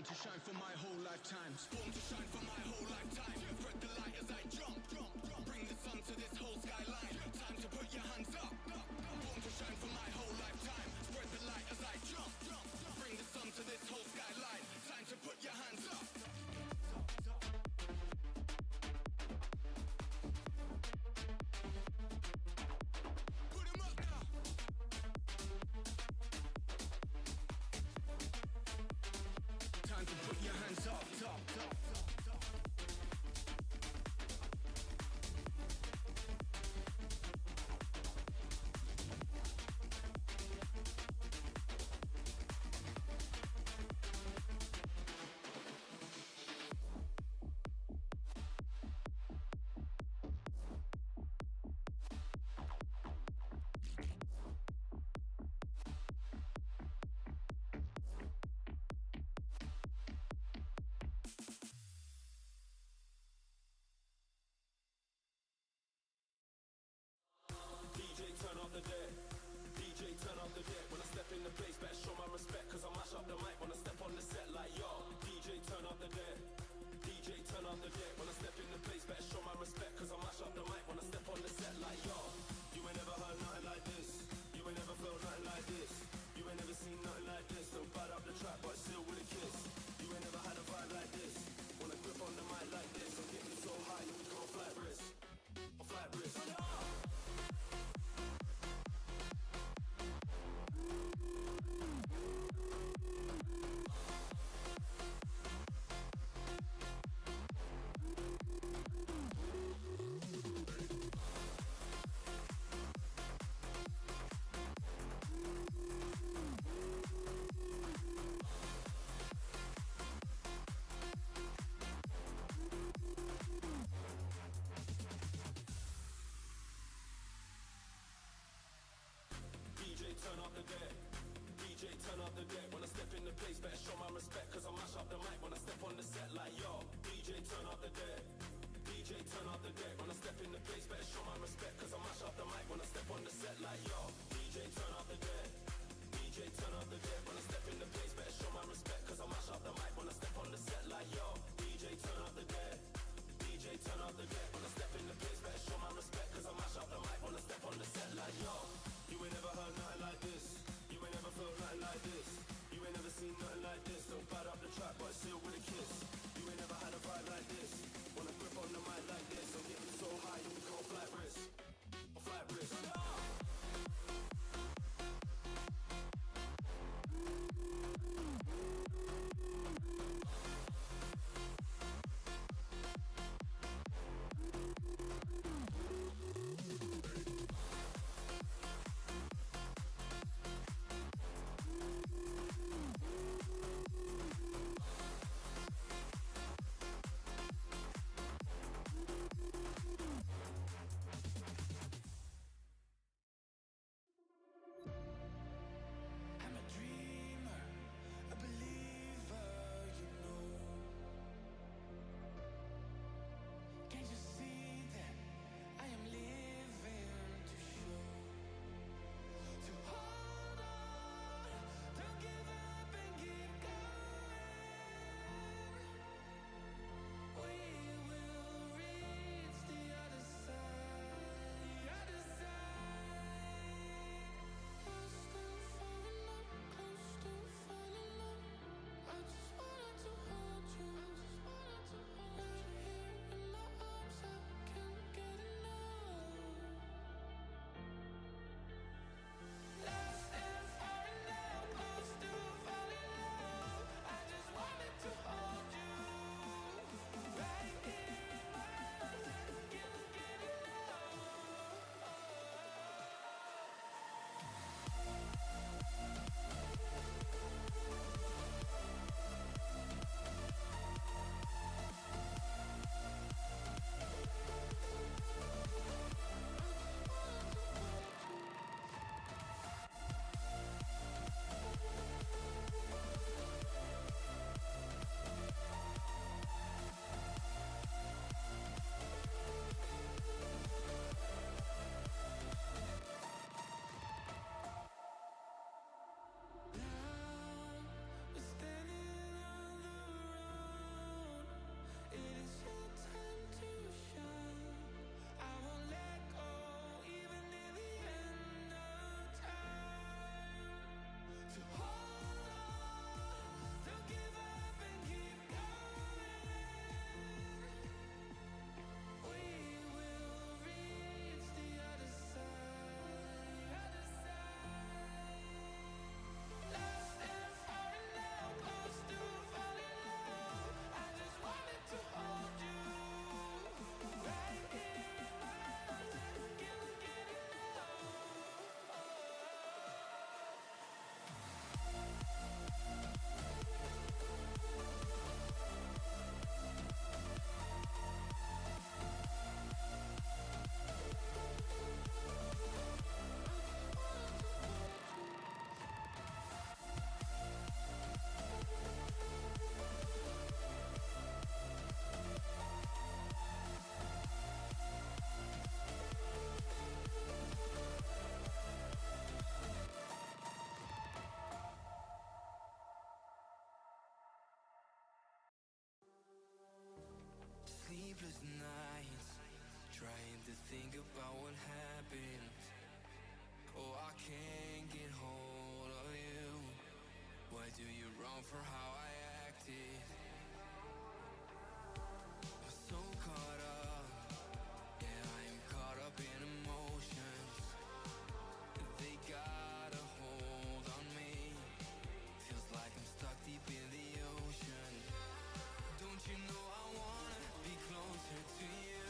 to shine for my whole lifetime. Born to shine for my whole lifetime. Spread the light as I jump. Bring the sun to this whole skyline. Time to put your hands up. Born to shine for my whole lifetime. Spread the light as I jump. Bring the sun to this whole skyline. Time to put your hands up. Put 'em up now. Time to put your hands up, top. DJ turn up the deck. DJ turn up the deck. When I step in the place, better show my respect. Cause I mash up the mic when I step on the set like yo. DJ turn up the deck. DJ turn up the deck. When I step in the place, better show my respect. Cause I mash up the mic when I step on the set like yo. You ain't never heard nothing like this. You ain't never felt nothing like this. You ain't never seen nothing like this. Don't bite up the track, but still with a kiss. You ain't never had a vibe like this. When I grip on the mic like this, I'm getting so high, you can go flat wrist. A flat wrist. DJ turn up the deck. DJ turn up the deck. When I step in the place, better show my respect. Cause I mash up the mic when I step on the set like yo. DJ turn up the deck. DJ turn up the deck. When I step in the place, better show my respect. Cause I mash up the mic when I step on the set like yo. DJ turn up the deck. DJ turn up the deck. When I step in the place, better show my respect. Cause I mash up the mic when I step on the set like yo. DJ turn up the deck. DJ turn up the deck. When I step in the place, better show my respect. Cause I mash up the mic when I step on the set like yo. You ain't never heard nothing like this. You ain't never felt nothing like this. You ain't never seen nothing like this. Don't bite up the track, but still with a kiss. You ain't never had a vibe like this. think about what happened. Oh, I can't get hold of you. Why do you wrong for how I acted? I'm so caught up. Yeah, I am caught up in emotions. They got a hold on me. Feels like I'm stuck deep in the ocean. Don't you know I wanna be closer to you?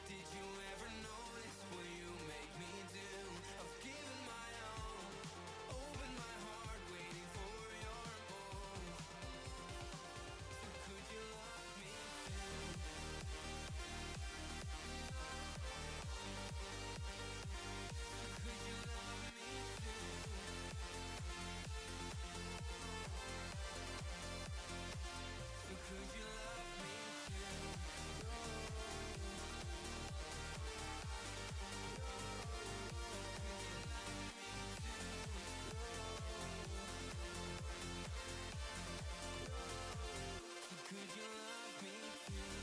Did you ever notice what you make me do? I've given my all, opened my heart, waiting for your move. So could you love me too? Could you love me too? So could you love me too? Could you love me too?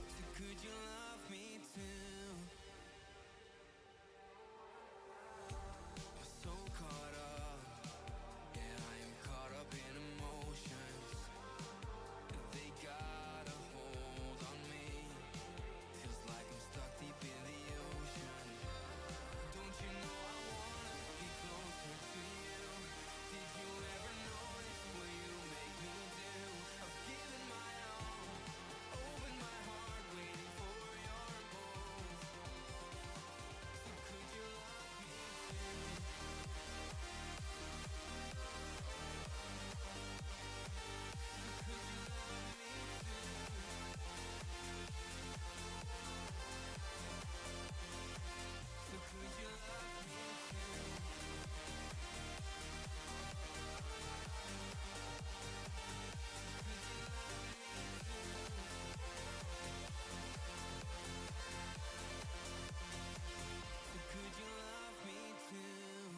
So could you love me too? I'm so caught up. Yeah, I am caught up in emotions. They got a hold on me. Feels like I'm stuck deep in the ocean. Don't you know I wanna be closer to you? Did you ever notice what you make me do? I've given my all, opened my heart, waiting for your move. So could you love me too? Could you love me too? So could you love me too? So could you love me too?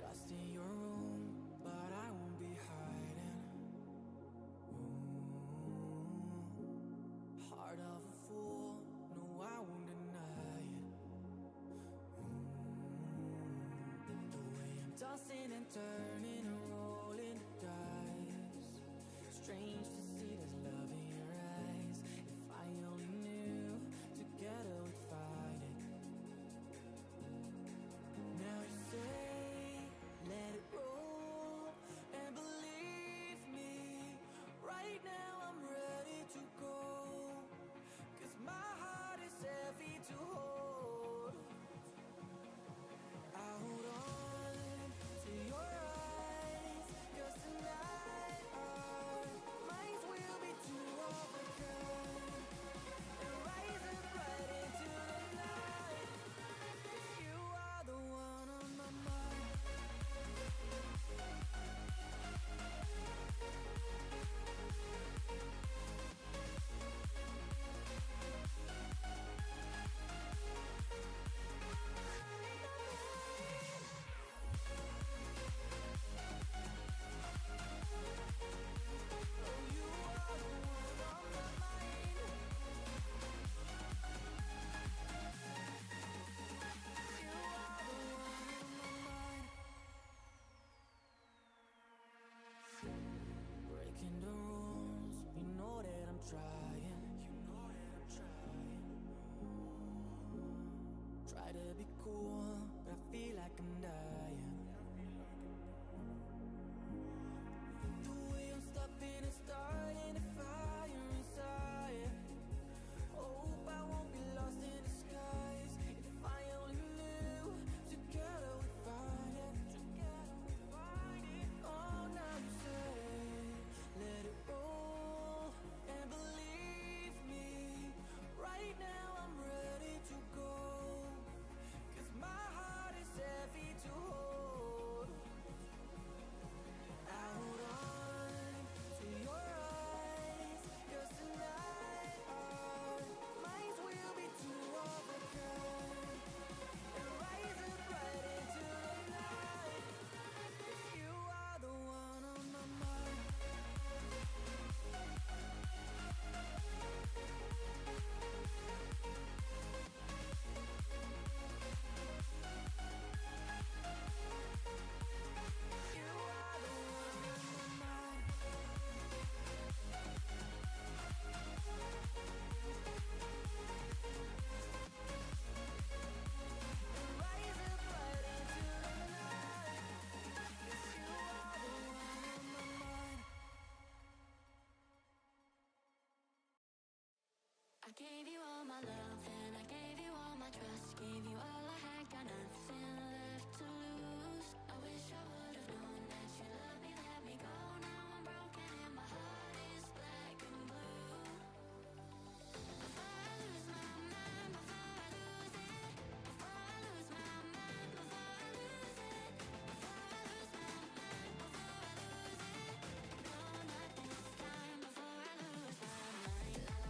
Lost in your room, but I won't be hiding. Heart of a fool, no, I won't deny it. The way I'm tossing and turning and rolling the dice. Strange to see there's love in your eyes. If I only knew, together we'd fight it. Now you say, let it roll, and believe me, right now I'm ready to go. 'Cause my heart is heavy to hold. I hold on to your gave you all my love and I gave you all my trust. Gave you all I had, got nothing left to lose. I wish I would have known that you love me, let me go. Now I'm broken and my heart is black and blue. Before I lose my mind, before I lose it. Before I lose my mind, before I lose it. Before I lose my mind, before I lose it. No, not this time, before I lose my mind.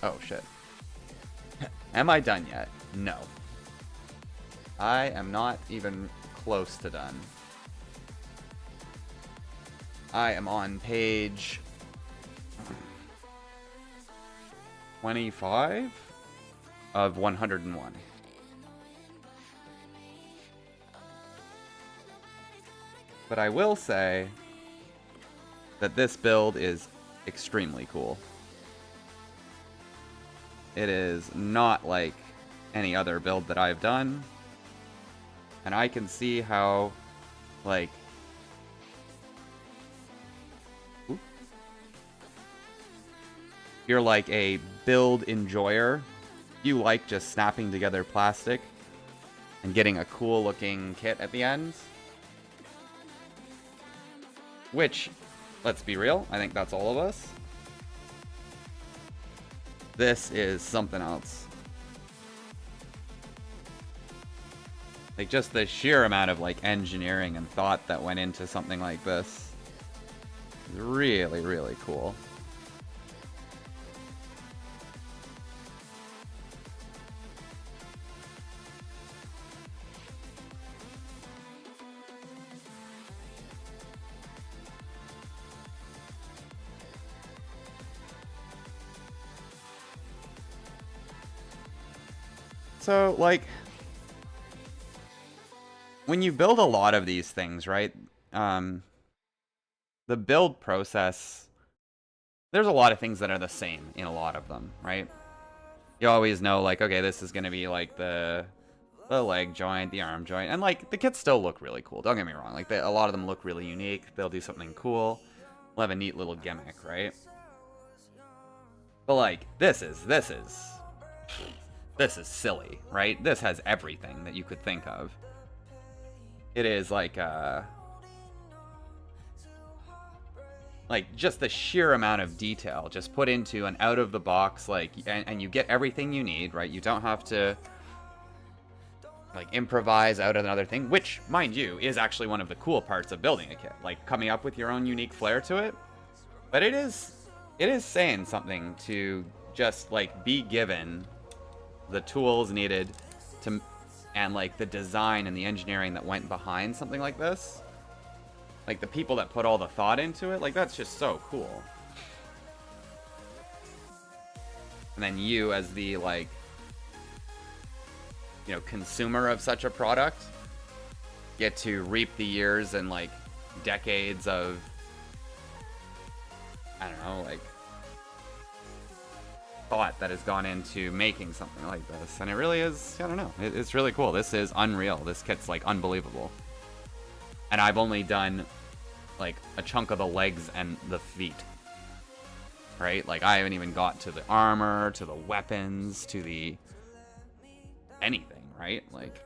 Oh shit. Am I done yet? No. I am not even close to done. I am on page 25 of 101. But I will say that this build is extremely cool. It is not like any other build that I've done. And I can see how, like, if you're like a build enjoyer, you like just snapping together plastic and getting a cool looking kit at the end. Which, let's be real, I think that's all of us. This is something else. Like, just the sheer amount of, like, engineering and thought that went into something like this is really, really cool. So, like, when you build a lot of these things, right, the build process, there's a lot of things that are the same in a lot of them, right? You always know, like, okay, this is going to be, like, the leg joint, the arm joint, and, like, the kits still look really cool. Don't get me wrong. Like, a lot of them look really unique. They'll do something cool. They'll have a neat little gimmick, right? But, like, this is silly, right? This has everything that you could think of. It is like just the sheer amount of detail just put into an out of the box, like, and you get everything you need, right? You don't have to, like, improvise out of another thing, which, mind you, is actually one of the cool parts of building a kit, like coming up with your own unique flair to it. But it is saying something to just, like, be given the tools needed to, and, like, the design and the engineering that went behind something like this. Like, the people that put all the thought into it, like, that's just so cool. And then you, as the, like, you know, consumer of such a product, get to reap the years and, like, decades of, I don't know, like, thought that has gone into making something like this. And it really is, I don't know, it's really cool. This is unreal. This kit's, like, unbelievable. And I've only done, like, a chunk of the legs and the feet, right? Like, I haven't even got to the armor, to the weapons, to the anything, right? Like,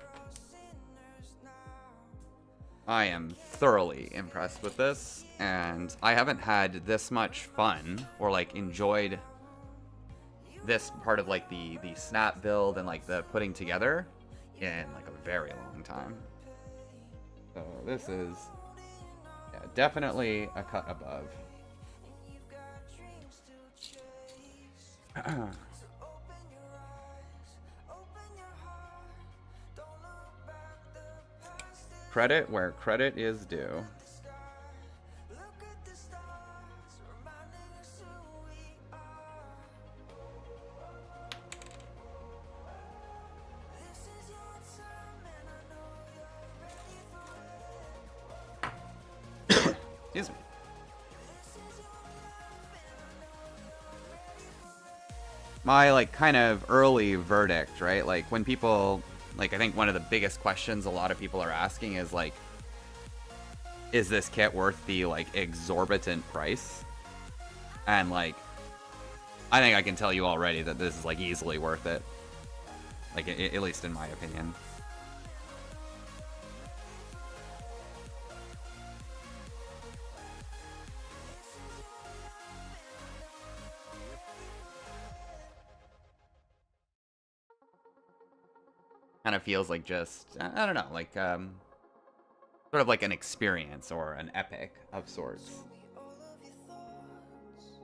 I am thoroughly impressed with this, and I haven't had this much fun or, like, enjoyed this part of, like, the snap build and, like, the putting together in, like, a very long time. So this is, yeah, definitely a cut above. Credit where credit is due. Excuse me. My, like, kind of early verdict, right? Like, when people Like, I think one of the biggest questions a lot of people are asking is, like, is this kit worth the, like, exorbitant price? And, like, I think I can tell you already that this is, like, easily worth it. Like, at least in my opinion. Kind of feels like just, I don't know, like, sort of like an experience or an epic of sorts. All of your thoughts.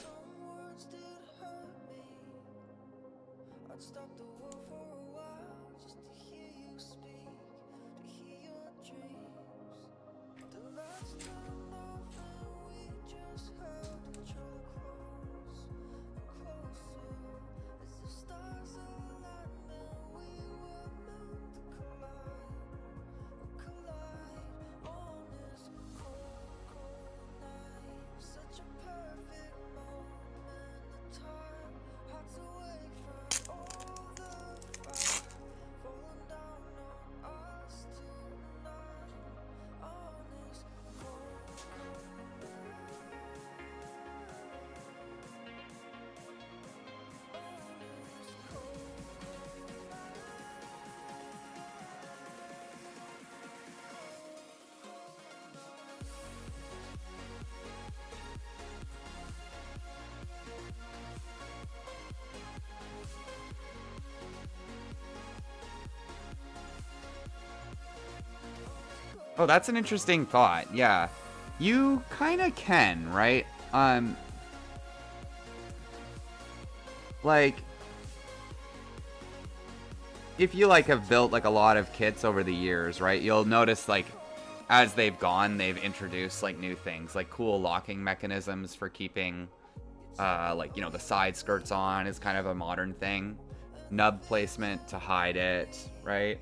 Some words did hurt me. I'd stop the world for a while just to hear you speak, to hear your dreams. The lights turned off and we just held each other close and closer, as if stars aligned and we were meant to collide, on this cold, cold night. Such a perfect moment in time. Hard to wake from all the fire falling down on us tonight. On this cold, cold Oh, that's an interesting thought. Yeah. You kind of can, right? Like, if you, like, have built, like, a lot of kits over the years, right? You'll notice, like, as they've gone, they've introduced, like, new things, like cool locking mechanisms for keeping, like, you know, the side skirts on is kind of a modern thing. Nub placement to hide it, right?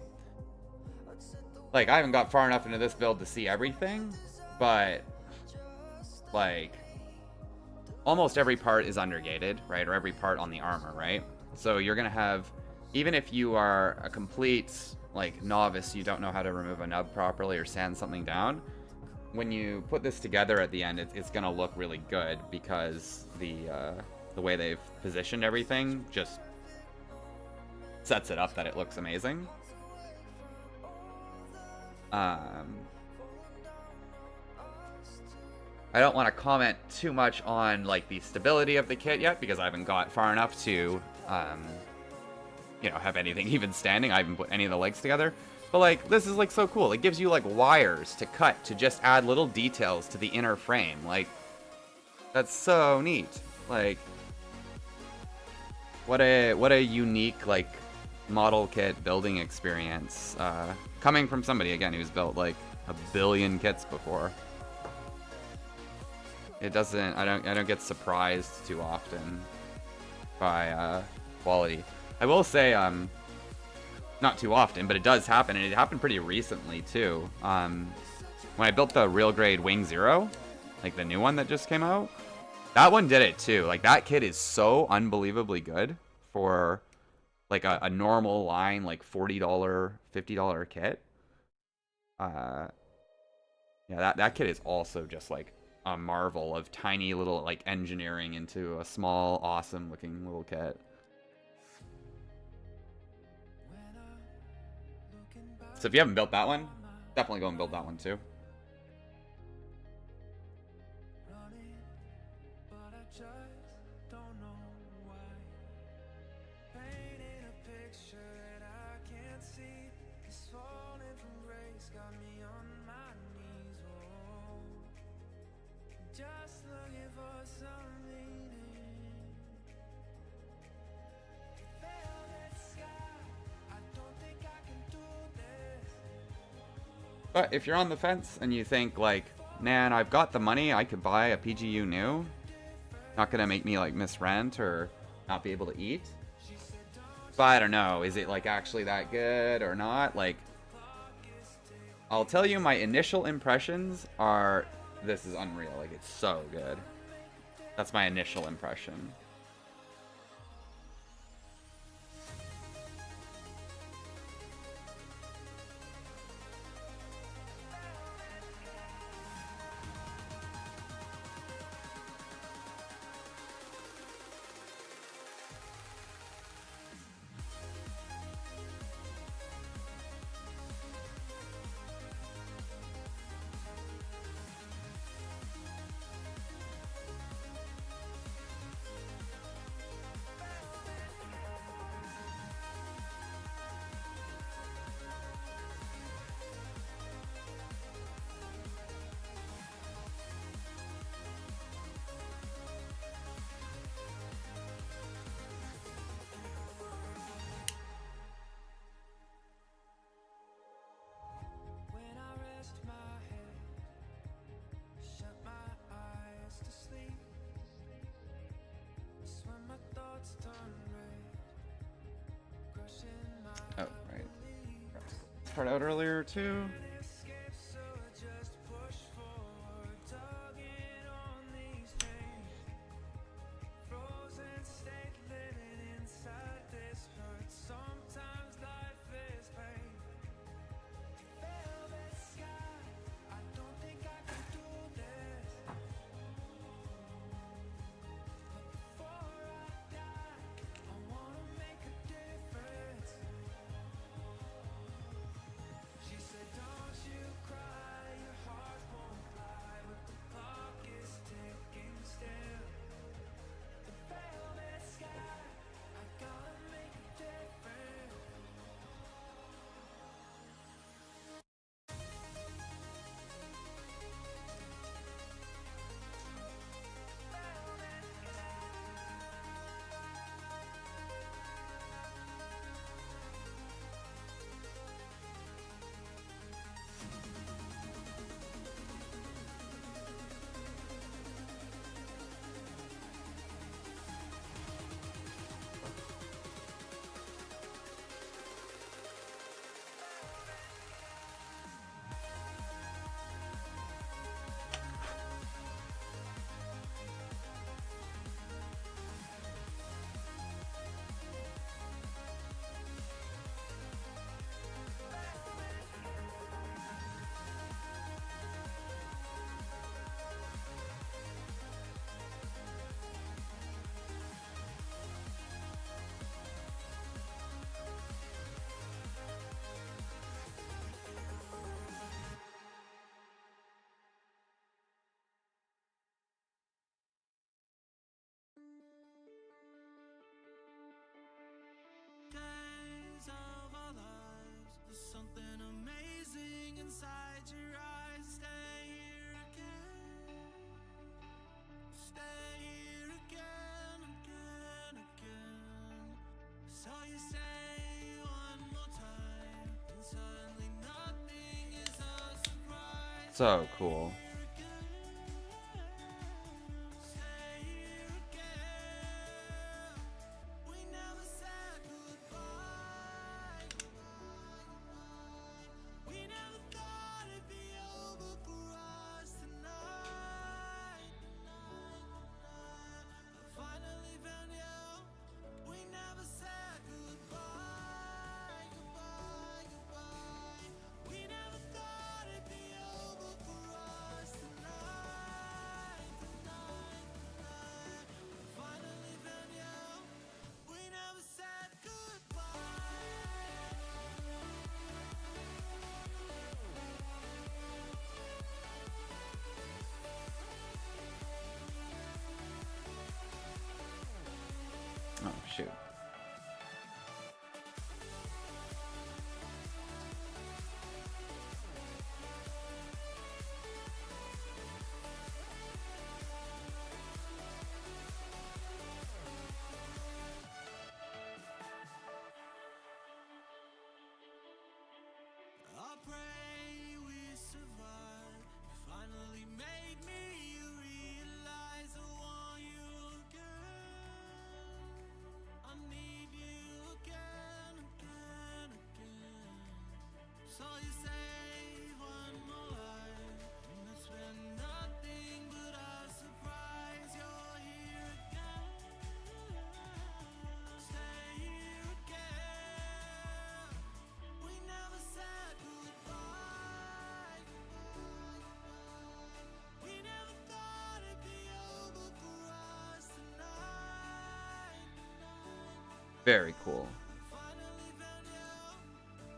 Like, I haven't got far enough into this build to see everything, but, like, almost every part is undergated, right? Or every part on the armor, right? So you're going to have, even if you are a complete, like, novice, you don't know how to remove a nub properly or sand something down, when you put this together at the end, it's going to look really good because the way they've positioned everything just sets it up that it looks amazing. I don't want to comment too much on, like, the stability of the kit yet because I haven't got far enough to, you know, have anything even standing. I haven't put any of the legs together. But, like, this is, like, so cool. It gives you, like, wires to cut to just add little details to the inner frame. Like, that's so neat. Like, what a unique, like, model kit building experience. Coming from somebody, again, who's built, like, a billion kits before. It doesn't, I don't get surprised too often by quality. I will say, not too often, but it does happen, and it happened pretty recently too. When I built the Real Grade Wing Zero, like the new one that just came out, that one did it too. Like, that kit is so unbelievably good for, like, a normal line, like, $40, $50 kit. Yeah, that kit is also just, like, a marvel of tiny little, like, engineering into a small, awesome looking little kit. So if you haven't built that one, definitely go and build that one too. But if you're on the fence and you think, like, man, I've got the money, I could buy a PGU Nu, not gonna make me, like, miss rent or not be able to eat. But I don't know, is it, like, actually that good or not? Like, I'll tell you, my initial impressions are, this is unreal. Like, it's so good. That's my initial impression. part out earlier too. Days of our lives, there's something amazing inside your eyes. Stay here again. Stay here again, again, again. So you say one more time, and suddenly nothing is a surprise. So cool. Oh, shoot. I pray we survive. Finally made me realize I want you again. I need you again, again, again. So you save one more life, and it's been nothing but a surprise. You're here again. Stay here again. We never said goodbye. We never thought it'd be over for us tonight. Very cool. Finally found you.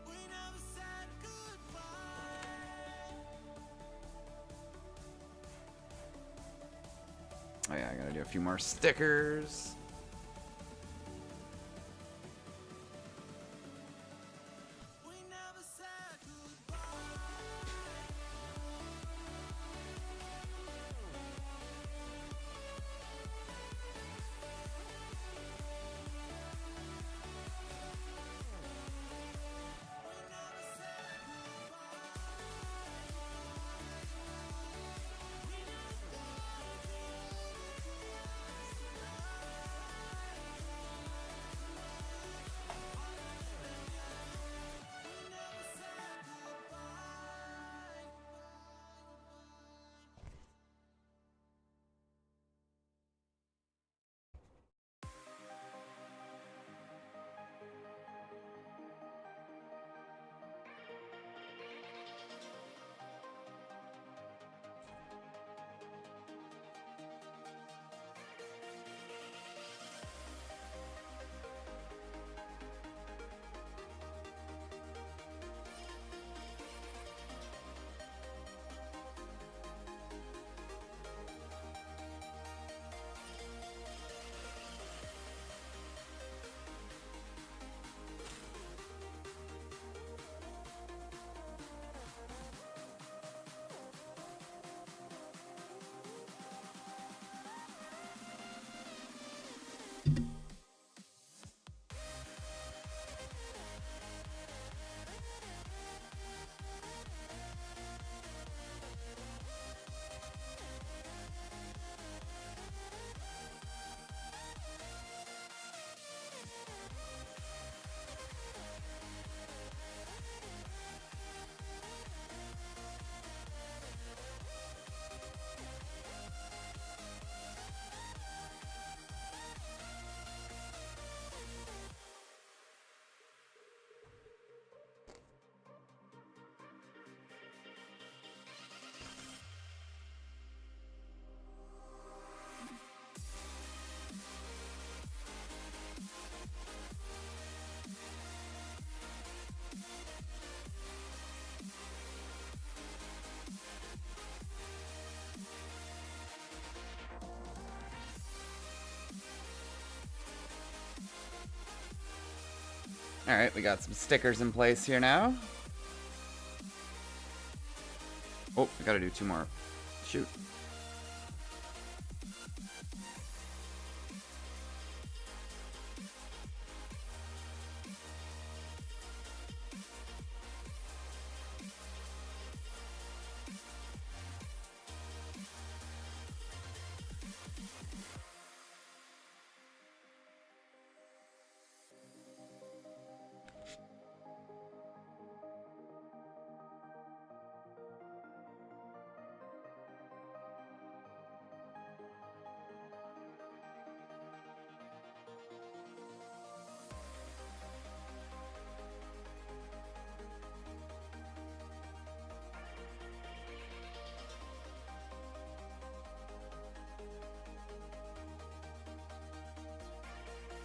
We never said goodbye. Oh yeah, I gotta do a few more stickers. We never said goodbye. Alright, we got some stickers in place here now. Oh, we gotta do 2 more. Shoot.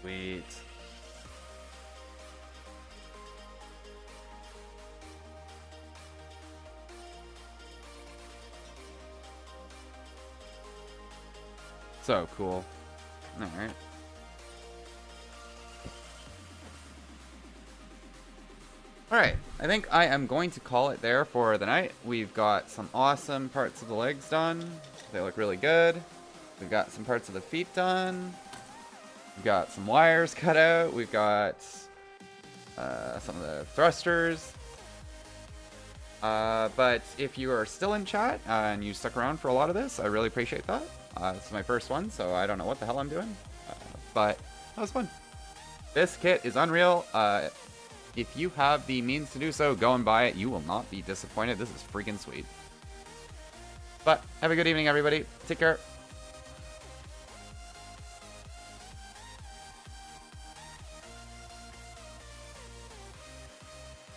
Sweet. So cool. Alright. Alright, I think I am going to call it there for the night. We've got some awesome parts of the legs done. They look really good. We've got some parts of the feet done. We've got some wires cut out. We've got some of the thrusters. But if you are still in chat and you stuck around for a lot of this, I really appreciate that. This is my first one, so I don't know what the hell I'm doing. But that was fun. This kit is unreal. If you have the means to do so, go and buy it. You will not be disappointed. This is freaking sweet. But have a good evening, everybody. Take care.